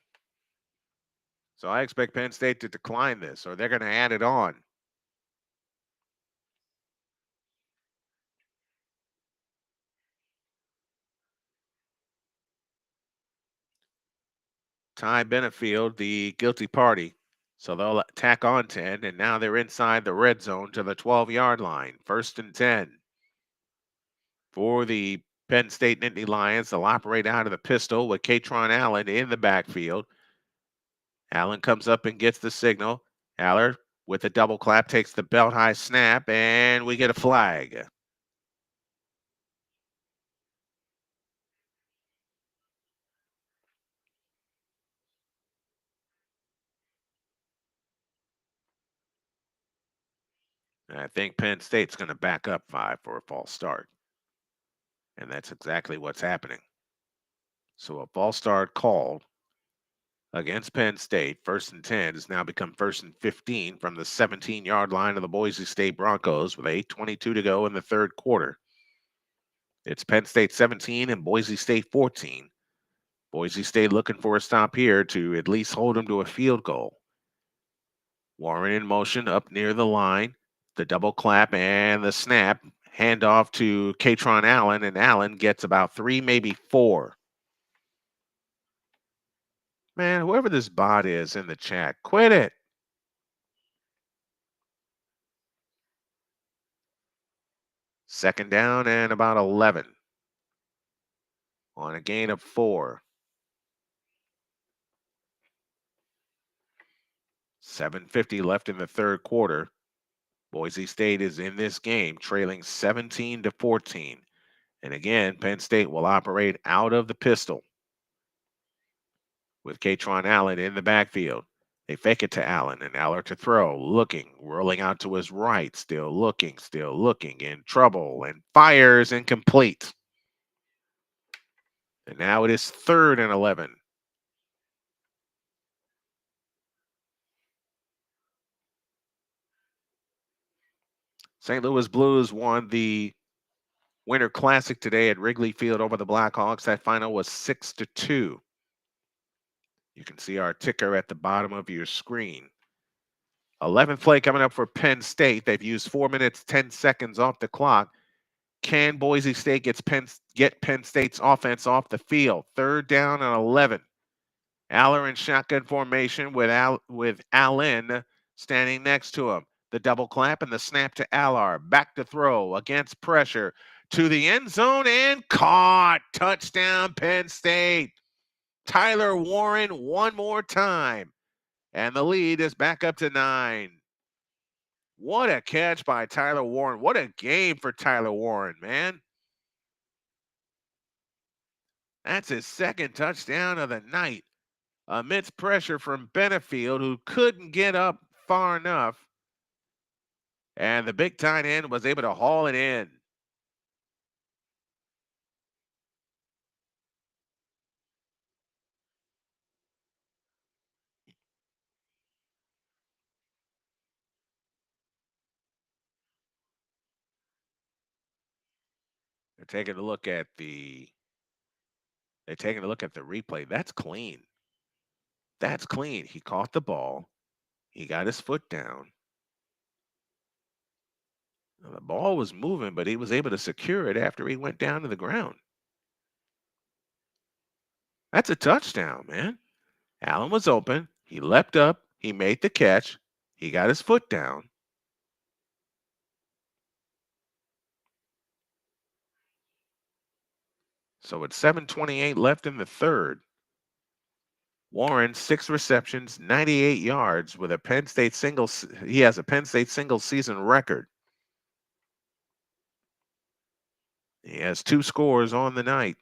So I expect Penn State to decline this, or they're going to add it on. Ty Benefield, the guilty party. So they'll tack on 10, and now they're inside the red zone to the 12-yard line. 1st and 10. For the Penn State Nittany Lions, they'll operate out of the pistol with Katron Allen in the backfield. Allen comes up and gets the signal. Aller, with a double clap, takes the belt-high snap, and we get a flag. And I think Penn State's going to back up 5 for a false start. And that's exactly what's happening. So a false start called against Penn State. 1st and 10 has now become 1st and 15 from the 17-yard line of the Boise State Broncos with 8:22 to go in the 3rd quarter. It's Penn State 17 and Boise State 14. Boise State looking for a stop here to at least hold them to a field goal. Warren in motion up near the line. The double clap and the snap. Handoff to Katron Allen, and Allen gets about 3, maybe 4. Man, whoever this bot is in the chat, quit it. Second down and about 11 on a gain of 4. 7:50 left in the 3rd quarter. Boise State is in this game, trailing 17-14. And again, Penn State will operate out of the pistol with Katron Allen in the backfield. They fake it to Allen, and Aller to throw, looking, rolling out to his right, still looking, in trouble, and fires incomplete. And now it is 3rd and 11. St. Louis Blues won the Winter Classic today at Wrigley Field over the Blackhawks. That final was 6-2. You can see our ticker at the bottom of your screen. 11th play coming up for Penn State. They've used 4 minutes, 10 seconds off the clock. Can Boise State get Penn State's offense off the field? 3rd down and 11. Aller in shotgun formation with Allen standing next to him. The double clap and the snap to Aller. Back to throw against pressure to the end zone and caught. Touchdown, Penn State. Tyler Warren one more time. And the lead is back up to 9. What a catch by Tyler Warren. What a game for Tyler Warren, man. That's his 2nd touchdown of the night. Amidst pressure from Benefield, who couldn't get up far enough. And the big tight end was able to haul it in. They're taking a look at the replay. That's clean. That's clean. He caught the ball. He got his foot down. Now, the ball was moving, but he was able to secure it after he went down to the ground. That's a touchdown, man. Allen was open. He leapt up. He made the catch. He got his foot down. So it's 7:28 left in the 3rd. Warren, 6 receptions, 98 yards with a Penn State single. He has a Penn State single season record. He has 2 scores on the night.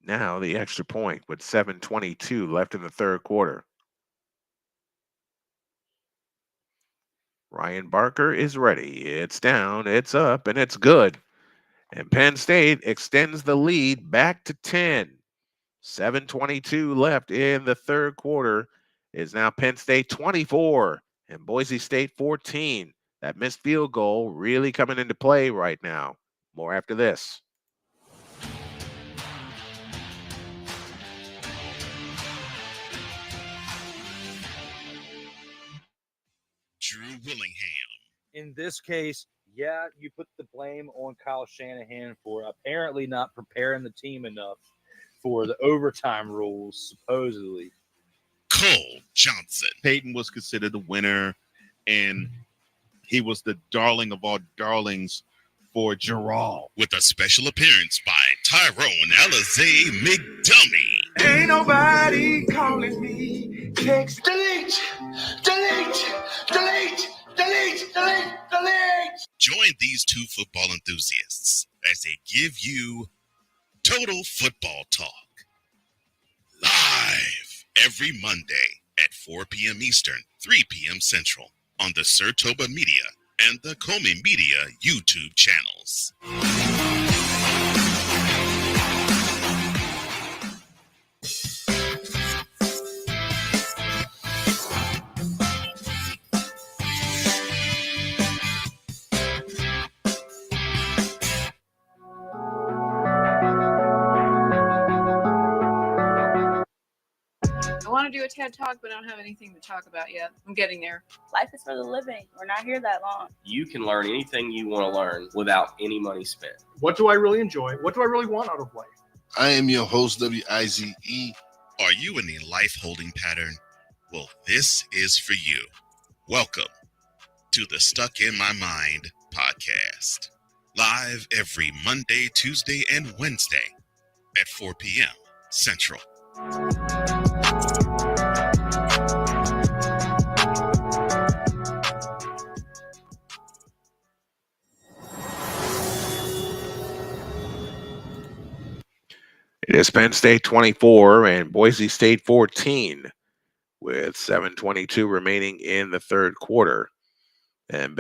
Now the extra point with 7:22 left in the 3rd quarter. Ryan Barker is ready. It's down, it's up, and it's good. And Penn State extends the lead back to 10. 7:22 left in the 3rd quarter. Is now Penn State 24 and Boise State 14. That missed field goal really coming into play right now. More after this. Drew Willingham. In this case, yeah, you put the blame on Kyle Shanahan for apparently not preparing the team enough for the overtime rules, supposedly. Cole Johnson. Peyton was considered the winner, and he was the darling of all darlings for Gerald. With a special appearance by Tyrone Alizé McDummy. Ain't nobody calling me. Text delete, delete, delete, delete, delete, delete. Join these 2 football enthusiasts as they give you Total Football Talk. Live every Monday at 4 p.m. Eastern, 3 p.m. Central on the Sertoba Media and the Comey Media YouTube channels. I want to do a TED Talk, but I don't have anything to talk about yet. I'm getting there. Life is for the living. We're not here that long. You can learn anything you want to learn without any money spent. What do I really enjoy? What do I really want out of life? I am your host, WIZE. Are you in a life holding pattern? Well, this is for you. Welcome to the Stuck in My Mind podcast. Live every Monday, Tuesday, and Wednesday at 4 p.m. Central. It is Penn State 24 and Boise State 14 with 7:22 remaining in the 3rd quarter. And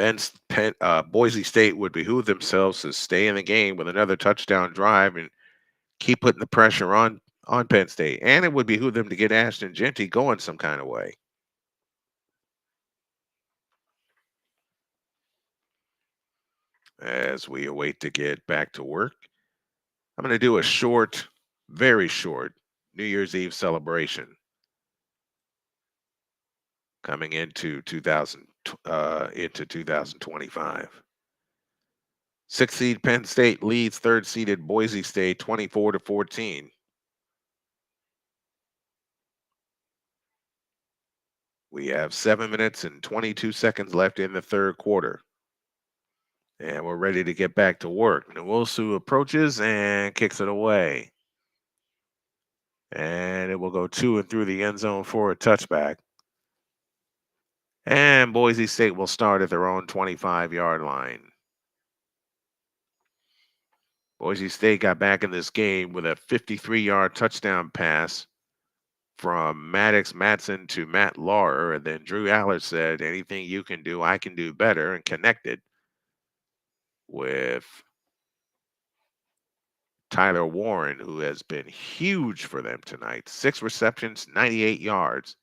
Boise State would behoove themselves to stay in the game with another touchdown drive and keep putting the pressure on Penn State. And it would behoove them to get Ashton Jeanty going some kind of way. As we await to get back to work, I'm going to do a short, very short New Year's Eve celebration coming into 2025. 6th seed Penn State leads 3rd seeded Boise State 24-14. We have 7 minutes and 22 seconds left in the 3rd quarter. And we're ready to get back to work. Nwosu approaches and kicks it away. And it will go to and through the end zone for a touchback. And Boise State will start at their own 25-yard line. Boise State got back in this game with a 53-yard touchdown pass from Maddox Matson to Matt Laurer. And then Drew Aller said, anything you can do, I can do better, and connected with Tyler Warren, who has been huge for them tonight. 6 receptions, 98 yards,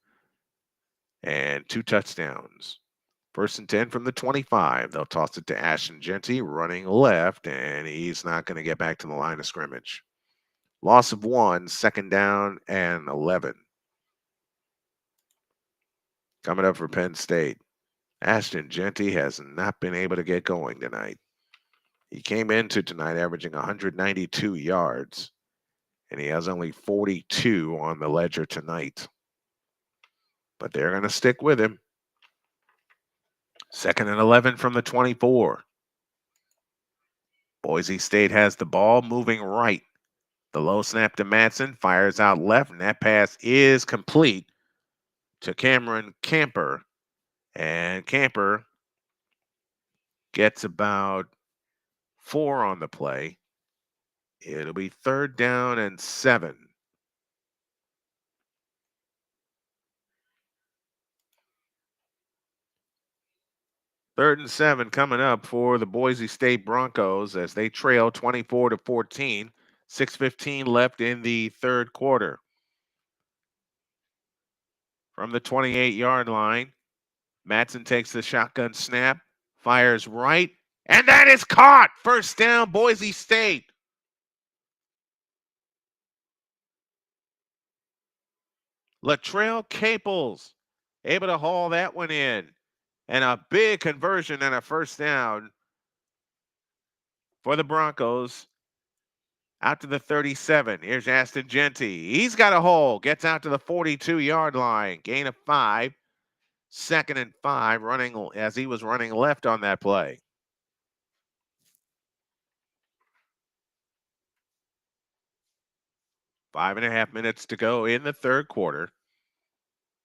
and 2 touchdowns. 1st and 10 from the 25. They'll toss it to Ashton Jeanty, running left, and he's not going to get back to the line of scrimmage. Loss of 1, 2nd down and 11. Coming up for Penn State, Ashton Jeanty has not been able to get going tonight. He came into tonight averaging 192 yards, and he has only 42 on the ledger tonight. But they're going to stick with him. 2nd and 11 from the 24. Boise State has the ball moving right. The low snap to Matson, fires out left, and that pass is complete to Cameron Camper. And Camper gets about 4 on the play. It'll be 3rd down and 7. Third and 7 coming up for the Boise State Broncos as they trail 24-14. 6:15 left in the 3rd quarter. From the 28-yard line, Matson takes the shotgun snap, fires right, and that is caught. 1st down, Boise State. Latrell Caples able to haul that one in. And a big conversion and a 1st down for the Broncos. Out to the 37. Here's Ashton Jeanty. He's got a hole. Gets out to the 42-yard line. Gain of 5. 2nd and 5, running as he was running left on that play. Five and a half minutes to go in the 3rd quarter.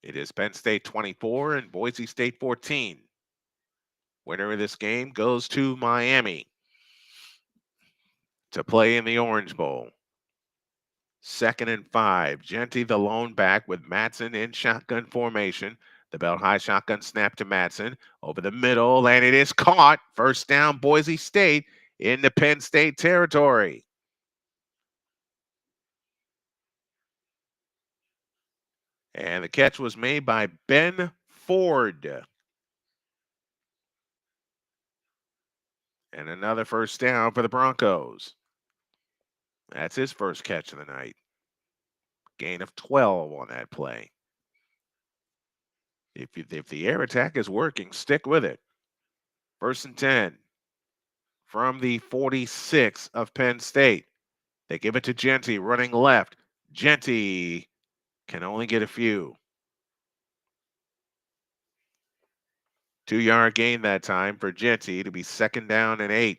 It is Penn State 24 and Boise State 14. Winner of this game goes to Miami to play in the Orange Bowl. 2nd and 5. Jeanty, the lone back, with Matson in shotgun formation. The belt high shotgun snap to Matson over the middle, and it is caught. 1st down, Boise State in the Penn State territory. And the catch was made by Ben Ford. And another 1st down for the Broncos. That's his 1st catch of the night. Gain of 12 on that play. If the air attack is working, stick with it. 1st and 10 from the 46 of Penn State. They give it to Jeanty, running left. Jeanty can only get a few. 2-yard gain that time for Jeanty to be 2nd down and 8.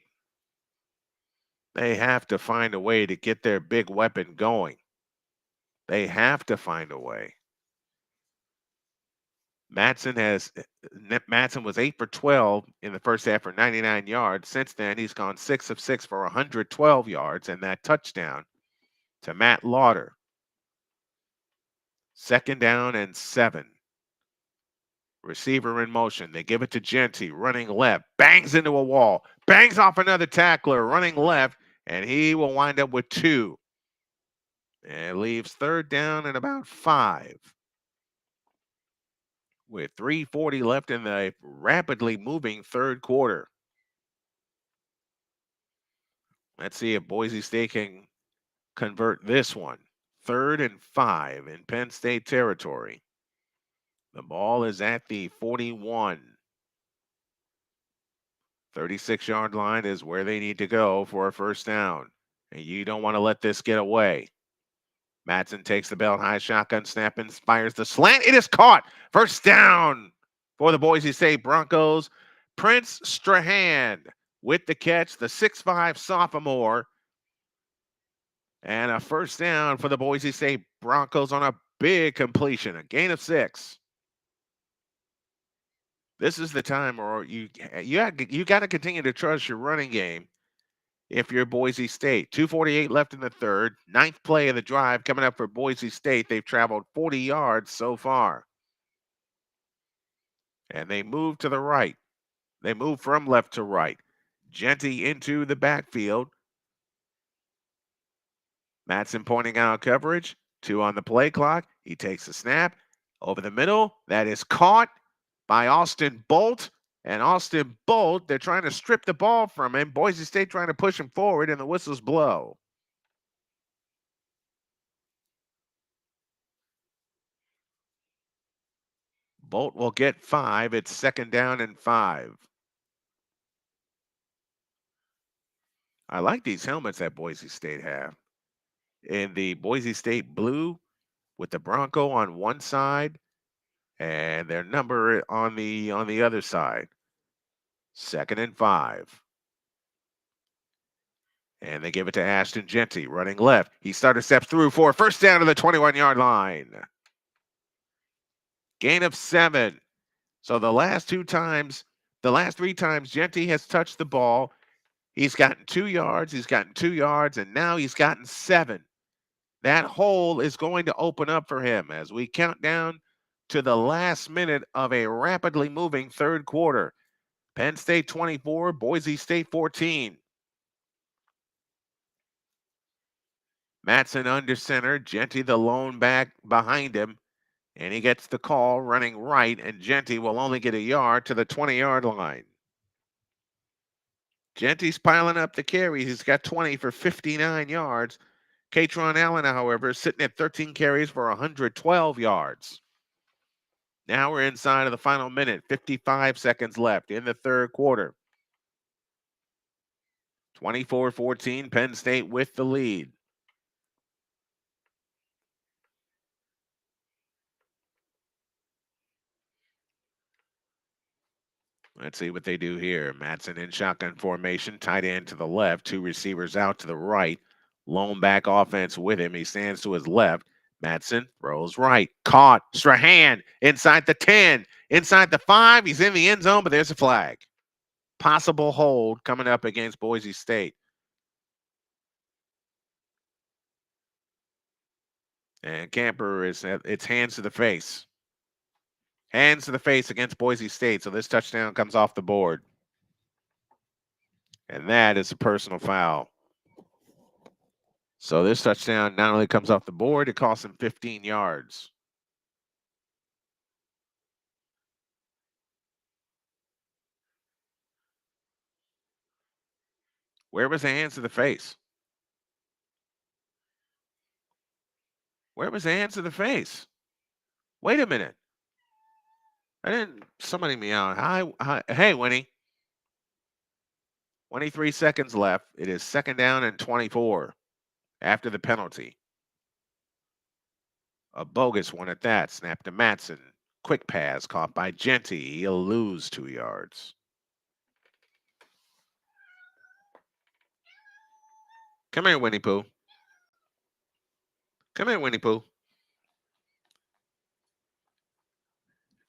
They have to find a way to get their big weapon going. They have to find a way. Matson was 8 for 12 in the 1st half for 99 yards. Since then, he's gone 6 of 6 for 112 yards and that touchdown to Matt Lauder. 2nd down and 7. Receiver in motion. They give it to Jeanty, running left, bangs into a wall, bangs off another tackler, running left, and he will wind up with 2. And leaves third down and about 5. With 3:40 left in the rapidly moving third quarter. Let's see if Boise State can convert this one. 3rd and 5 in Penn State territory. The ball is at the 41. 36-yard line is where they need to go for a first down. And you don't want to let this get away. Madsen takes the belt high shotgun snap and fires the slant. It is caught. First down for the Boise State Broncos. Prince Strahan with the catch, the 6'5 sophomore. And a first down for the Boise State Broncos on a big completion, a gain of 6. This is the time where you got to continue to trust your running game if you're Boise State. 2:48 left in the third. 9th play of the drive coming up for Boise State. They've traveled 40 yards so far. And they move to the right. They move from left to right. Genty into the backfield. Madsen pointing out coverage. 2 on the play clock. He takes the snap. Over the middle. That is caught by Austin Bolt. And Austin Bolt, they're trying to strip the ball from him. Boise State trying to push him forward, and the whistles blow. Bolt will get 5. It's 2nd down and 5. I like these helmets that Boise State have. In the Boise State blue with the Bronco on one side and their number on the other side. 2nd and 5. And they give it to Ashton Genty, running left. He started steps through for a first down to the 21-yard line. Gain of 7. So the last 3 times Genty has touched the ball, he's gotten 2 yards, and now he's gotten 7. That hole is going to open up for him as we count down to the last minute of a rapidly moving third quarter. Penn State 24, Boise State 14. Madsen under center, Genty the lone back behind him, and he gets the call running right, and Genty will only get a yard to the 20-yard line. Genty's piling up the carries. He's got 20 for 59 yards. Katron Allen, however, is sitting at 13 carries for 112 yards. Now we're inside of the final minute, 55 seconds left in the third quarter. 24-14, Penn State with the lead. Let's see what they do here. Madsen in shotgun formation, tight end to the left, 2 receivers out to the right. Lone back offense with him. He stands to his left. Madsen throws right. Caught. Strahan inside the 10, inside the 5. He's in the end zone, but there's a flag. Possible hold coming up against Boise State. And Camper it's hands to the face. Hands to the face against Boise State. So this touchdown comes off the board. And that is a personal foul. So this touchdown not only comes off the board, it costs him 15 yards. Where was the hands to the face? Where was the hands to the face? Wait a minute. Somebody meow. Hi, hey, Winnie. 23 seconds left. It is 2nd down and 24 after the penalty. A bogus one at that. Snap to Madsen. Quick pass caught by Genty. He'll lose 2 yards. Come here, Winnie Pooh. Come here, Winnie Pooh.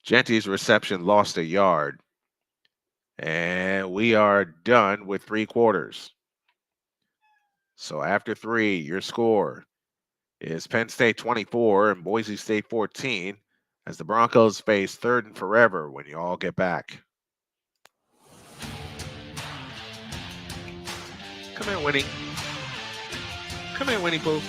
Genty's reception lost a yard. And we are done with 3 quarters. So after 3, your score is Penn State 24 and Boise State 14 as the Broncos face 3rd and forever when you all get back. Come here, Winnie. Come here, Winnie Pooh.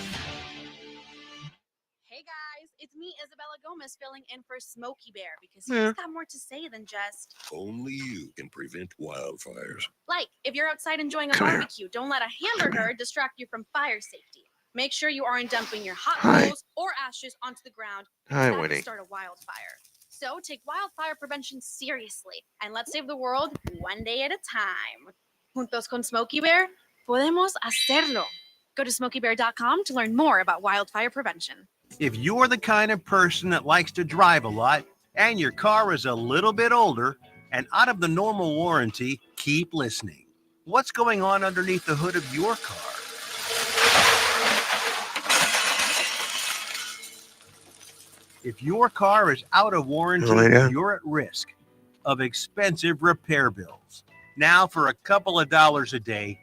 Isabella Gomez filling in for Smokey Bear because Yeah. he's got more to say than just, Only you can prevent wildfires. like, if you're outside enjoying a Come here. barbecue, don't let a hamburger distract you from fire safety. Make sure you aren't dumping your hot Hi. coals or ashes onto the ground because Hi, that Winnie. could start a wildfire. So take wildfire prevention seriously and let's save the world one day at a time. Juntos con Smokey Bear, podemos hacerlo. Go to smokeybear.com to learn more about wildfire prevention. If you're the kind of person that likes to drive a lot and your car is a little bit older and out of the normal warranty, keep listening. What's going on underneath the hood of your car? If your car is out of warranty, Oh, yeah. you're at risk of expensive repair bills. Now, for a couple of dollars a day,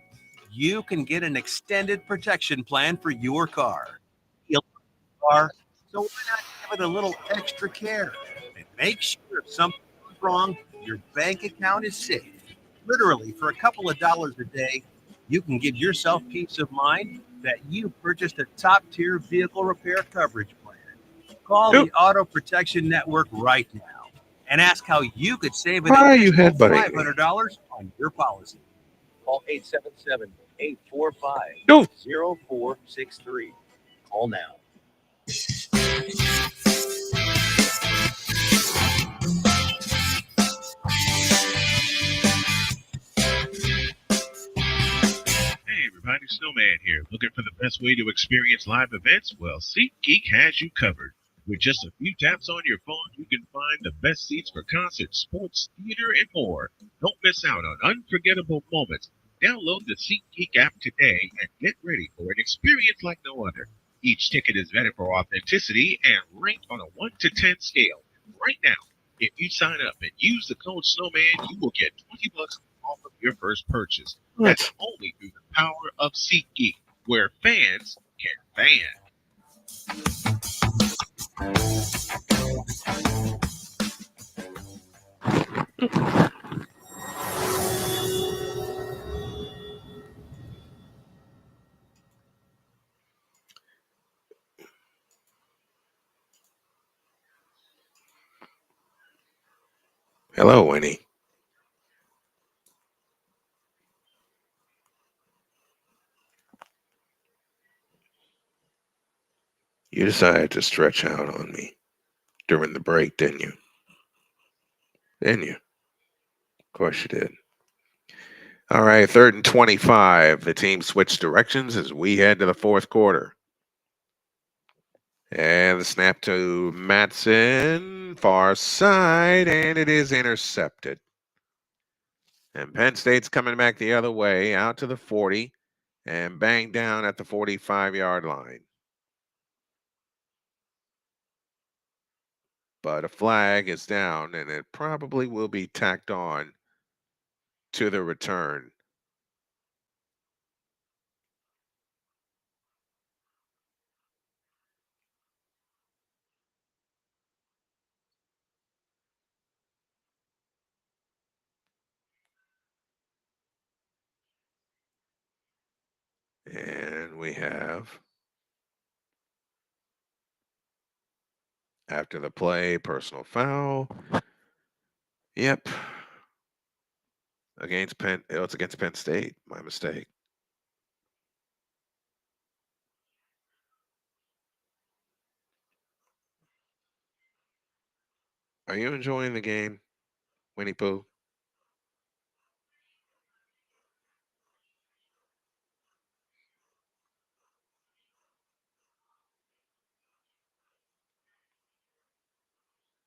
you can get an extended protection plan for your car. Your car, so why not give it a little extra care and make sure if something goes wrong, your bank account is safe. Literally, for a couple of dollars a day, you can give yourself peace of mind that you purchased a top-tier vehicle repair coverage plan. Call the Auto Protection Network right now and ask how you could save an Why are you additional headbutting me? $500 on your policy. Call 877-845-0463. Call now. Hey everybody, Snowman here. Looking for the best way to experience live events? Well, SeatGeek has you covered. With just a few taps on your phone, you can find the best seats for concerts, sports, theater, and more. Don't miss out on unforgettable moments. Download the SeatGeek app today and get ready for an experience like no other. Each ticket is vetted for authenticity and ranked on a 1 to 10 scale. Right now, if you sign up and use the code Snowman, you will get $20 off of your first purchase. That's only through the power of SeatGeek, where fans can fan. Hello, Winnie. You decided to stretch out on me during the break, didn't you? Didn't you? Of course you did. All right, 3rd and 25. The team switched directions as we head to the fourth quarter. And the snap to Matson, far side, and it is intercepted. And Penn State's coming back the other way, out to the 40, and banged down at the 45-yard line. But a flag is down, and it probably will be tacked on to the return. And we have, after the play, personal foul. Yep. Against Penn, it's against Penn State. My mistake. Are you enjoying the game, Winnie Pooh?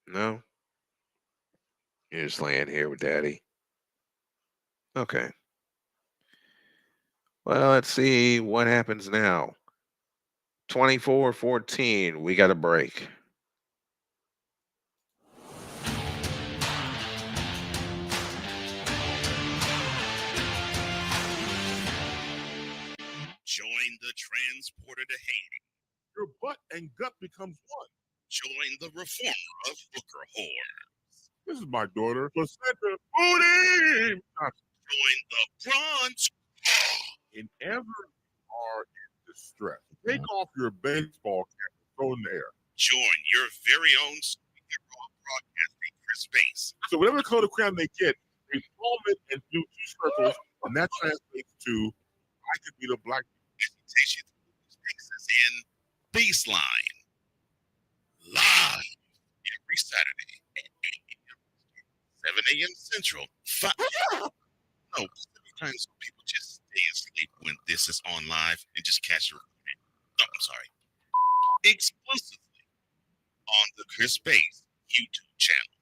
No? You're just laying here with Daddy. Okay. Well, let's see what happens now. 24-14. We got a break. Join the transporter to Haiti. Your butt and gut becomes one. Join the reformer of hooker whores. This is my daughter, Placenta Booty. Join the bronze. In ever are in distress, take off your baseball cap and throw in the air. Join your very own superhero of broadcasting, Chris Bass. So whatever color the crown they get, they palm it and do two circles, and that translates to I could be the black. Takes you through Texas in Baseline. Live every Saturday at 8 a.m. 7 a.m. Central. Pacific time, so people just stay asleep when this is on live and just catch the recording. Oh, I'm sorry. Exclusively on the Chris Bass YouTube channel.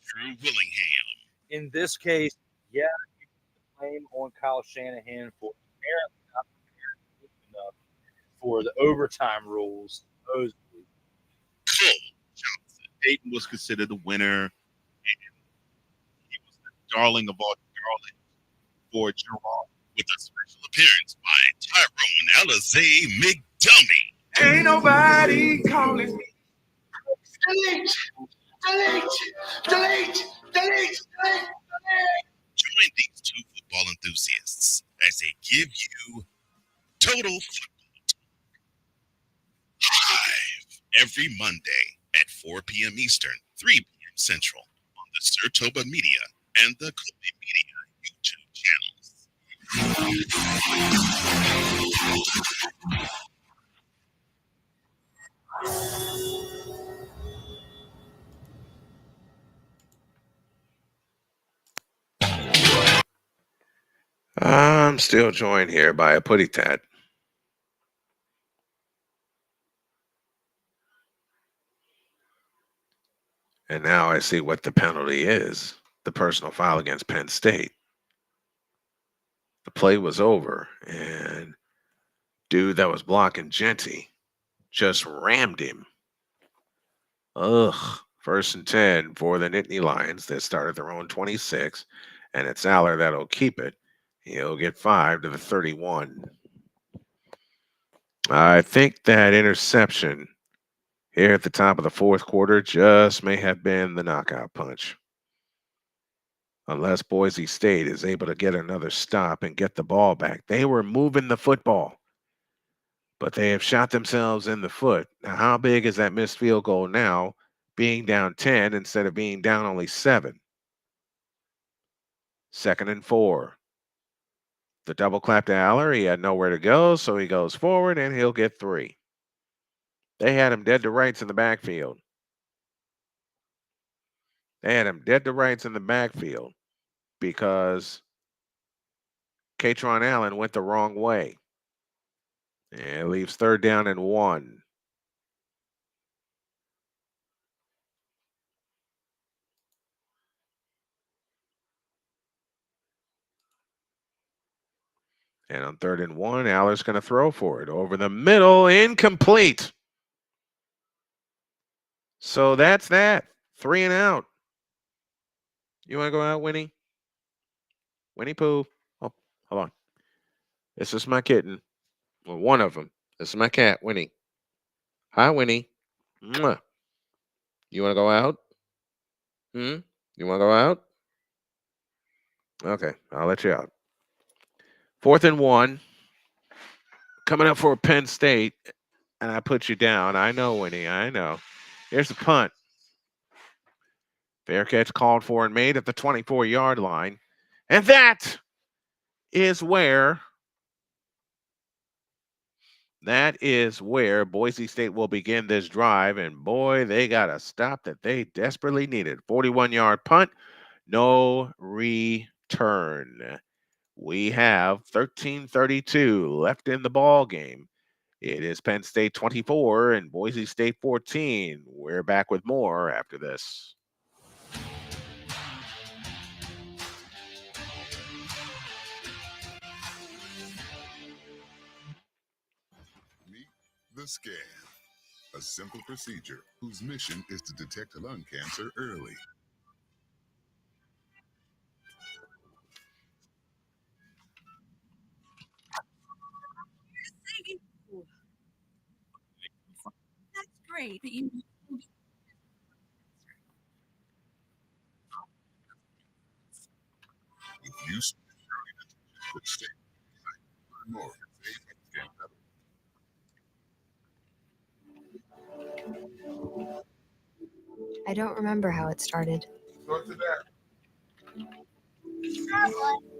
Drew Willingham. In this case, yeah, you put the blame on Kyle Shanahan for apparently not preparing enough for the overtime rules, supposedly. Cole Johnson. Dayton was considered the winner, and he was the darling of all darlings for Gerard. With a special appearance by Tyrone Alizé McDummy. Ain't nobody calling me. Delete! Join these two football enthusiasts as they give you total football talk. Live every Monday at 4 p.m. Eastern, 3 p.m. Central on the Sertoba Media and the Kobe Media YouTube channels. I'm still joined here by a putty tat. And now I see what the penalty is. The personal foul against Penn State. The play was over, and dude that was blocking Genty just rammed him. Ugh. 1st and 10 for the Nittany Lions that start at their own 26, and it's Aller that'll keep it. He'll get 5 to the 31. I think that interception here at the top of the 4th quarter just may have been the knockout punch. Unless Boise State is able to get another stop and get the ball back. They were moving the football, but they have shot themselves in the foot. Now, how big is that missed field goal now, being down 10 instead of being down only 7? 2nd and 4. The double clap to Aller. He had nowhere to go, so he goes forward, and he'll get 3. They had him dead to rights in the backfield. They had him dead to rights in the backfield because Katron Allen went the wrong way. And it leaves 3rd down and 1. And on 3rd and 1, Aller's going to throw for it. Over the middle, incomplete. So that's that. 3 and out. You want to go out, Winnie? Winnie Pooh. Oh, hold on. This is my kitten. Well, one of them. This is my cat, Winnie. Hi, Winnie. Mwah. You want to go out? You want to go out? Okay, I'll let you out. 4th and 1. Coming up for Penn State. And I put you down. I know, Winnie. I know. Here's the punt. Fair catch called for and made at the 24-yard line. And that is where Boise State will begin this drive. And boy, they got a stop that they desperately needed. 41-yard punt, no return. We have 13:32 left in the ball game. It is Penn State 24 and Boise State 14. We're back with more after this. Meet the scan, a simple procedure whose mission is to detect lung cancer early. sorry, but you. With you, state more. I don't remember how it started. Start to that.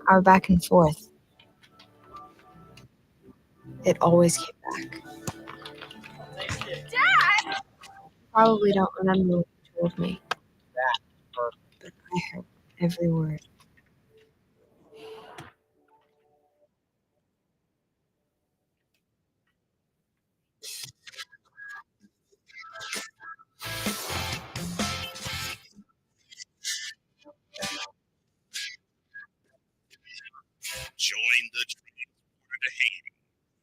Our back and forth. It always came back. Dad! Probably don't remember what you told me. But I heard every word. Join the transporter to Haiti.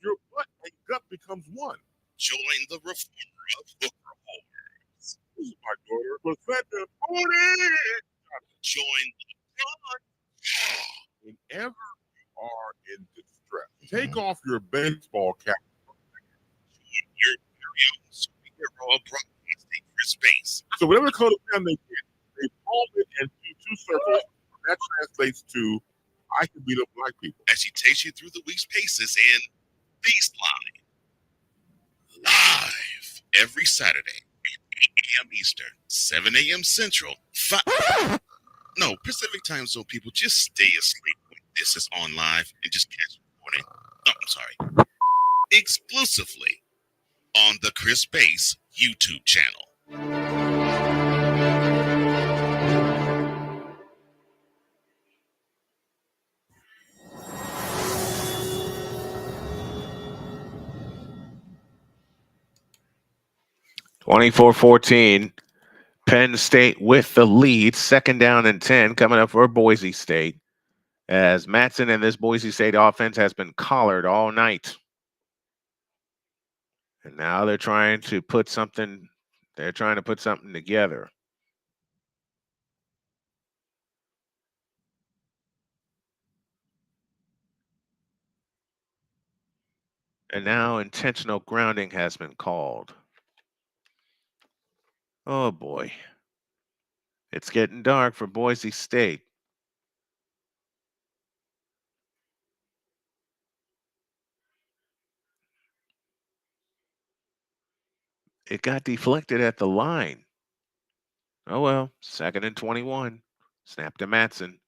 Your butt and gut becomes one. Join the reformer of hooker whores. This is my daughter, Placenta Booty. Join Whenever you are in distress, take off your baseball cap. your very own superhero of broadcasting for space. So whatever color pen they get, they palm it and do two circles. That translates to I can beat up black people. As she takes you through the week's paces in Beastline. Live every Saturday at 8 a.m. Eastern, 7 a.m. Central, Pacific time zone people, just stay asleep when this is on live and just catch the recording. No, I'm sorry. Exclusively on the Chris Base YouTube channel. (24-14). Penn State with the lead, 2nd down and 10 coming up for Boise State, as Matson and this Boise State offense has been collared all night. And now they're trying to put something together. And now intentional grounding has been called. Oh boy. It's getting dark for Boise State. It got deflected at the line. Oh well, 2nd and 21. Snap to Matson.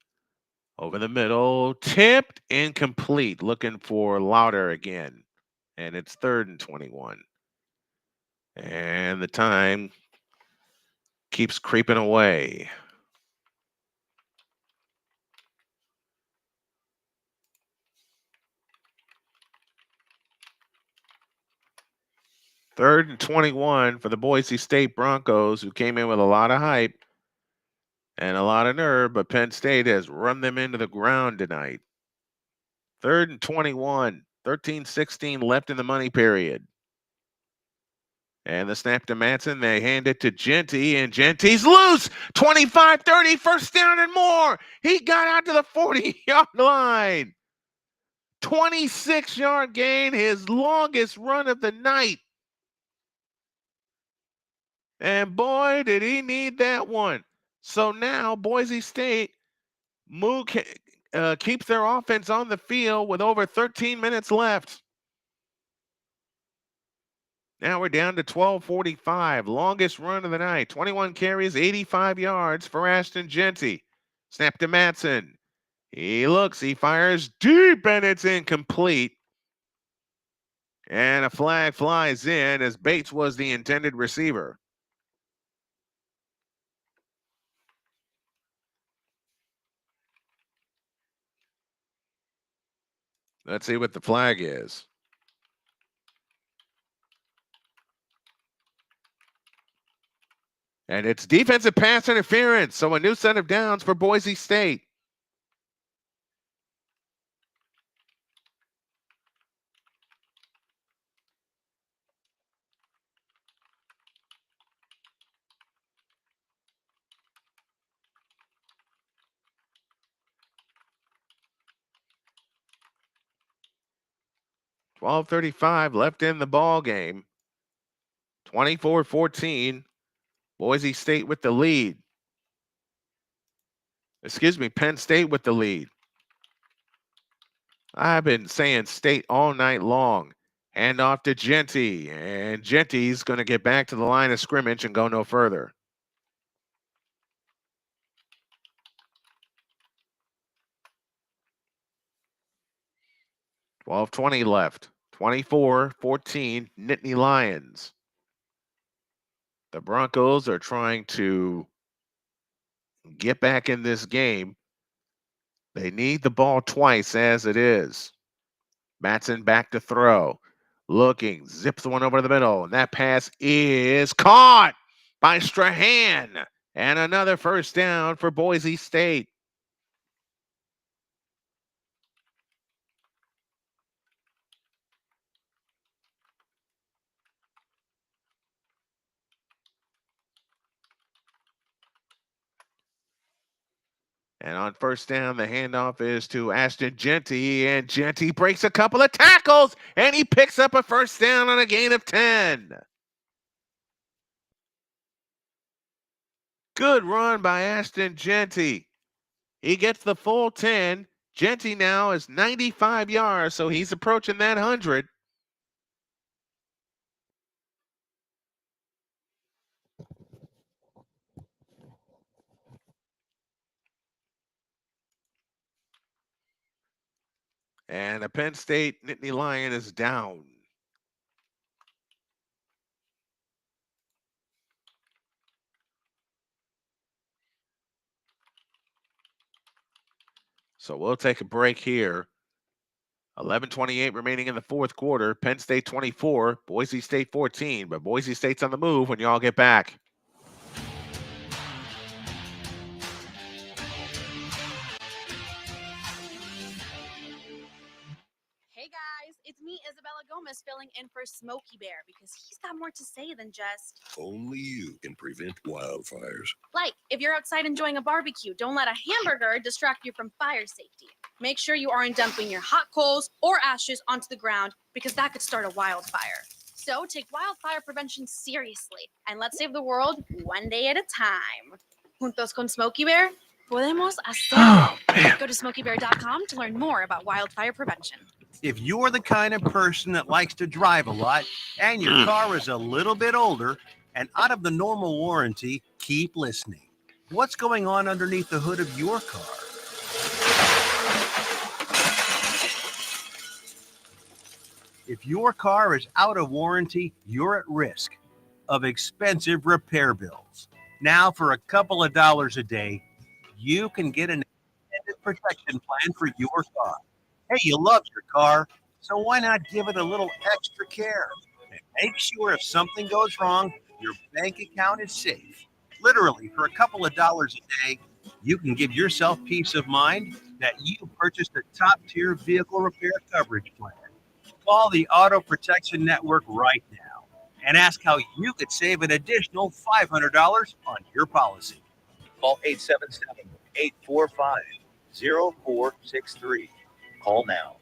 Over the middle, tipped, incomplete. Looking for Louder again. And it's 3rd and 21. And the time keeps creeping away. Third and 21 for the Boise State Broncos, who came in with a lot of hype and a lot of nerve, but Penn State has run them into the ground tonight. 3rd and 21, 13-16 left in the money period. And the snap to Matson, they hand it to Genty, and Genty's loose. 25-30, 1st down and more. He got out to the 40-yard line. 26-yard gain, his longest run of the night. And boy, did he need that one. So now Boise State keeps their offense on the field with over 13 minutes left. Now we're down to 12:45, longest run of the night. 21 carries, 85 yards for Ashton Genty. Snap to Matson. He looks, he fires deep, and it's incomplete. And a flag flies in as Bates was the intended receiver. Let's see what the flag is. And it's defensive pass interference, so a new set of downs for Boise State. .12:35 left in the ball game. 24-14. Boise State with the lead. Excuse me, Penn State with the lead. I've been saying State all night long. Hand off to Genty, and Genty's going to get back to the line of scrimmage and go no further. $12:20 left. 24-14, Nittany Lions. The Broncos are trying to get back in this game. They need the ball twice as it is. Matson back to throw. Looking, zips one over the middle, and that pass is caught by Strahan. And another first down for Boise State. And on first down, the handoff is to Ashton Genty, and Genty breaks a couple of tackles, and he picks up a first down on a gain of 10. Good run by Ashton Genty. He gets the full 10. Genty now is 95 yards, so he's approaching that 100. And the Penn State Nittany Lion is down. So we'll take a break here. 11:28 remaining in the fourth quarter. Penn State 24, Boise State 14. But Boise State's on the move when y'all get back. Hey guys, it's me, Isabella Gomez, filling in for Smokey Bear because he's got more to say than just. Only you can prevent wildfires. Like, if you're outside enjoying a barbecue, don't let a hamburger distract you from fire safety. Make sure you aren't dumping your hot coals or ashes onto the ground because that could start a wildfire. So take wildfire prevention seriously and let's save the world one day at a time. Juntos con Smokey Bear, podemos hacerlo. Go to smokeybear.com to learn more about wildfire prevention. If you're the kind of person that likes to drive a lot and your car is a little bit older and out of the normal warranty, keep listening. What's going on underneath the hood of your car? If your car is out of warranty, you're at risk of expensive repair bills. Now, for a couple of dollars a day, you can get an extended protection plan for your car. Hey, you love your car, so why not give it a little extra care? And make sure if something goes wrong, your bank account is safe. Literally, for a couple of dollars a day, you can give yourself peace of mind that you purchased a top-tier vehicle repair coverage plan. Call the Auto Protection Network right now and ask how you could save an additional $500 on your policy. Call 877-845-0463. Call now.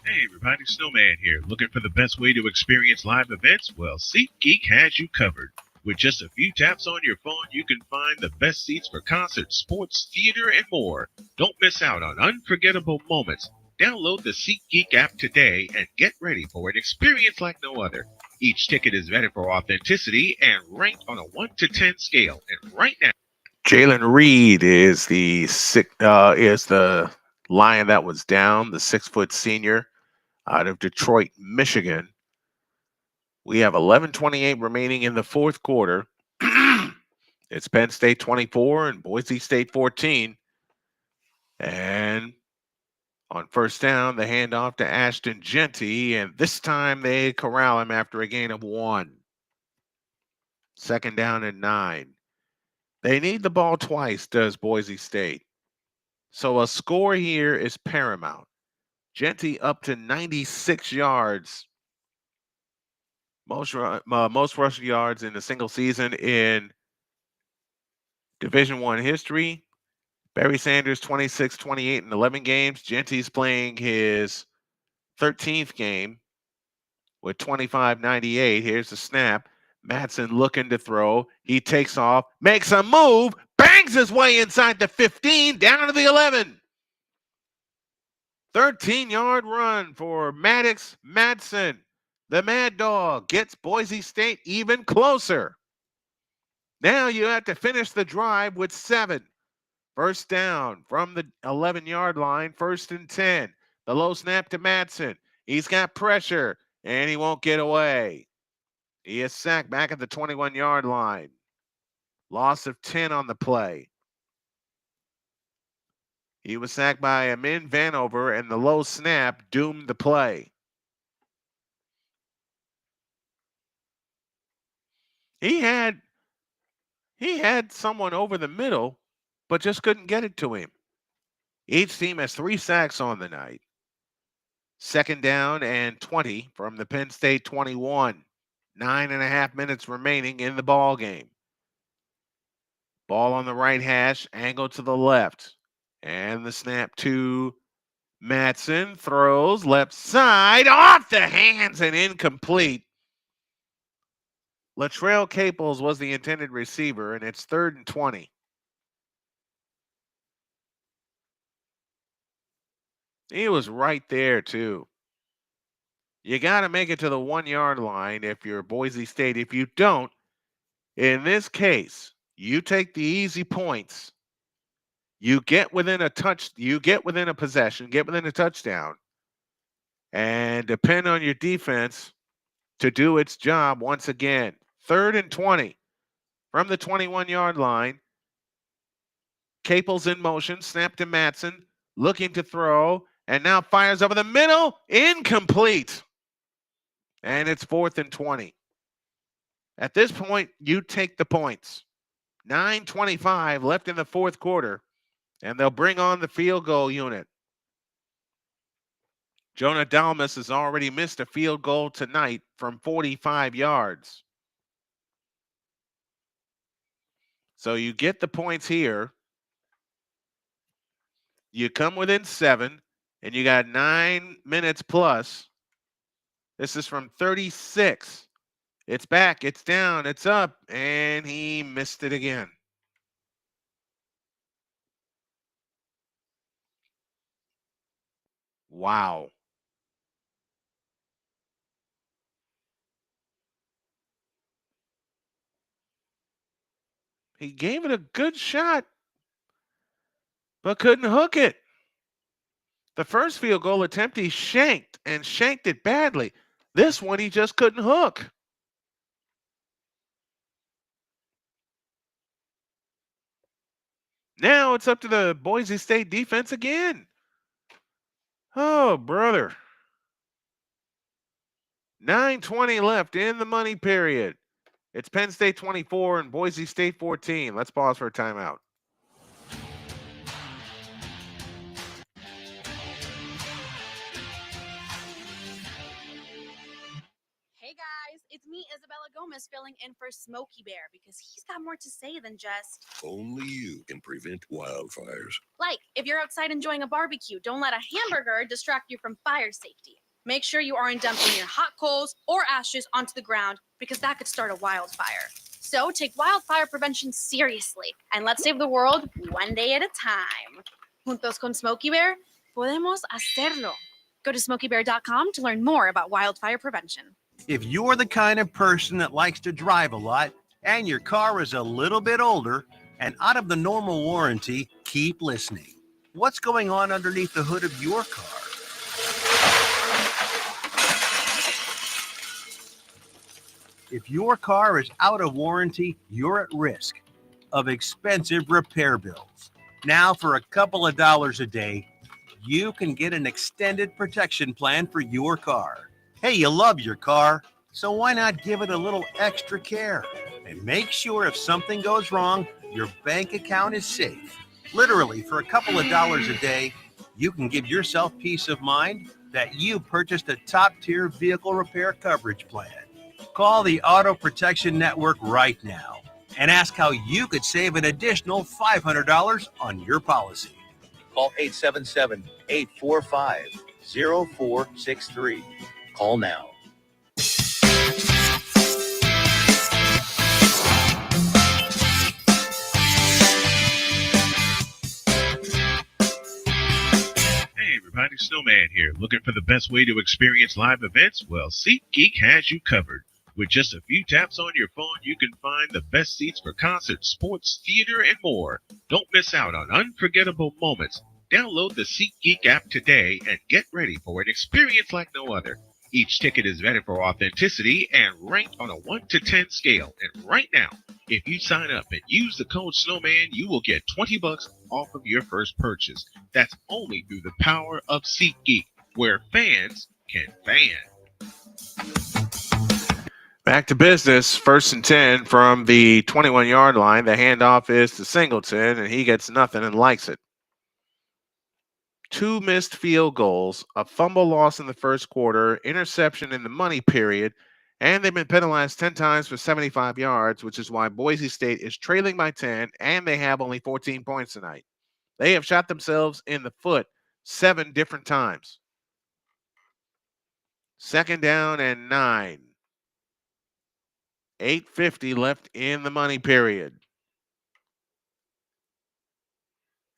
Hey everybody, Snowman here. Looking for the best way to experience live events? Well, SeatGeek has you covered. With just a few taps on your phone, you can find the best seats for concerts, sports, theater, and more. Don't miss out on unforgettable moments. Download the SeatGeek app today and get ready for an experience like no other. Each ticket is vetted for authenticity and ranked on a 1 to 10 scale. And right now, Jalen Reed is the Lion that was down, the 6-foot senior out of Detroit, Michigan. We have 11:28 remaining in the fourth quarter. It's Penn State 24 and Boise State 14. And on first down, the handoff to Ashton Genty, and this time they corral him after a gain of 1. Second down and 9. They need the ball twice, does Boise State. So a score here is paramount. Genty up to 96 yards. Most rushing yards in a single season in Division I history. Barry Sanders 26, 28, and 11 games. Genty's playing his 13th game with 25, 98. Here's the snap. Matson looking to throw. He takes off, makes a move, bangs his way inside the 15, down to the 11. 13-yard run for Maddox Madsen. The Mad Dog gets Boise State even closer. Now you have to finish the drive with 7. First down from the 11-yard line, 1st and 10. The low snap to Madsen. He's got pressure, and he won't get away. He is sacked back at the 21-yard line. Loss of 10 on the play. He was sacked by Amin Vanover, and the low snap doomed the play. He had someone over the middle, but just couldn't get it to him. Each team has 3 sacks on the night. 2nd down and 20 from the Penn State 21. 9.5 minutes remaining in the ball game. Ball on the right hash, angle to the left. And the snap to Madsen. Throws left side, off the hands and incomplete. Latrell Caples was the intended receiver, and it's 3rd and 20. He was right there, too. You got to make it to the 1-yard line if you're Boise State. If you don't, in this case, you take the easy points. You get within a possession, get within a touchdown, and depend on your defense to do its job once again. 3rd and 20 from the 21-yard line. Caples in motion, snap to Madsen, looking to throw, and now fires over the middle, incomplete. And it's 4th and 20. At this point, you take the points. 9:25 left in the 4th quarter, and they'll bring on the field goal unit. Jonah Dalmas has already missed a field goal tonight from 45 yards. So you get the points here. You come within 7, and you got 9 minutes plus. This is from 36. It's back, it's down, it's up, and he missed it again. Wow. He gave it a good shot, but couldn't hook it. The first field goal attempt, he shanked it badly. This one, he just couldn't hook. Now it's up to the Boise State defense again. Oh, brother. 9:20 left in the money period. It's Penn State 24 and Boise State 14. Let's pause for a timeout. Hey guys, it's me, Isabella Gomez, filling in for Smokey Bear because he's got more to say than just, Only you can prevent wildfires. like, if you're outside enjoying a barbecue, don't let a hamburger distract you from fire safety. Make sure you aren't dumping your hot coals or ashes onto the ground because that could start a wildfire. So take wildfire prevention seriously and let's save the world one day at a time. Juntos con Smokey Bear, podemos hacerlo. Go to smokeybear.com to learn more about wildfire prevention. If you're the kind of person that likes to drive a lot and your car is a little bit older and out of the normal warranty, keep listening. What's going on underneath the hood of your car? If your car is out of warranty, you're at risk of expensive repair bills. Now, for a couple of dollars a day, you can get an extended protection plan for your car. Hey, you love your car, so why not give it a little extra care and make sure if something goes wrong, your bank account is safe. Literally, for a couple of dollars a day, you can give yourself peace of mind that you purchased a top-tier vehicle repair coverage plan. Call the Auto Protection Network right now and ask how you could save an additional $500 on your policy. Call 877-845-0463. Call now. Hey everybody, Snowman here. Looking for the best way to experience live events? Well, SeatGeek has you covered. With just a few taps on your phone, you can find the best seats for concerts, sports, theater, and more. Don't miss out on unforgettable moments. Download the SeatGeek app today and get ready for an experience like no other. Each ticket is vetted for authenticity and ranked on a 1 to 10 scale. And right now, if you sign up and use the code Snowman, you will get $20 off of your first purchase. That's only through the power of SeatGeek, where fans can fan. Back to business. 1st and 10 from the 21-yard line. The handoff is to Singleton, and he gets nothing and likes it. 2 missed field goals, a fumble loss in the first quarter, interception in the money period, and they've been penalized 10 times for 75 yards, which is why Boise State is trailing by 10, and they have only 14 points tonight. They have shot themselves in the foot 7 different times. 2nd down and 9. 8:50 left in the money period.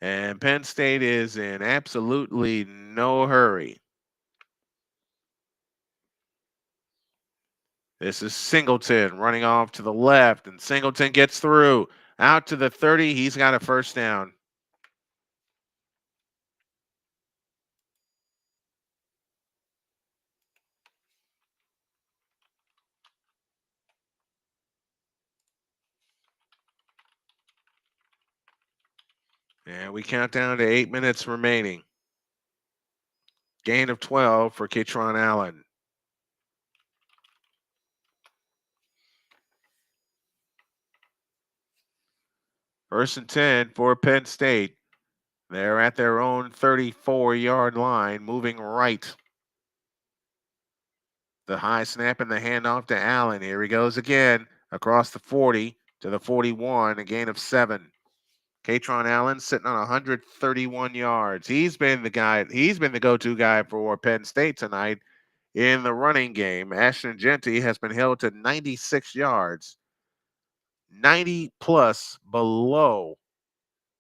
And Penn State is in absolutely no hurry. This is Singleton running off to the left, and Singleton gets through. Out to the 30, he's got a first down. And we count down to 8 minutes remaining. Gain of 12 for Kaytron Allen. First and 10 for Penn State. They're at their own 34-yard line, moving right. The high snap and the handoff to Allen. Here he goes again across the 40 to the 41, a gain of 7. Kaytron Allen sitting on 131 yards. He's been the go-to guy for Penn State tonight in the running game. Ashton Genty has been held to 96 yards, 90 plus below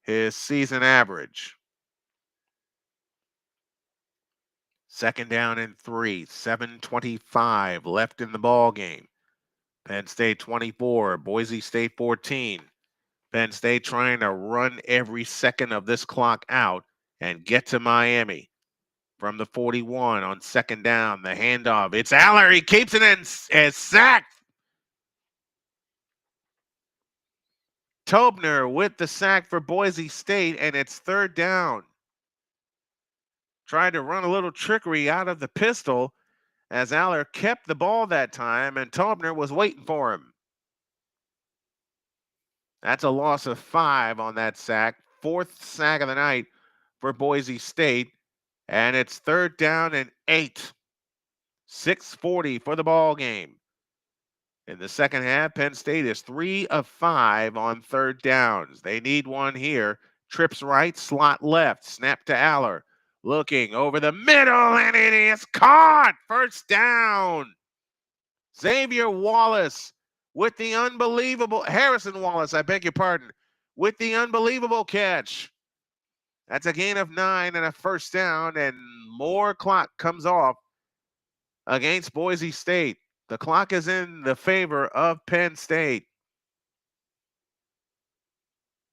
his season average. 2nd down and 3, 7:25 left in the ball game. Penn State 24, Boise State 14. Penn State trying to run every second of this clock out and get to Miami. From the 41 on 2nd down, the handoff. It's Aller. He keeps it and is sacked. Tobner with the sack for Boise State, and it's 3rd down. Tried to run a little trickery out of the pistol as Aller kept the ball that time, and Tobner was waiting for him. That's a loss of 5 on that sack. 4th sack of the night for Boise State. And it's 3rd down and 8. 6:40 for the ball game. In the second half, Penn State is 3 of 5 on 3rd downs. They need one here. Trips right, slot left. Snap to Aller. Looking over the middle, and it is caught. 1st down. Xavier Wallace with the unbelievable, Harrison Wallace, I beg your pardon, with the unbelievable catch. That's a gain of 9 and a 1st down, and more clock comes off against Boise State. The clock is in the favor of Penn State.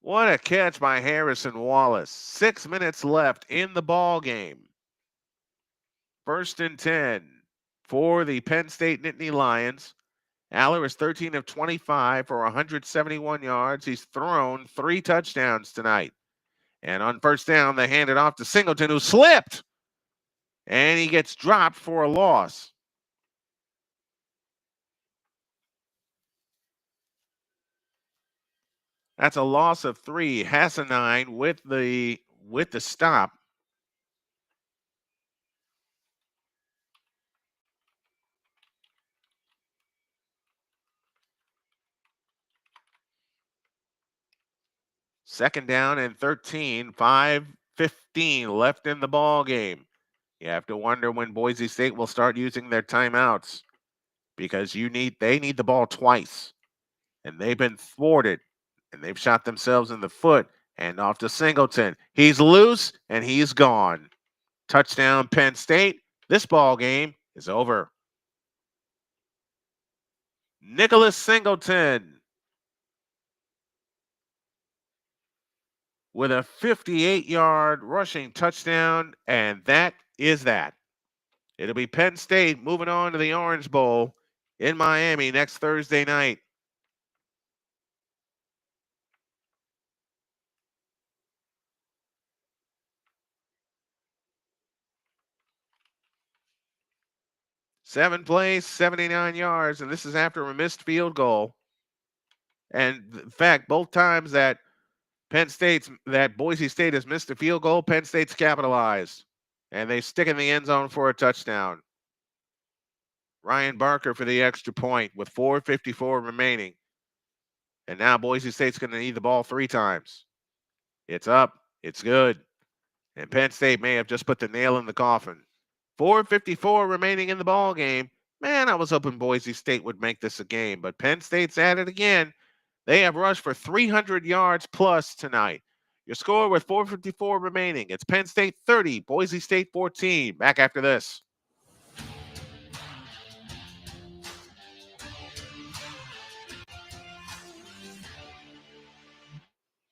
What a catch by Harrison Wallace. 6 minutes left in the ball game. 1st and 10 for the Penn State Nittany Lions. Aller is 13 of 25 for 171 yards. He's thrown 3 touchdowns tonight. And on 1st down, they hand it off to Singleton, who slipped. And he gets dropped for a loss. That's a loss of 3. Hassanine with the stop. Second down and 13, 5:15 left in the ball game. You have to wonder when Boise State will start using their timeouts because they need the ball twice. And they've been thwarted and they've shot themselves in the foot. And off to Singleton. He's loose and he's gone. Touchdown Penn State. This ball game is over. Nicholas Singleton with a 58-yard rushing touchdown, and that is that. It'll be Penn State moving on to the Orange Bowl in Miami next Thursday night. Seven plays, 79 yards, and this is after a missed field goal. And in fact, both times that Boise State has missed a field goal, Penn State's capitalized. And they stick in the end zone for a touchdown. Ryan Barker for the extra point with 4:54 remaining. And now Boise State's going to need the ball 3 times. It's up. It's good. And Penn State may have just put the nail in the coffin. 4:54 remaining in the ball game. Man, I was hoping Boise State would make this a game, but Penn State's at it again. They have rushed for 300 yards plus tonight. Your score with 4:54 remaining. It's Penn State 30, Boise State 14. Back after this.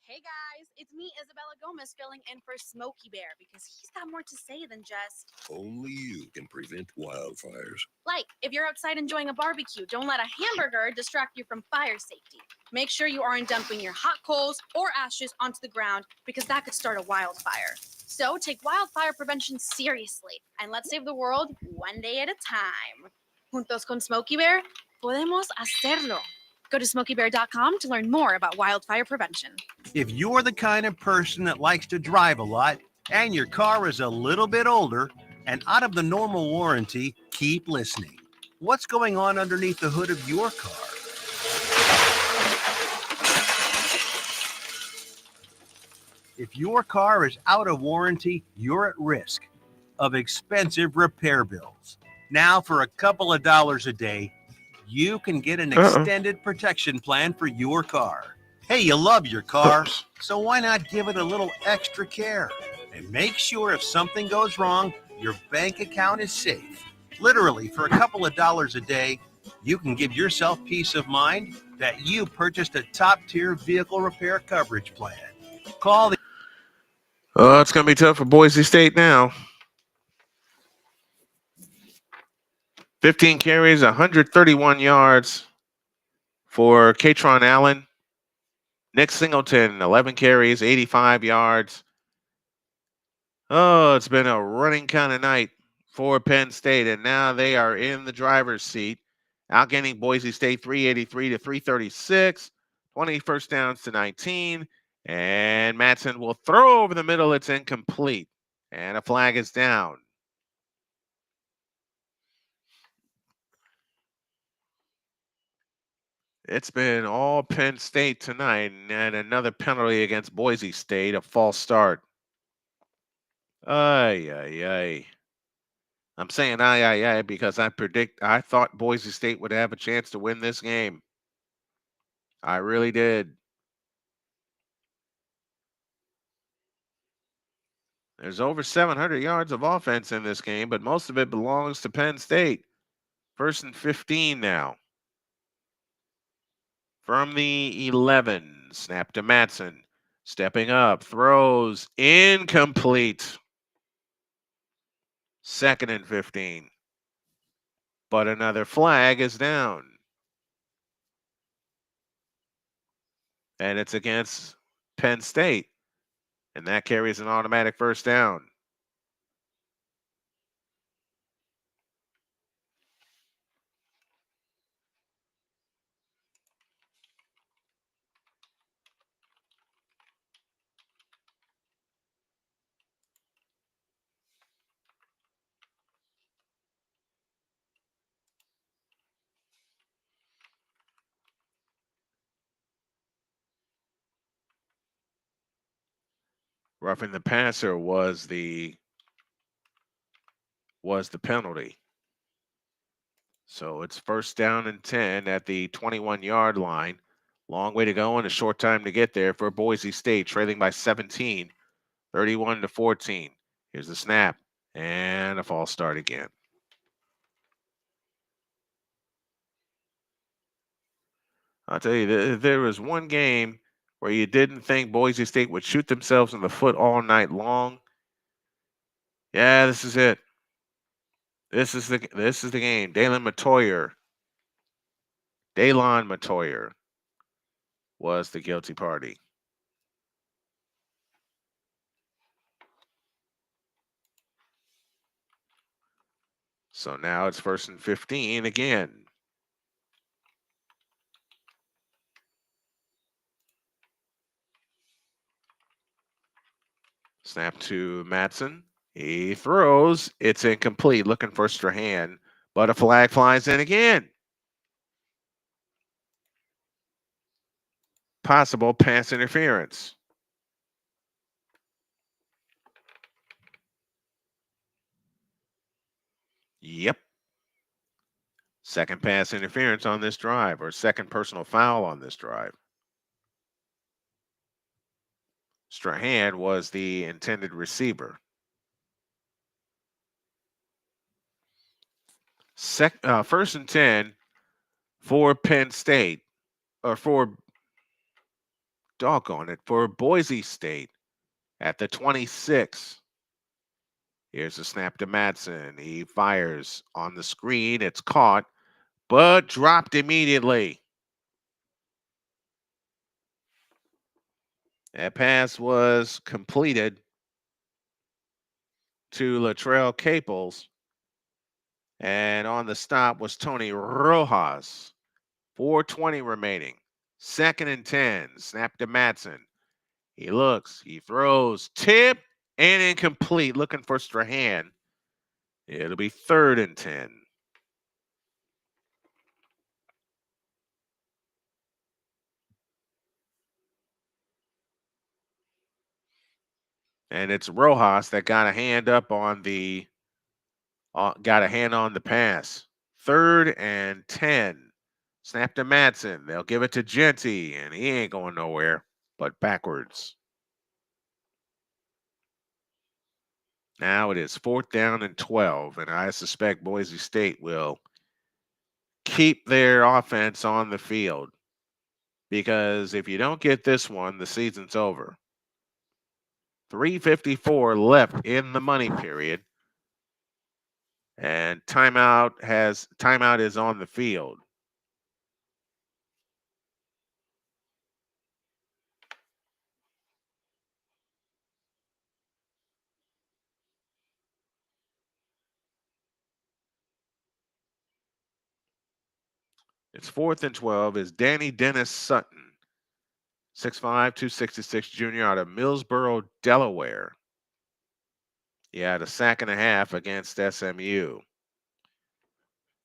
Hey guys, it's me, Isabella Gomez, filling in for Smokey Bear because he's got more to say than just. Only you can prevent wildfires. Like, if you're outside enjoying a barbecue, don't let a hamburger distract you from fire safety. Make sure you aren't dumping your hot coals or ashes onto the ground because that could start a wildfire. So take wildfire prevention seriously and let's save the world one day at a time. Juntos con Smokey Bear, podemos hacerlo. Go to smokeybear.com to learn more about wildfire prevention. If you're the kind of person that likes to drive a lot and your car is a little bit older and out of the normal warranty, keep listening. What's going on underneath the hood of your car? If your car is out of warranty, you're at risk of expensive repair bills. Now, for a couple of dollars a day, you can get an extended protection plan for your car. Hey, you love your car, so why not give it a little extra care and make sure if something goes wrong, your bank account is safe. Literally, for a couple of dollars a day, you can give yourself peace of mind that you purchased a top-tier vehicle repair coverage plan. Call the... Oh, it's going to be tough for Boise State now. 15 carries, 131 yards for Katron Allen. Nick Singleton, 11 carries, 85 yards. Oh, it's been a running kind of night for Penn State, and now they are in the driver's seat, outgaining Boise State 383 to 336, 20 first downs to 19, and Madsen will throw over the middle. It's incomplete, and a flag is down. It's been all Penn State tonight, and another penalty against Boise State, a false start. Ay, ay, ay. I'm saying ay, ay, ay because I thought Boise State would have a chance to win this game. I really did. There's over 700 yards of offense in this game, but most of it belongs to Penn State. 1st and 15 now. From the 11, snap to Madsen. Stepping up, throws, incomplete. 2nd and 15. But another flag is down. And it's against Penn State. And that carries an automatic first down. Roughing the passer was the penalty. So it's first down and 10 at the 21-yard line. Long way to go and a short time to get there for Boise State, trailing by 17, 31-14. Here's the snap and a false start again. I'll tell you, there was one game where you didn't think Boise State would shoot themselves in the foot all night long. Yeah, this is it. This is the game. Dalen Matoyer was the guilty party. So now it's 1st and 15 again. Snap to Matson. He throws. It's incomplete. Looking for Strahan, but a flag flies in again. Possible pass interference. Yep. Second pass interference on this drive, or second personal foul on this drive. Strahan was the intended receiver. First and 10 for Penn State, or for Boise State at the 26. Here's a snap to Matson. He fires on the screen. It's caught, but dropped immediately. That pass was completed to Latrell Caples. And on the stop was Tony Rojas. 4:20 remaining. 2nd and 10. Snap to Matson. He looks. He throws. Tip and incomplete. Looking for Strahan. It'll be 3rd and 10. And it's Rojas that got a hand up on the pass. 3rd and 10. Snap to Matson. They'll give it to Genty, and he ain't going nowhere but backwards. Now it is 4th down and 12, and I suspect Boise State will keep their offense on the field, because if you don't get this one, the season's over. 3:54 left in the money period, and timeout is on the field. It's 4th and 12. Is Danny Dennis Sutton, 6'5", 266 junior out of Millsboro, Delaware. He had a sack and a half against SMU.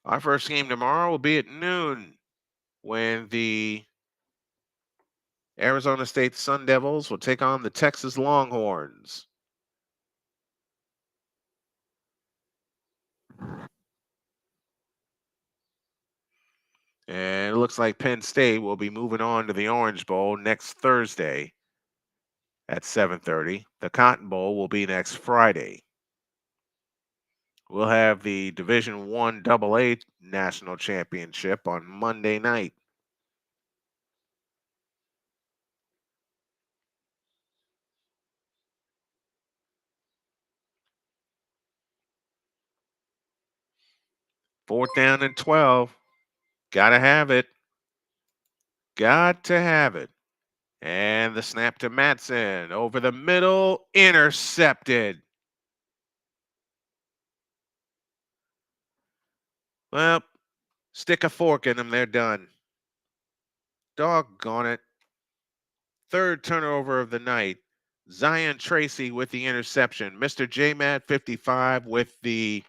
Our first game tomorrow will be at noon, when the Arizona State Sun Devils will take on the Texas Longhorns. And it looks like Penn State will be moving on to the Orange Bowl next Thursday at 7:30. The Cotton Bowl will be next Friday. We'll have the Division I AA National Championship on Monday night. Fourth down and 12. Gotta have it. Got to have it. And the snap to Matson over the middle, intercepted. Well, stick a fork in them, they're done. Doggone it. 3rd turnover of the night. Zion Tracy with the interception. Mr. JMAT 55 with the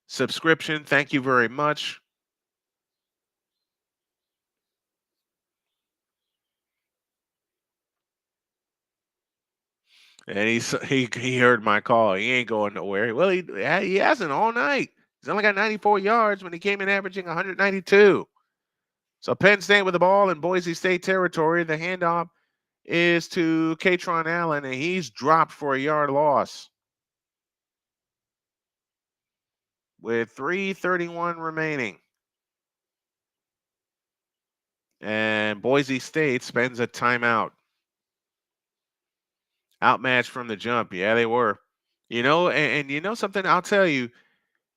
subscription. Thank you very much. And he heard my call. He ain't going nowhere. Well, he hasn't all night. He's only got 94 yards when he came in averaging 192. So Penn State with the ball in Boise State territory. The handoff is to Katron Allen, and he's dropped for a yard loss with 3:31 remaining. And Boise State spends a timeout. Outmatched from the jump. Yeah, they were. And you know something? I'll tell you,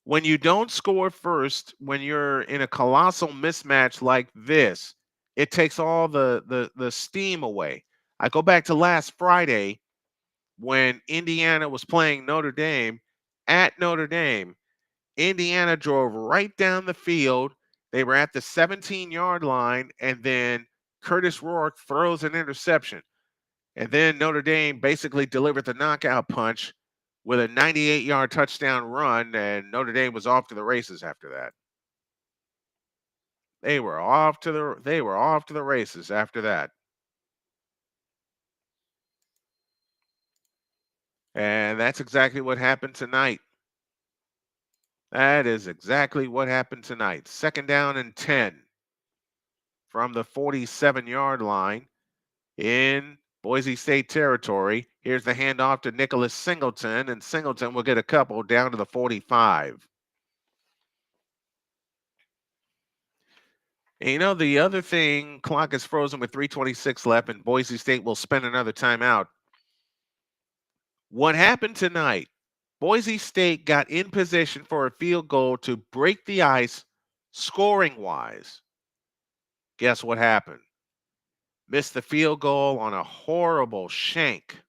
when you don't score first, when you're in a colossal mismatch like this, it takes all the steam away. I go back to last Friday when Indiana was playing Notre Dame at Notre Dame. Indiana drove right down the field. They were at the 17-yard line, and then Curtis Rourke throws an interception. And then Notre Dame basically delivered the knockout punch with a 98-yard touchdown run, and Notre Dame was off to the races after that. They were off to the races after that. And that's exactly what happened tonight. That is exactly what happened tonight. 2nd down and 10 from the 47-yard line in Boise State territory. Here's the handoff to Nicholas Singleton, and Singleton will get a couple down to the 45. And the other thing, clock is frozen with 3:26 left, and Boise State will spend another timeout. What happened tonight? Boise State got in position for a field goal to break the ice scoring-wise. Guess what happened? Missed the field goal on a horrible shank.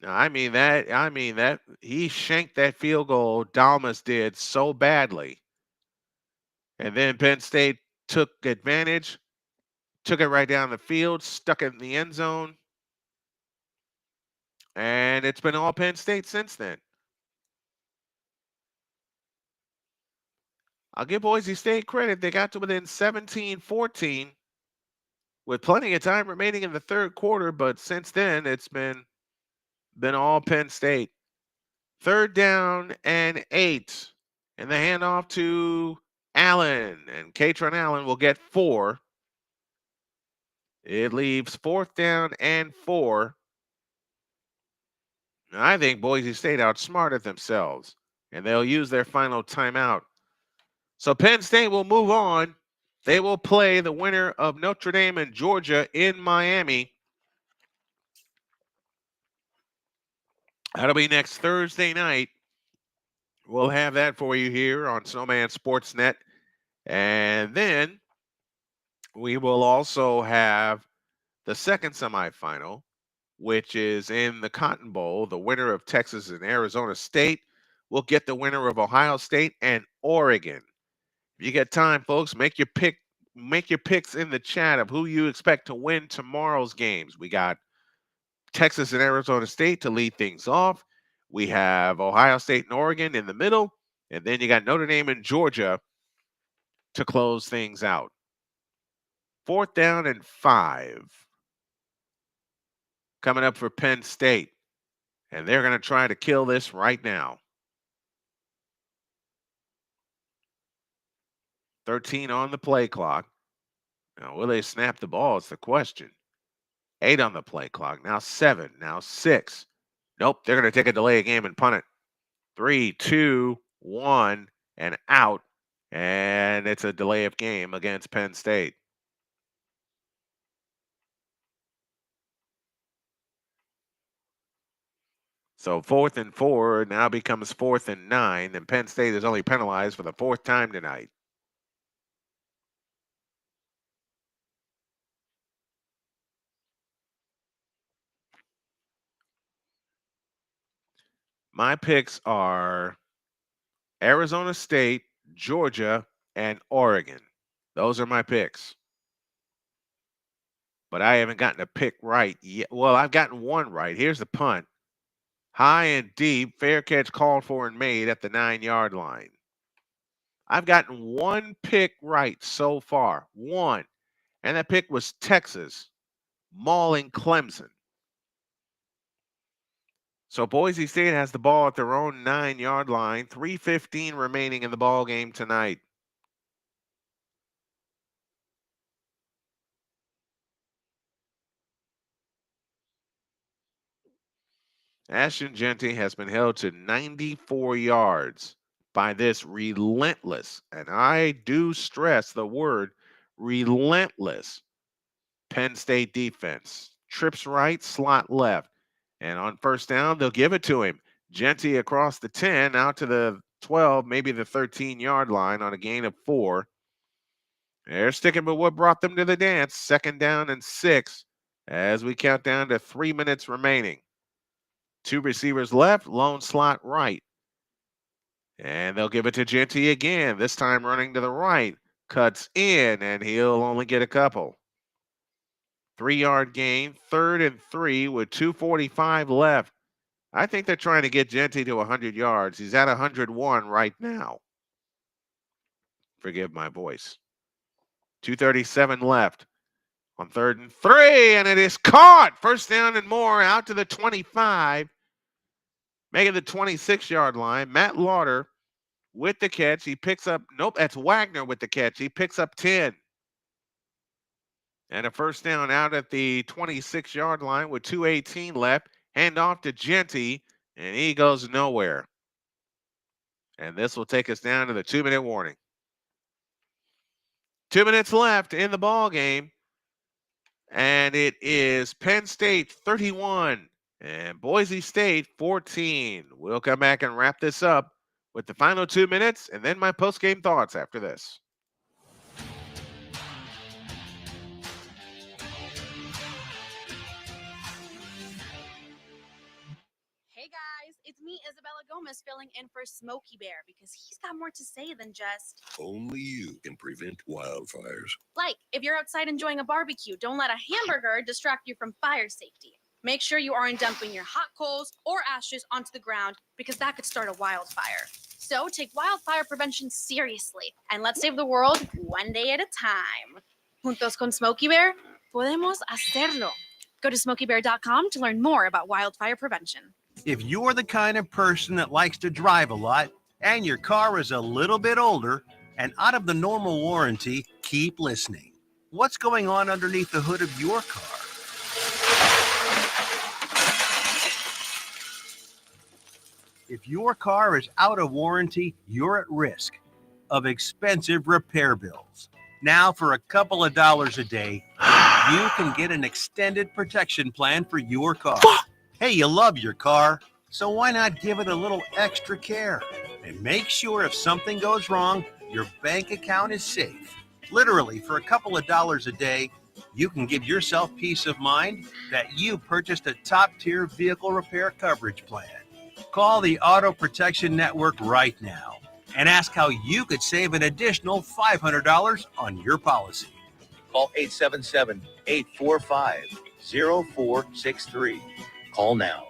Now, I mean that he shanked that field goal, Dalmas did, so badly. And then Penn State took advantage, took it right down the field, stuck it in the end zone. And it's been all Penn State since then. I'll give Boise State credit. They got to within 17-14 with plenty of time remaining in the third quarter, but since then it's been all Penn State. 3rd down and 8. And the handoff to Allen. And Katron Allen will get 4. It leaves 4th down and 4. I think Boise State outsmarted themselves, and they'll use their final timeout. So Penn State will move on. They will play the winner of Notre Dame and Georgia in Miami. That'll be next Thursday night. We'll have that for you here on Snowman Sportsnet. And then we will also have the second semifinal, which is in the Cotton Bowl. The winner of Texas and Arizona State will get the winner of Ohio State and Oregon. If you get time, folks, make your picks in the chat of who you expect to win tomorrow's games. We got Texas and Arizona State to lead things off. We have Ohio State and Oregon in the middle, and then you got Notre Dame and Georgia to close things out. 4th down and 5 coming up for Penn State, and they're going to try to kill this right now. 13 on the play clock. Now, will they snap the ball? It's the question. 8 on the play clock. Now 7. Now 6. Nope, they're going to take a delay of game and punt it. 3, 2, 1, and out. And it's a delay of game against Penn State. So 4th and 4 now becomes 4th and 9, and Penn State is only penalized for the 4th time tonight. My picks are Arizona State, Georgia, and Oregon. Those are my picks. But I haven't gotten a pick right yet. Well, I've gotten one right. Here's the punt. High and deep, fair catch called for and made at the 9-yard line. I've gotten one pick right so far. One. And that pick was Texas mauling Clemson. So Boise State has the ball at their own 9-yard line. 3:15 remaining in the ball game tonight. Ashton Jeanty has been held to 94 yards by this relentless, and I do stress the word relentless, Penn State defense. Trips right, slot left. And on first down, they'll give it to him. Jeanty across the 10, out to the 12, maybe the 13-yard line on a gain of 4. They're sticking with what brought them to the dance. 2nd down and 6 as we count down to 3 minutes remaining. 2 receivers left, lone slot right. And they'll give it to Jeanty again, this time running to the right. Cuts in, and he'll only get a couple. 3-yard gain, 3rd and 3 with 2:45 left. I think they're trying to get Jeanty to 100 yards. He's at 101 right now. Forgive my voice. 2:37 left on 3rd and 3, and it is caught. First down and more, out to the 25, making the 26-yard line. Matt Lauder with the catch. He picks up, nope, that's Wagner with the catch. He picks up 10. And a first down out at the 26-yard line with 2:18 left. Hand off to Jeanty, and he goes nowhere. And this will take us down to the 2-minute warning. 2 minutes left in the ball game. And it is Penn State 31 and Boise State 14. We'll come back and wrap this up with the final 2 minutes and then my post-game thoughts after this. Hey guys, it's me, Isabella Gomez, filling in for Smokey Bear because he's got more to say than just, Only you can prevent wildfires. like, if you're outside enjoying a barbecue, don't let a hamburger distract you from fire safety. Make sure you aren't dumping your hot coals or ashes onto the ground because that could start a wildfire. So take wildfire prevention seriously and let's save the world one day at a time. Juntos con Smokey Bear, podemos hacerlo. Go to smokeybear.com to learn more about wildfire prevention. If you're the kind of person that likes to drive a lot and your car is a little bit older and out of the normal warranty, keep listening. What's going on underneath the hood of your car? If your car is out of warranty, you're at risk of expensive repair bills. Now, for a couple of dollars a day, you can get an extended protection plan for your car. Hey, you love your car, so why not give it a little extra care and make sure if something goes wrong, your bank account is safe. Literally, for a couple of dollars a day, you can give yourself peace of mind that you purchased a top-tier vehicle repair coverage plan. Call the Auto Protection Network right now and ask how you could save an additional $500 on your policy. Call 877-845-0463. Call now.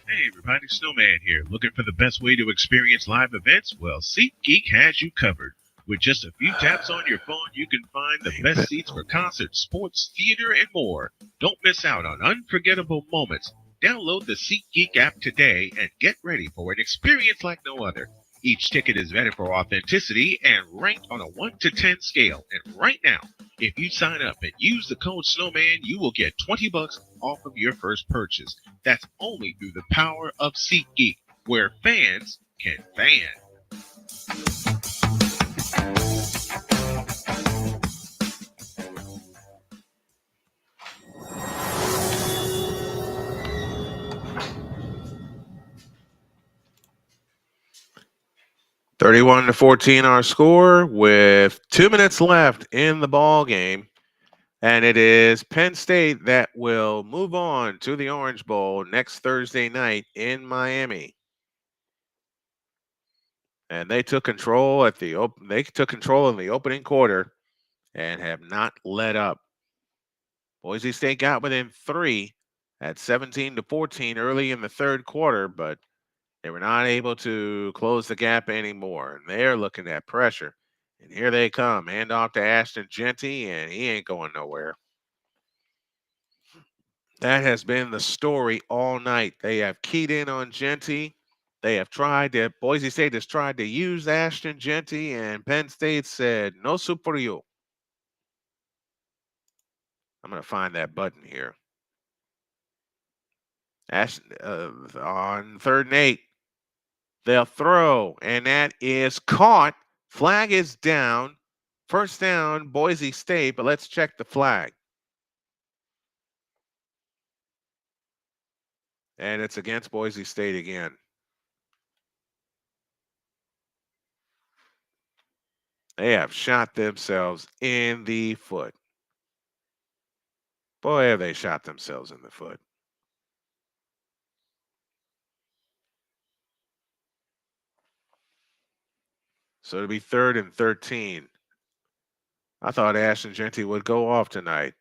Hey everybody, Snowman here. Looking for the best way to experience live events? Well, SeatGeek has you covered. With just a few taps on your phone, you can find the best seats for concerts, sports, theater, and more. Don't miss out on unforgettable moments. Download the SeatGeek app today and get ready for an experience like no other. Each ticket is vetted for authenticity and ranked on a 1 to 10 scale. And right now, if you sign up and use the code Snowman, you will get $20 off of your first purchase. That's only through the power of SeatGeek, where fans can fan. (31-14) our score with 2 minutes left in the ball game. And it is Penn State that will move on to the Orange Bowl next Thursday night in Miami. And they took control in the opening quarter and have not let up. Boise State got within 3 at 17-14 early in the third quarter, but They were not able to close the gap anymore, and they're looking at pressure. And here they come. Hand off to Ashton Genty, and he ain't going nowhere. That has been the story all night. They have keyed in on Genty. They have tried to, Boise State has tried to use Ashton Genty, and Penn State said, no soup for you. I'm going to find that button here. Ashton, on 3rd and 8, they'll throw, and that is caught. Flag is down. First down, Boise State, but let's check the flag. And it's against Boise State again. They have shot themselves in the foot. Boy, have they shot themselves in the foot. So it'll be 3rd and 13. I thought Ashton Genty would go off tonight.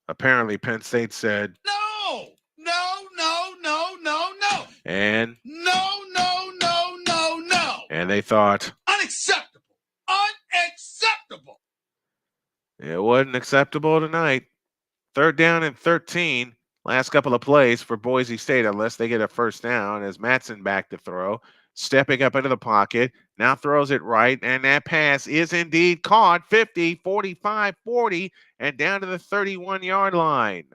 Apparently, Penn State said, No, no, no, no, no, no. And No, no, no, no, no. And they thought, Unacceptable. Unacceptable. It wasn't acceptable tonight. 3rd down and 13. Last couple of plays for Boise State, unless they get a first down, as Matson back to throw. Stepping up into the pocket. Now throws it right, and that pass is indeed caught. 50, 45, 40, and down to the 31-yard line.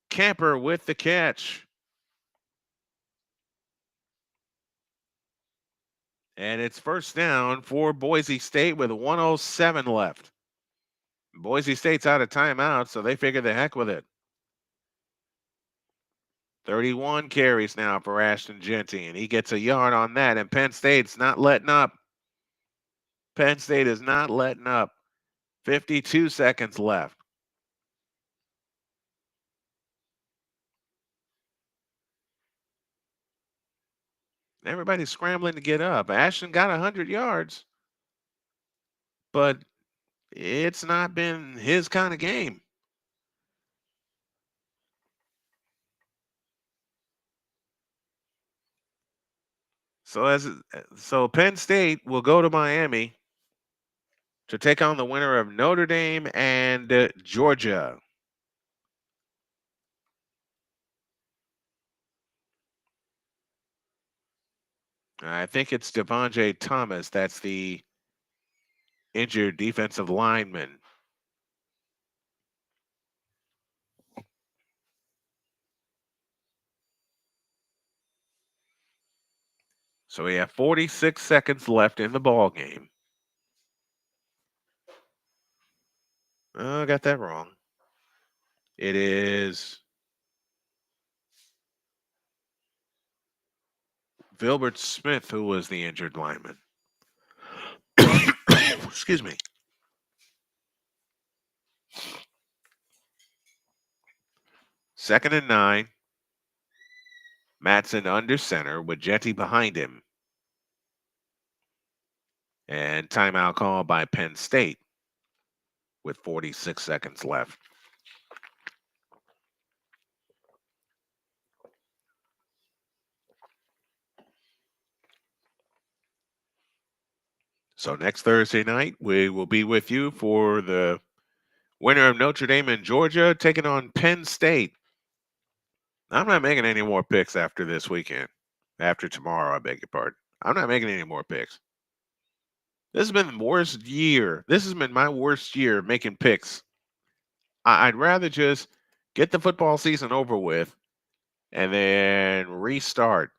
Camper with the catch. And it's first down for Boise State with 1:07 left. Boise State's out of timeout, so they figure the heck with it. 31 carries now for Ashton Genty, and he gets a yard on that, and Penn State's not letting up. Penn State is not letting up. 52 seconds left. Everybody's scrambling to get up. Ashton got 100 yards, but it's not been his kind of game. So Penn State will go to Miami to take on the winner of Notre Dame and Georgia. I think it's Devontae Thomas. That's the injured defensive lineman. So we have 46 seconds left in the ball game. Oh, I got that wrong. It is Vilbert Smith who was the injured lineman. Excuse me. Second and 9. Matson under center with Genty behind him. And timeout call by Penn State with 46 seconds left. So next Thursday night, we will be with you for the winner of Notre Dame and Georgia taking on Penn State. I'm not making any more picks after this weekend. After tomorrow, I beg your pardon. I'm not making any more picks. This has been the worst year. This has been my worst year making picks. I'd rather just get the football season over with and then restart.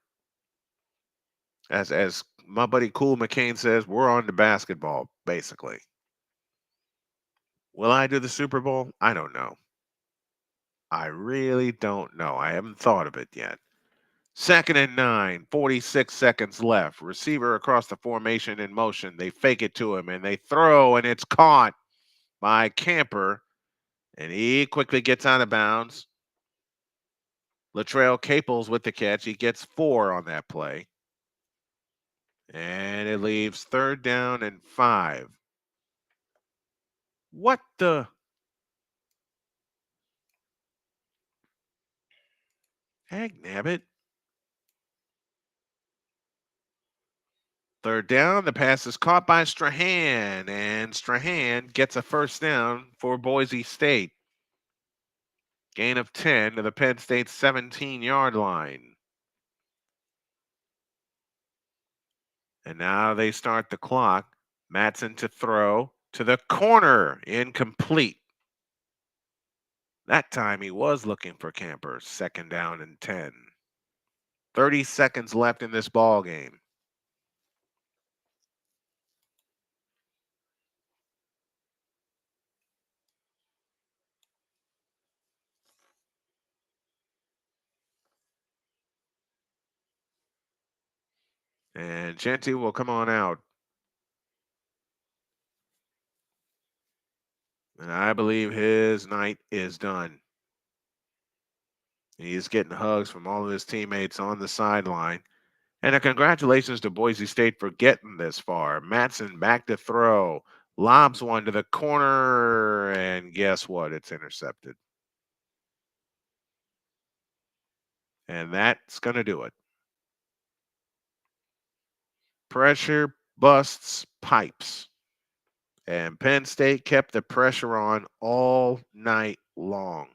As my buddy Cool McCain says, we're on to basketball, basically. Will I do the Super Bowl? I don't know. I really don't know. I haven't thought of it yet. 2nd and 9, 46 seconds left. Receiver across the formation in motion. They fake it to him, and they throw, and it's caught by Camper, and he quickly gets out of bounds. Latrell Caples with the catch. He gets 4 on that play. And it leaves 3rd down and 5. What the? Heck, nabbit. Third down, the pass is caught by Strahan, and Strahan gets a first down for Boise State. Gain of 10 to the Penn State 17-yard line. And now they start the clock. Matson to throw to the corner, incomplete. That time he was looking for Camper. Second down and 10. 30 seconds left in this ball game. And Genty will come on out. And I believe his night is done. He's getting hugs from all of his teammates on the sideline. And a congratulations to Boise State for getting this far. Matson back to throw. Lobs one to the corner. And guess what? It's intercepted. And that's going to do it. Pressure busts pipes. And Penn State kept the pressure on all night long.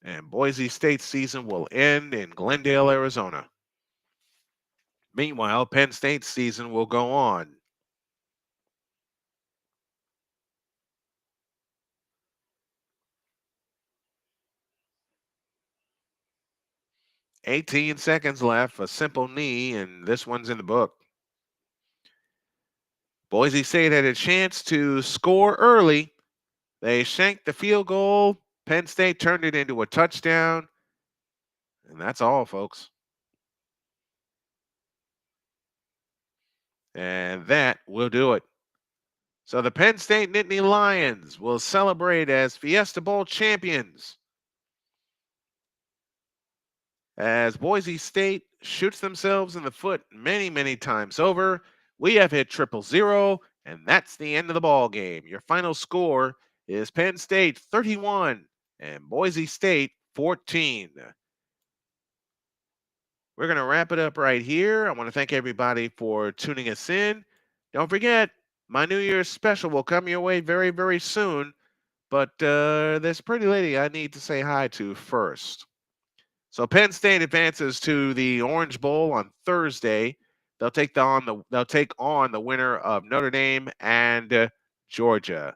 And Boise State's season will end in Glendale, Arizona. Meanwhile, Penn State's season will go on. "18 seconds left, a simple knee, and this one's in the book." Boise State had a chance to score early. They shanked the field goal. Penn State turned it into a touchdown. And that's all, folks. And that will do it. So the Penn State Nittany Lions will celebrate as Fiesta Bowl champions as Boise State shoots themselves in the foot many, many times over. We have hit 000, and that's the end of the ball game. Your final score is Penn State 31 and Boise State 14. We're going to wrap it up right here. I want to thank everybody for tuning us in. Don't forget, my New Year's special will come your way very, very soon. But this pretty lady I need to say hi to first. So Penn State advances to the Orange Bowl on Thursday. They'll take on the winner of Notre Dame and Georgia.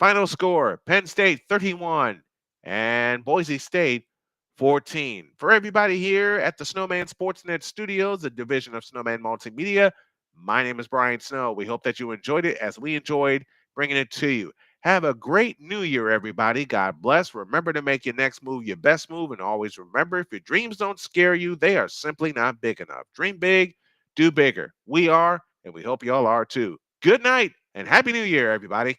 Final score: Penn State 31 and Boise State 14. For everybody here at the Snowman Sportsnet Studios, a division of Snowman Multimedia, my name is Brian Snow. We hope that you enjoyed it as we enjoyed bringing it to you. Have a great new year, everybody. God bless. Remember to make your next move your best move. And always remember, if your dreams don't scare you, they are simply not big enough. Dream big, do bigger. We are, and we hope y'all are too. Good night and Happy New Year, everybody.